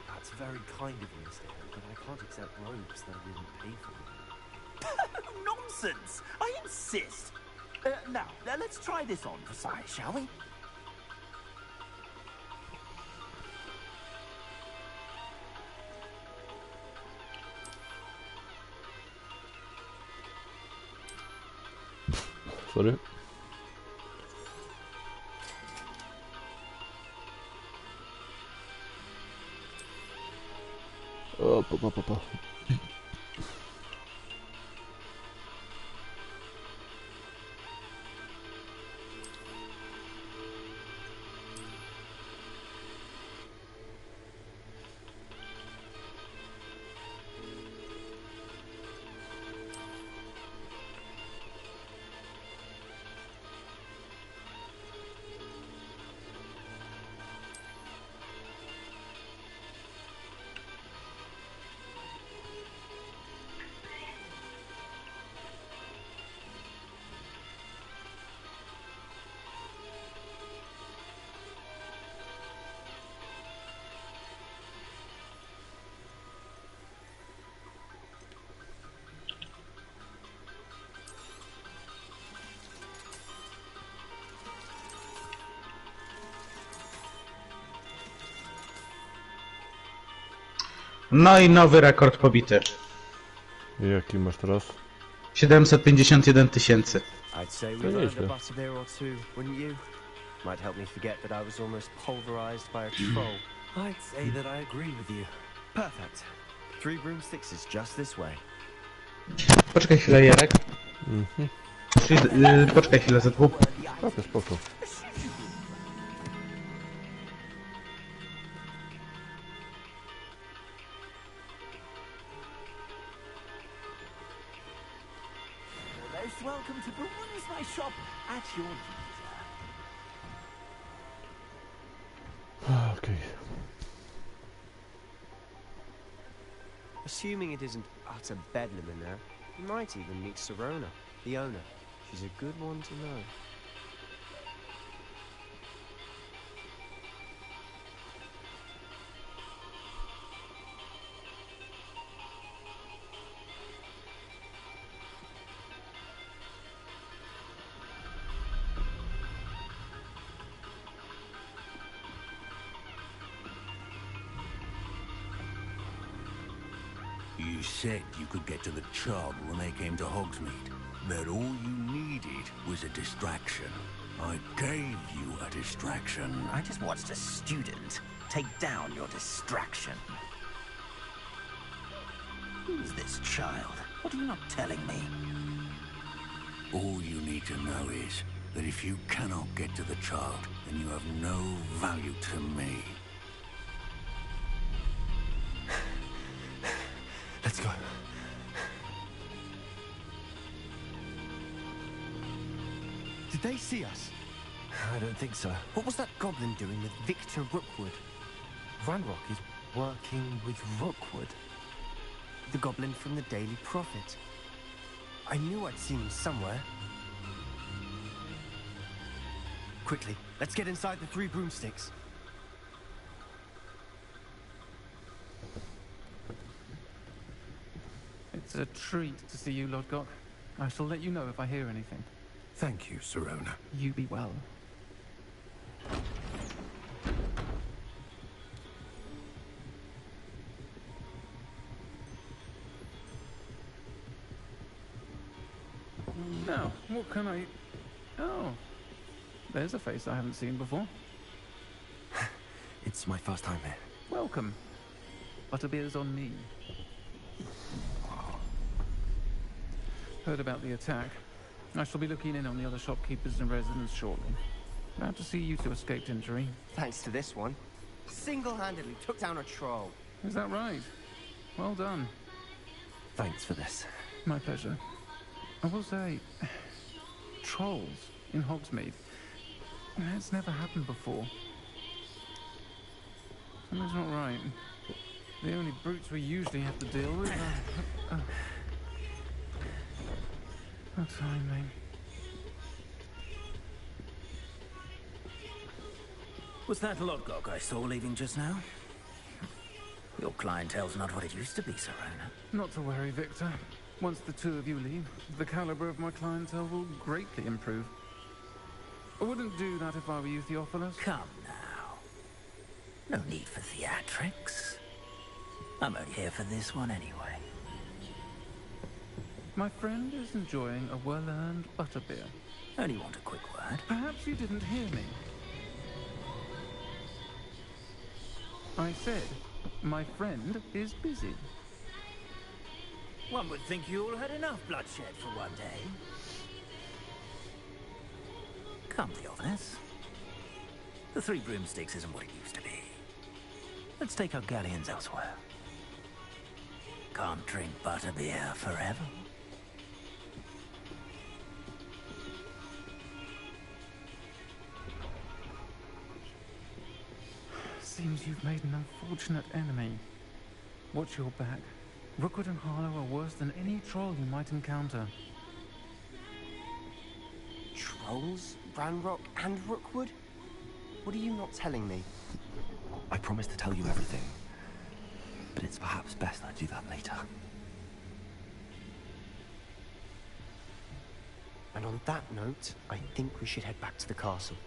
That's very kind of you, Mr. Hill, but I can't accept robes that I didn't pay for. Nonsense! I insist! Now, let's try this on for size, shall we? Sorry. O, pa. No i nowy rekord pobity. Jaki masz teraz? 751 000. I'd say we learned a butterbeer or two, wouldn't you? Might help me forget that I was almost pulverized by a troll. I'd say that I agree with you. Perfect. 3 broomsticks is just this way. Poczekaj chwilę, Jarek. Poczekaj chwilę, ZW. Spoko, spoko. Most welcome to peruse my shop at your leisure. Okay. Assuming it isn't utter bedlam in there, you might even meet Sirona, the owner. She's a good one to know. You said you could get to the child when they came to Hogsmeade, but all you needed was a distraction. I gave you a distraction. I just watched a student take down your distraction. Who's this child? What are you not telling me? All you need to know is that if you cannot get to the child, then you have no value to me. Let's go. Did they see us? I don't think so. What was that goblin doing with Victor Rookwood? Ranrock is working with Rookwood. The goblin from the Daily Prophet. I knew I'd seen him somewhere. Quickly, let's get inside the 3 broomsticks. It's a treat to see you, Lodgok. I shall let you know if I hear anything. Thank you, Sirona. You be well. Now, what can I... Oh, there's a face I haven't seen before. It's my first time here. Welcome. Butterbeer's on me. Heard about the attack. I shall be looking in on the other shopkeepers and residents shortly. Glad to see you two escaped injury. Thanks to this one. Single-handedly took down a troll. Is that right? Well done. Thanks for this. My pleasure. I will say, trolls in Hogsmeade. It's never happened before. Something's not right. The only brutes we usually have to deal with are... What timing? Was that Lodgok I saw leaving just now? Your clientele's not what it used to be, Sirona. Not to worry, Victor. Once the two of you leave, the caliber of my clientele will greatly improve. I wouldn't do that if I were you, Theophilus. Come now. No need for theatrics. I'm only here for this one anyway. My friend is enjoying a well-earned butterbeer. Only want a quick word. Perhaps you didn't hear me. I said, my friend is busy. One would think you all had enough bloodshed for one day. Come, Theophilus. The 3 broomsticks isn't what it used to be. Let's take our galleons elsewhere. Can't drink butterbeer forever. Seems you've made an unfortunate enemy. Watch your back. Rookwood and Harlow are worse than any troll you might encounter. Trolls? Ranrock and Rookwood? What are you not telling me? I promise to tell you everything. But it's perhaps best I do that later. And on that note, I think we should head back to the castle.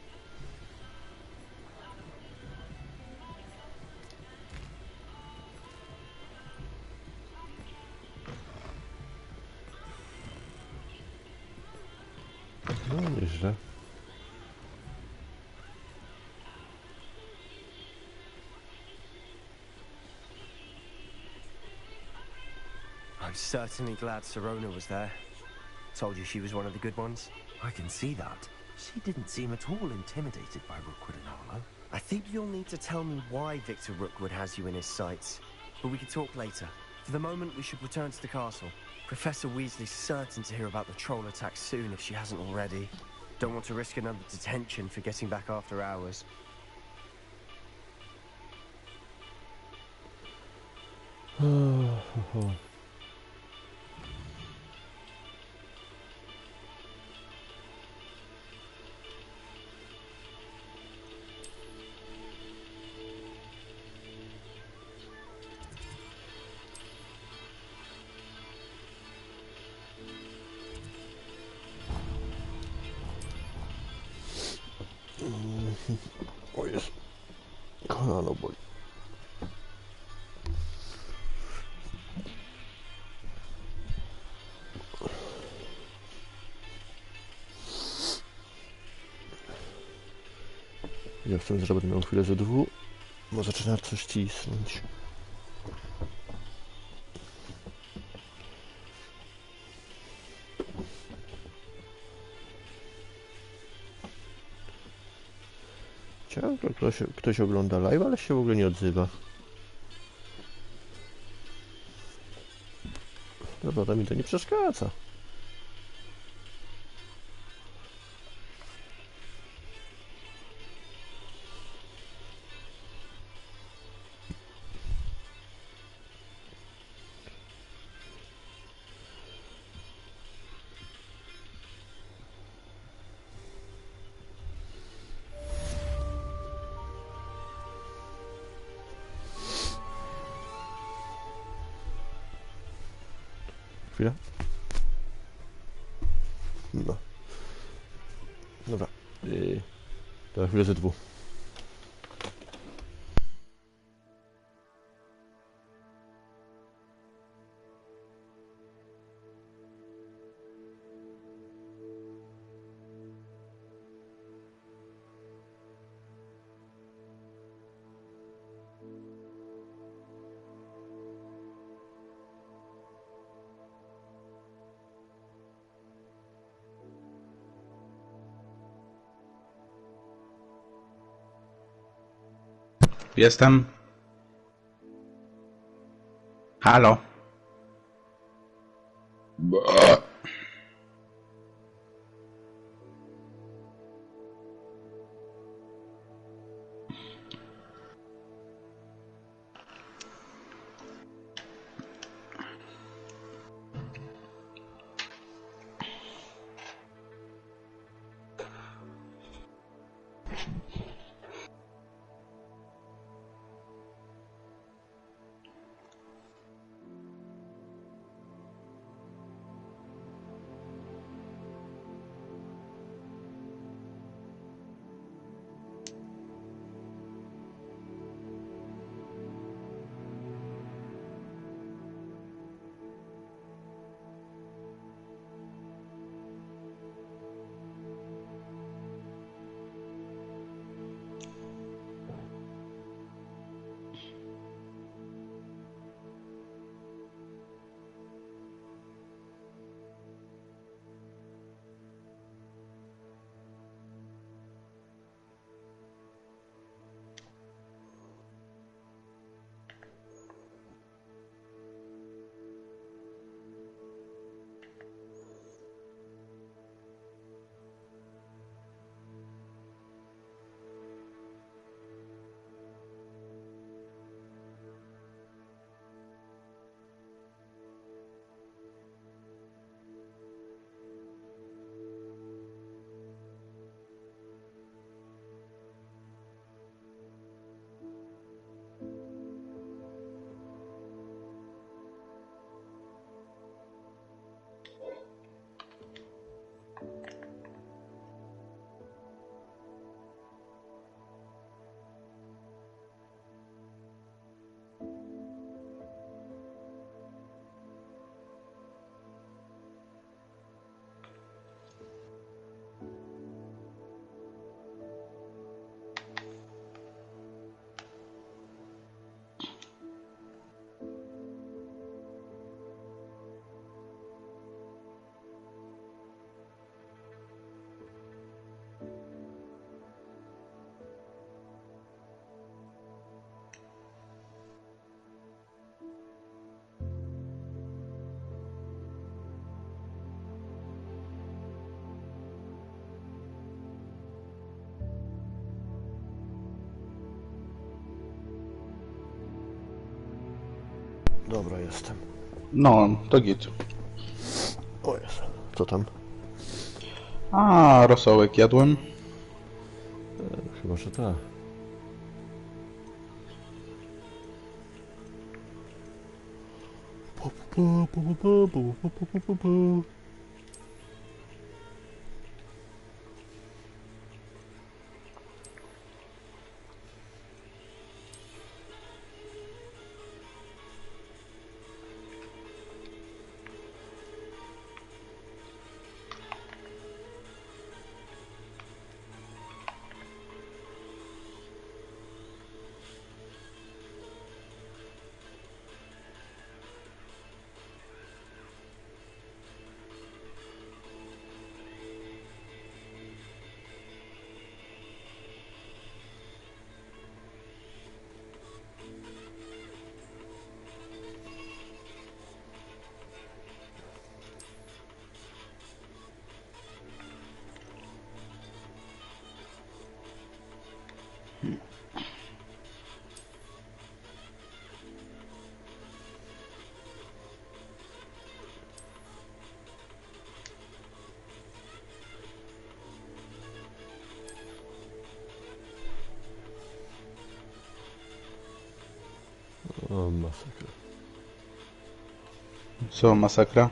No, nieźle. I'm certainly glad Sirona was there. Told you she was one of the good ones. I can see that. She didn't seem at all intimidated by Rookwood and Arlo. I think you'll need to tell me why Victor Rookwood has you in his sights. But we can talk later. For the moment, we should return to the castle. Professor Weasley's certain to hear about the troll attack soon if she hasn't already. Don't want to risk another detention for getting back after hours. O jest. Kolano boli. Ja chcę, że będę miał chwilę ze dwóch, bo zaczyna coś cisnąć. Ciągle ktoś ogląda live, ale się w ogóle nie odzywa. Dobra, to mi to nie przeszkadza. Chwilę. No. Dobra. To chwilę ze dwóch. Jestem. Halo. Dobra, jestem. No, to git. O jest. Co tam? A, rosołek jadłem. Chyba, że tak. O, masakra. Co, masakra?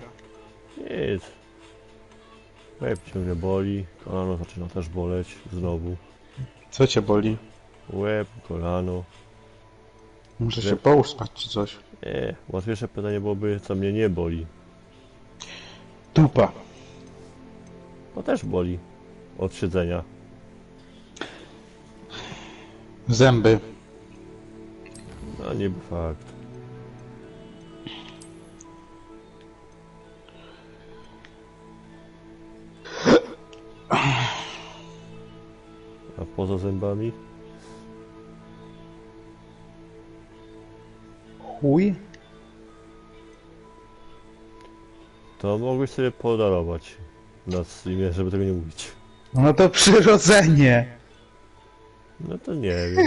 Nic. Łeb ciągle boli, kolano zaczyna też boleć znowu. Co cię boli? Łeb, kolano. Muszę się połóż spać czy coś. Nie, łatwiejsze pytanie byłoby, co mnie nie boli. Dupa. To też boli. Od siedzenia. Zęby. No niby fakt. A poza zębami? Chuj? To mogłeś sobie podarować na streamie, żeby tego nie mówić. No to przyrodzenie. No to nie wiem.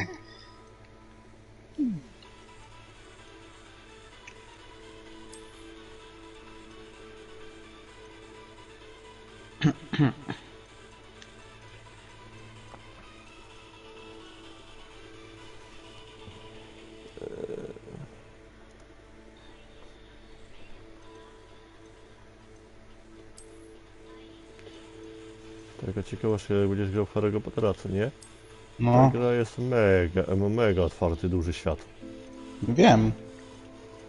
Taka ciekawość, jak będziesz grał w Harry'ego Pottera, co nie? No. Ta gra jest mega otwarty, duży świat. Wiem.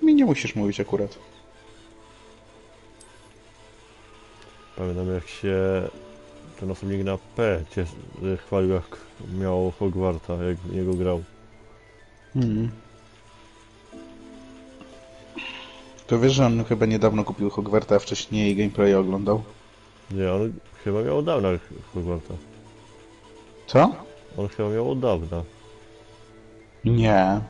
Mi nie musisz mówić akurat. Pamiętam, jak się ten osobnik na P chwalił, jak miał Hogwarta, jak w niego grał. To wiesz, że on chyba niedawno kupił Hogwarta, a wcześniej gameplay oglądał? Nie, on chyba miał od dawna Hogwarta. Co? On chyba miał od dawna. Nie.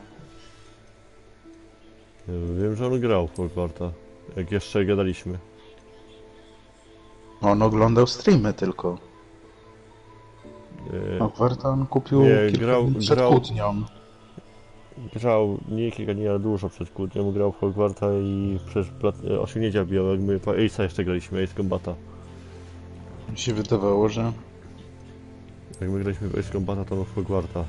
Wiem, że on grał w Hogwarta, jak jeszcze gadaliśmy. On oglądał streamy tylko. Hogwarta on kupił kilka dni przed kłótnią. Grał nie kilka dni, ale dużo przed kłótnią. Grał w Hogwarta i przecież osiągnięcia biał, jak my po Ace'a jeszcze graliśmy, Ace Combata. Mi się wydawało, że... Jak my graliśmy w Ace Combata, to w Hogwarta.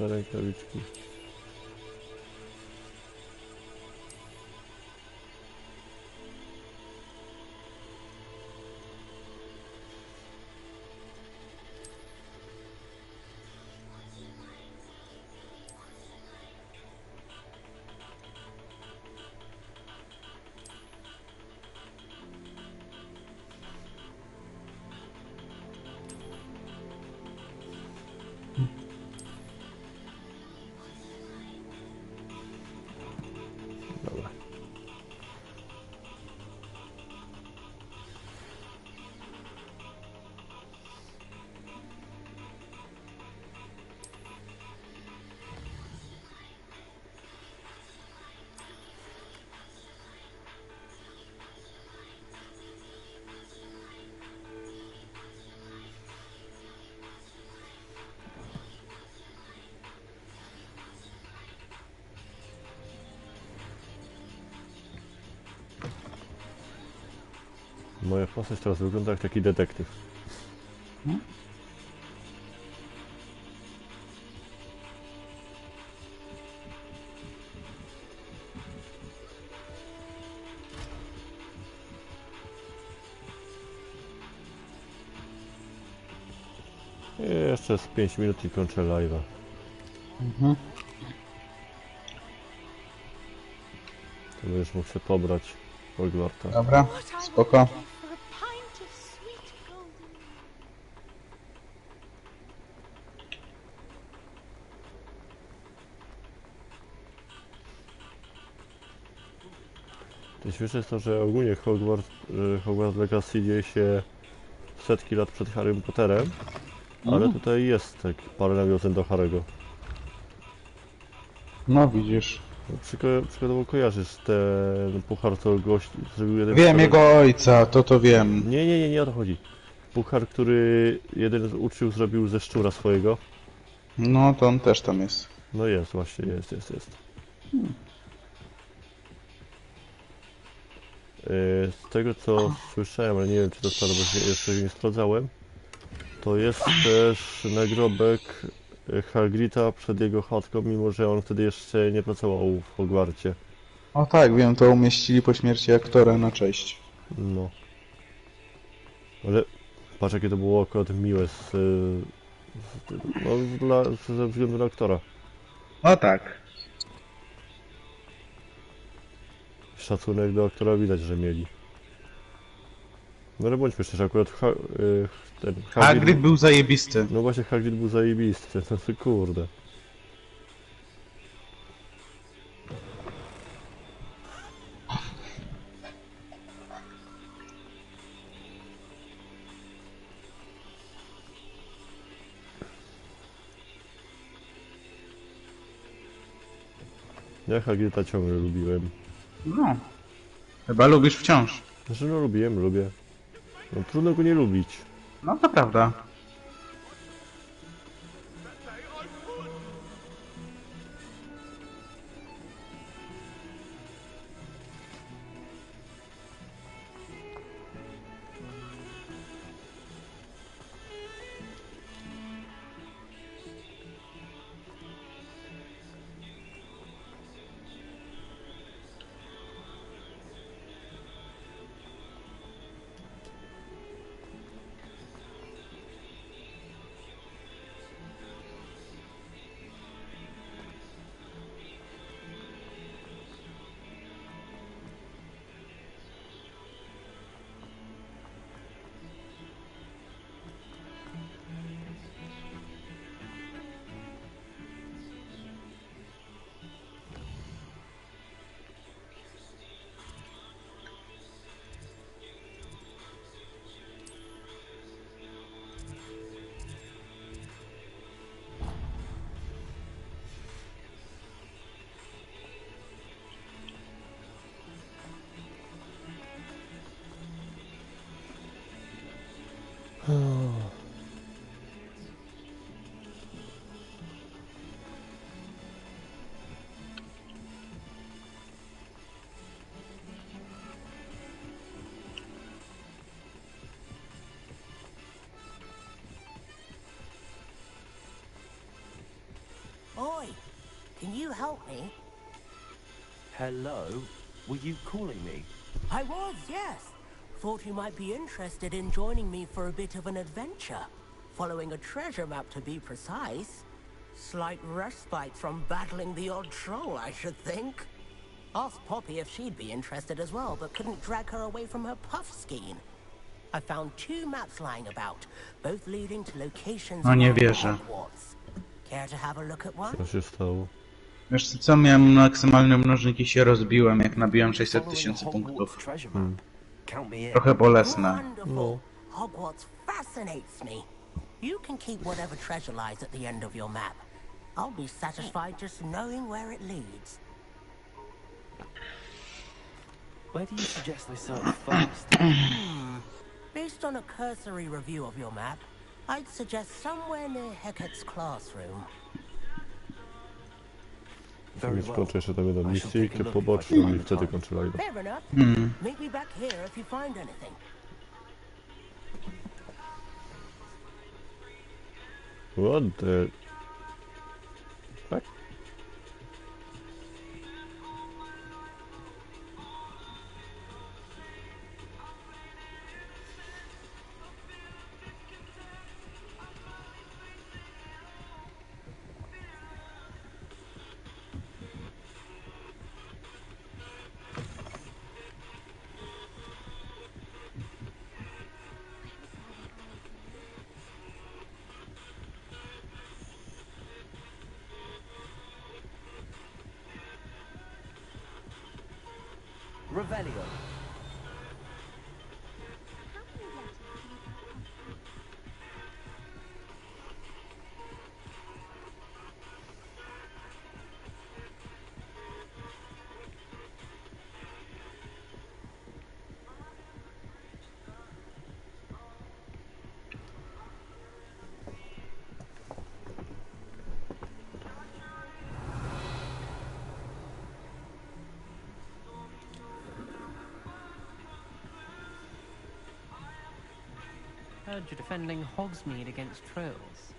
te rękawiczki. Dobra. Moja postać teraz wygląda jak taki detektyw. Jeszcze z 5 minut i kończę live'a. To będziesz mógł się pobrać Hogwarta. Dobra, spoko. To śmieszne jest to, że ogólnie Hogwarts Legacy dzieje się setki lat przed Harrym Potterem, ale tutaj jest tak parę nawiązań do Harry'ego. No widzisz. Przykładowo kojarzysz ten puchar, co gość zrobił jeden... Wiem, jego ojca, to wiem. Nie o to chodzi. Puchar, który jeden z uczniów zrobił ze szczura swojego. No, to on też tam jest. No jest, właśnie, jest. Z tego co słyszałem, ale nie wiem czy to prawda, bo jeszcze nie sprawdzałem, to jest też nagrobek Hagriда przed jego chatką, mimo że on wtedy jeszcze nie pracował w Hogwarcie. O tak, wiem, to umieścili po śmierci aktora na cześć. No. Ale patrz jakie to było akurat miłe ze względu na aktora. No tak. Szacunek do aktora widać, że mieli. No ale bądźmy szczerzy, akurat ten Hagrid był zajebisty. No właśnie, Hagrid był zajebisty, to kurde. Ja Hagrida ciągle lubiłem. No. Chyba lubisz wciąż. Znaczy no lubię. No trudno go nie lubić. No to prawda. help me? Hello? Were you calling me? I was, yes. Thought you might be interested in joining me for a bit of an adventure. Following a treasure map, to be precise. Slight respite from battling the odd troll, I should think. Asked Poppy if she'd be interested as well, but couldn't drag her away from her puff skein. I found 2 maps lying about, both leading to locations No nie around wierzę. Hogwarts. Care to have a look at one? Co się stało? Wiesz co, miałem maksymalny mnożnik i się rozbiłem, jak nabiłem 600 000 punktów. Trochę bolesne. Wonderful. Hogwarts fascinates me. You can keep whatever treasure lies at the end of your map. I'll be satisfied just knowing where it leads. Where do you suggest I search first? Based on a cursory review of your map, I'd suggest somewhere near Hecat's classroom. Więc skończę jeszcze tam jedną misyjkę poboczną i wtedy kończę live'a. Fair enough. Meet me back here if you find anything. What the... fuck? Revelio. Heard you're defending Hogsmeade against trolls.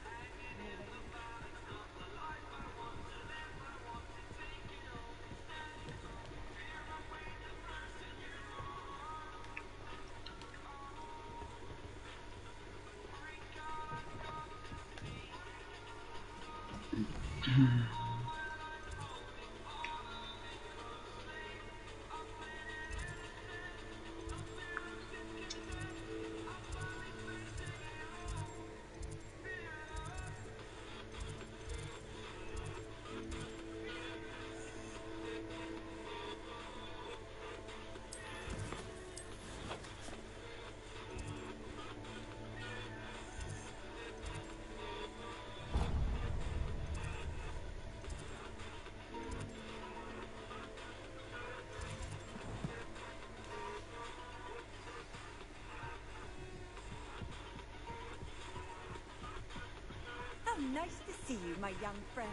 Nice to see you, my young friend.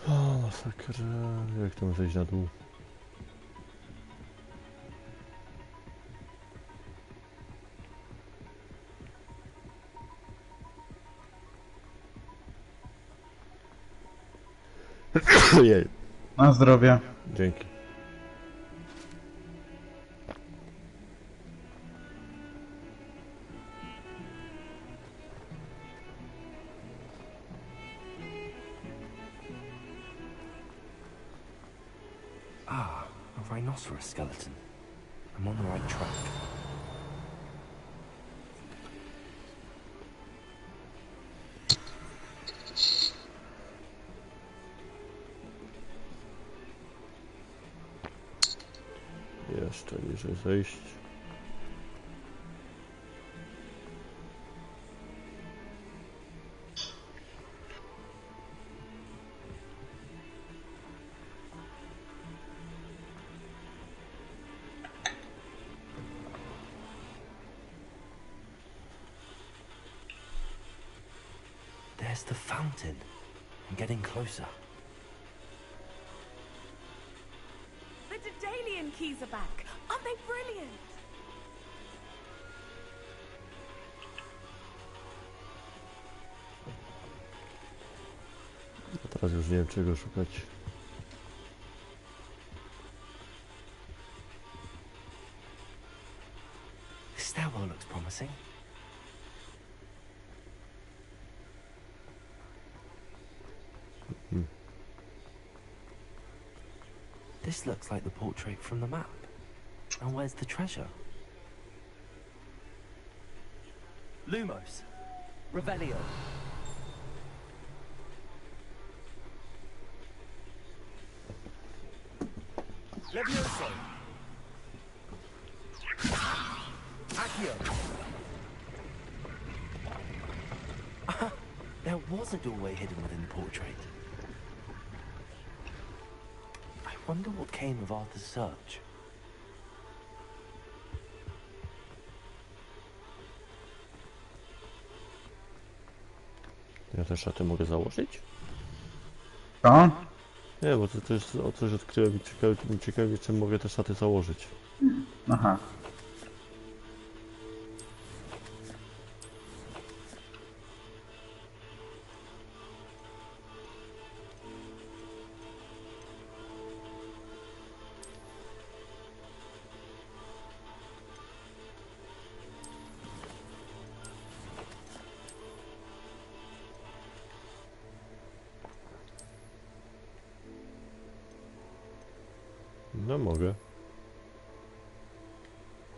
O, masakra. Jak tam zejść na dół? Jej. Na zdrowie. Dzięki. Ah, a rhinoceros skeleton. I'm on the right track. Jeszcze niżej zejść. There's the fountain. I'm getting closer. The Daedalian keys are back. Aren't they brilliant? Teraz już nie wiem czego szukać. This stairwell looks promising. This looks like the portrait from the map. And where's the treasure? Lumos. Revelio. Levioso. Accio. There was a doorway hidden within the portrait. I wonder what came of Arthur's search. Ja te szaty mogę założyć? Co? Nie, bo to jest o coś odkryłem i ciekawie, czy mogę te szaty założyć. Aha. No mogę.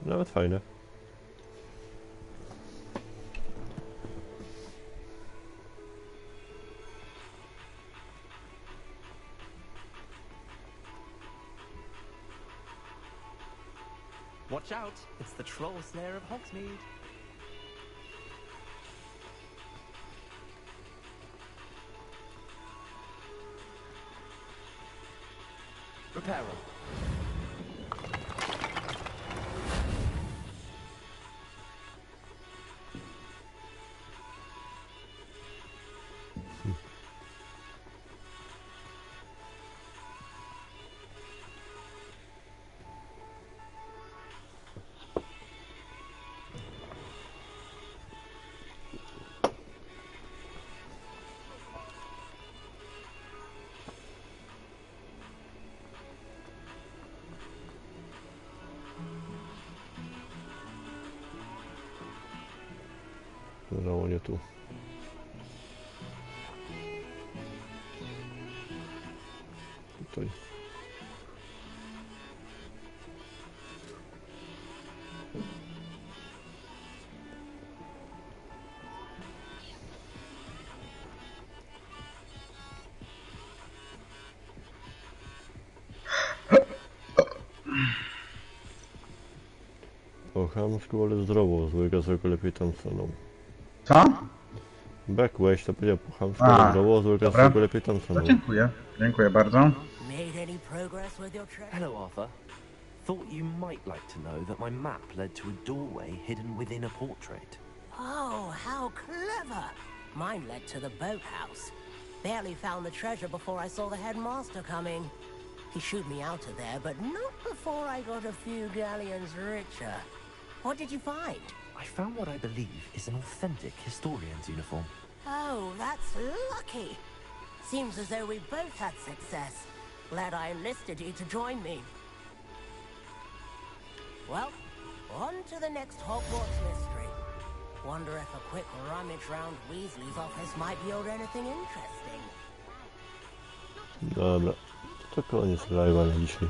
Nawet fajne. Watch out, it's the troll slayer of Hogsmeade. Reparo. No nie tu. Tutaj. O chamsku, ale zdrowo, złego lepiej tam staną. Co? Backwash, to powiedział po chamsku, ale zdrowo, złego lepiej tam staną. No, dziękuję. Dziękuję bardzo. Made any progress with your treasure? Hello, Arthur. Thought you might like to know that my map led to a doorway hidden within a portrait. Oh, how clever! Mine led to the boathouse. Barely found the treasure before I saw the headmaster coming. He shooed me out of there, but not before I got a few galleons richer. What did you find? I found what I believe is an authentic historian's uniform. Oh, that's lucky. Seems as though we both had success. Glad I enlisted you to join me. Well, on to the next Hogwarts mystery. Wonder if a quick rummage round Weasley's office might yield anything interesting. Dobra, to koniec live'a na dzisiaj.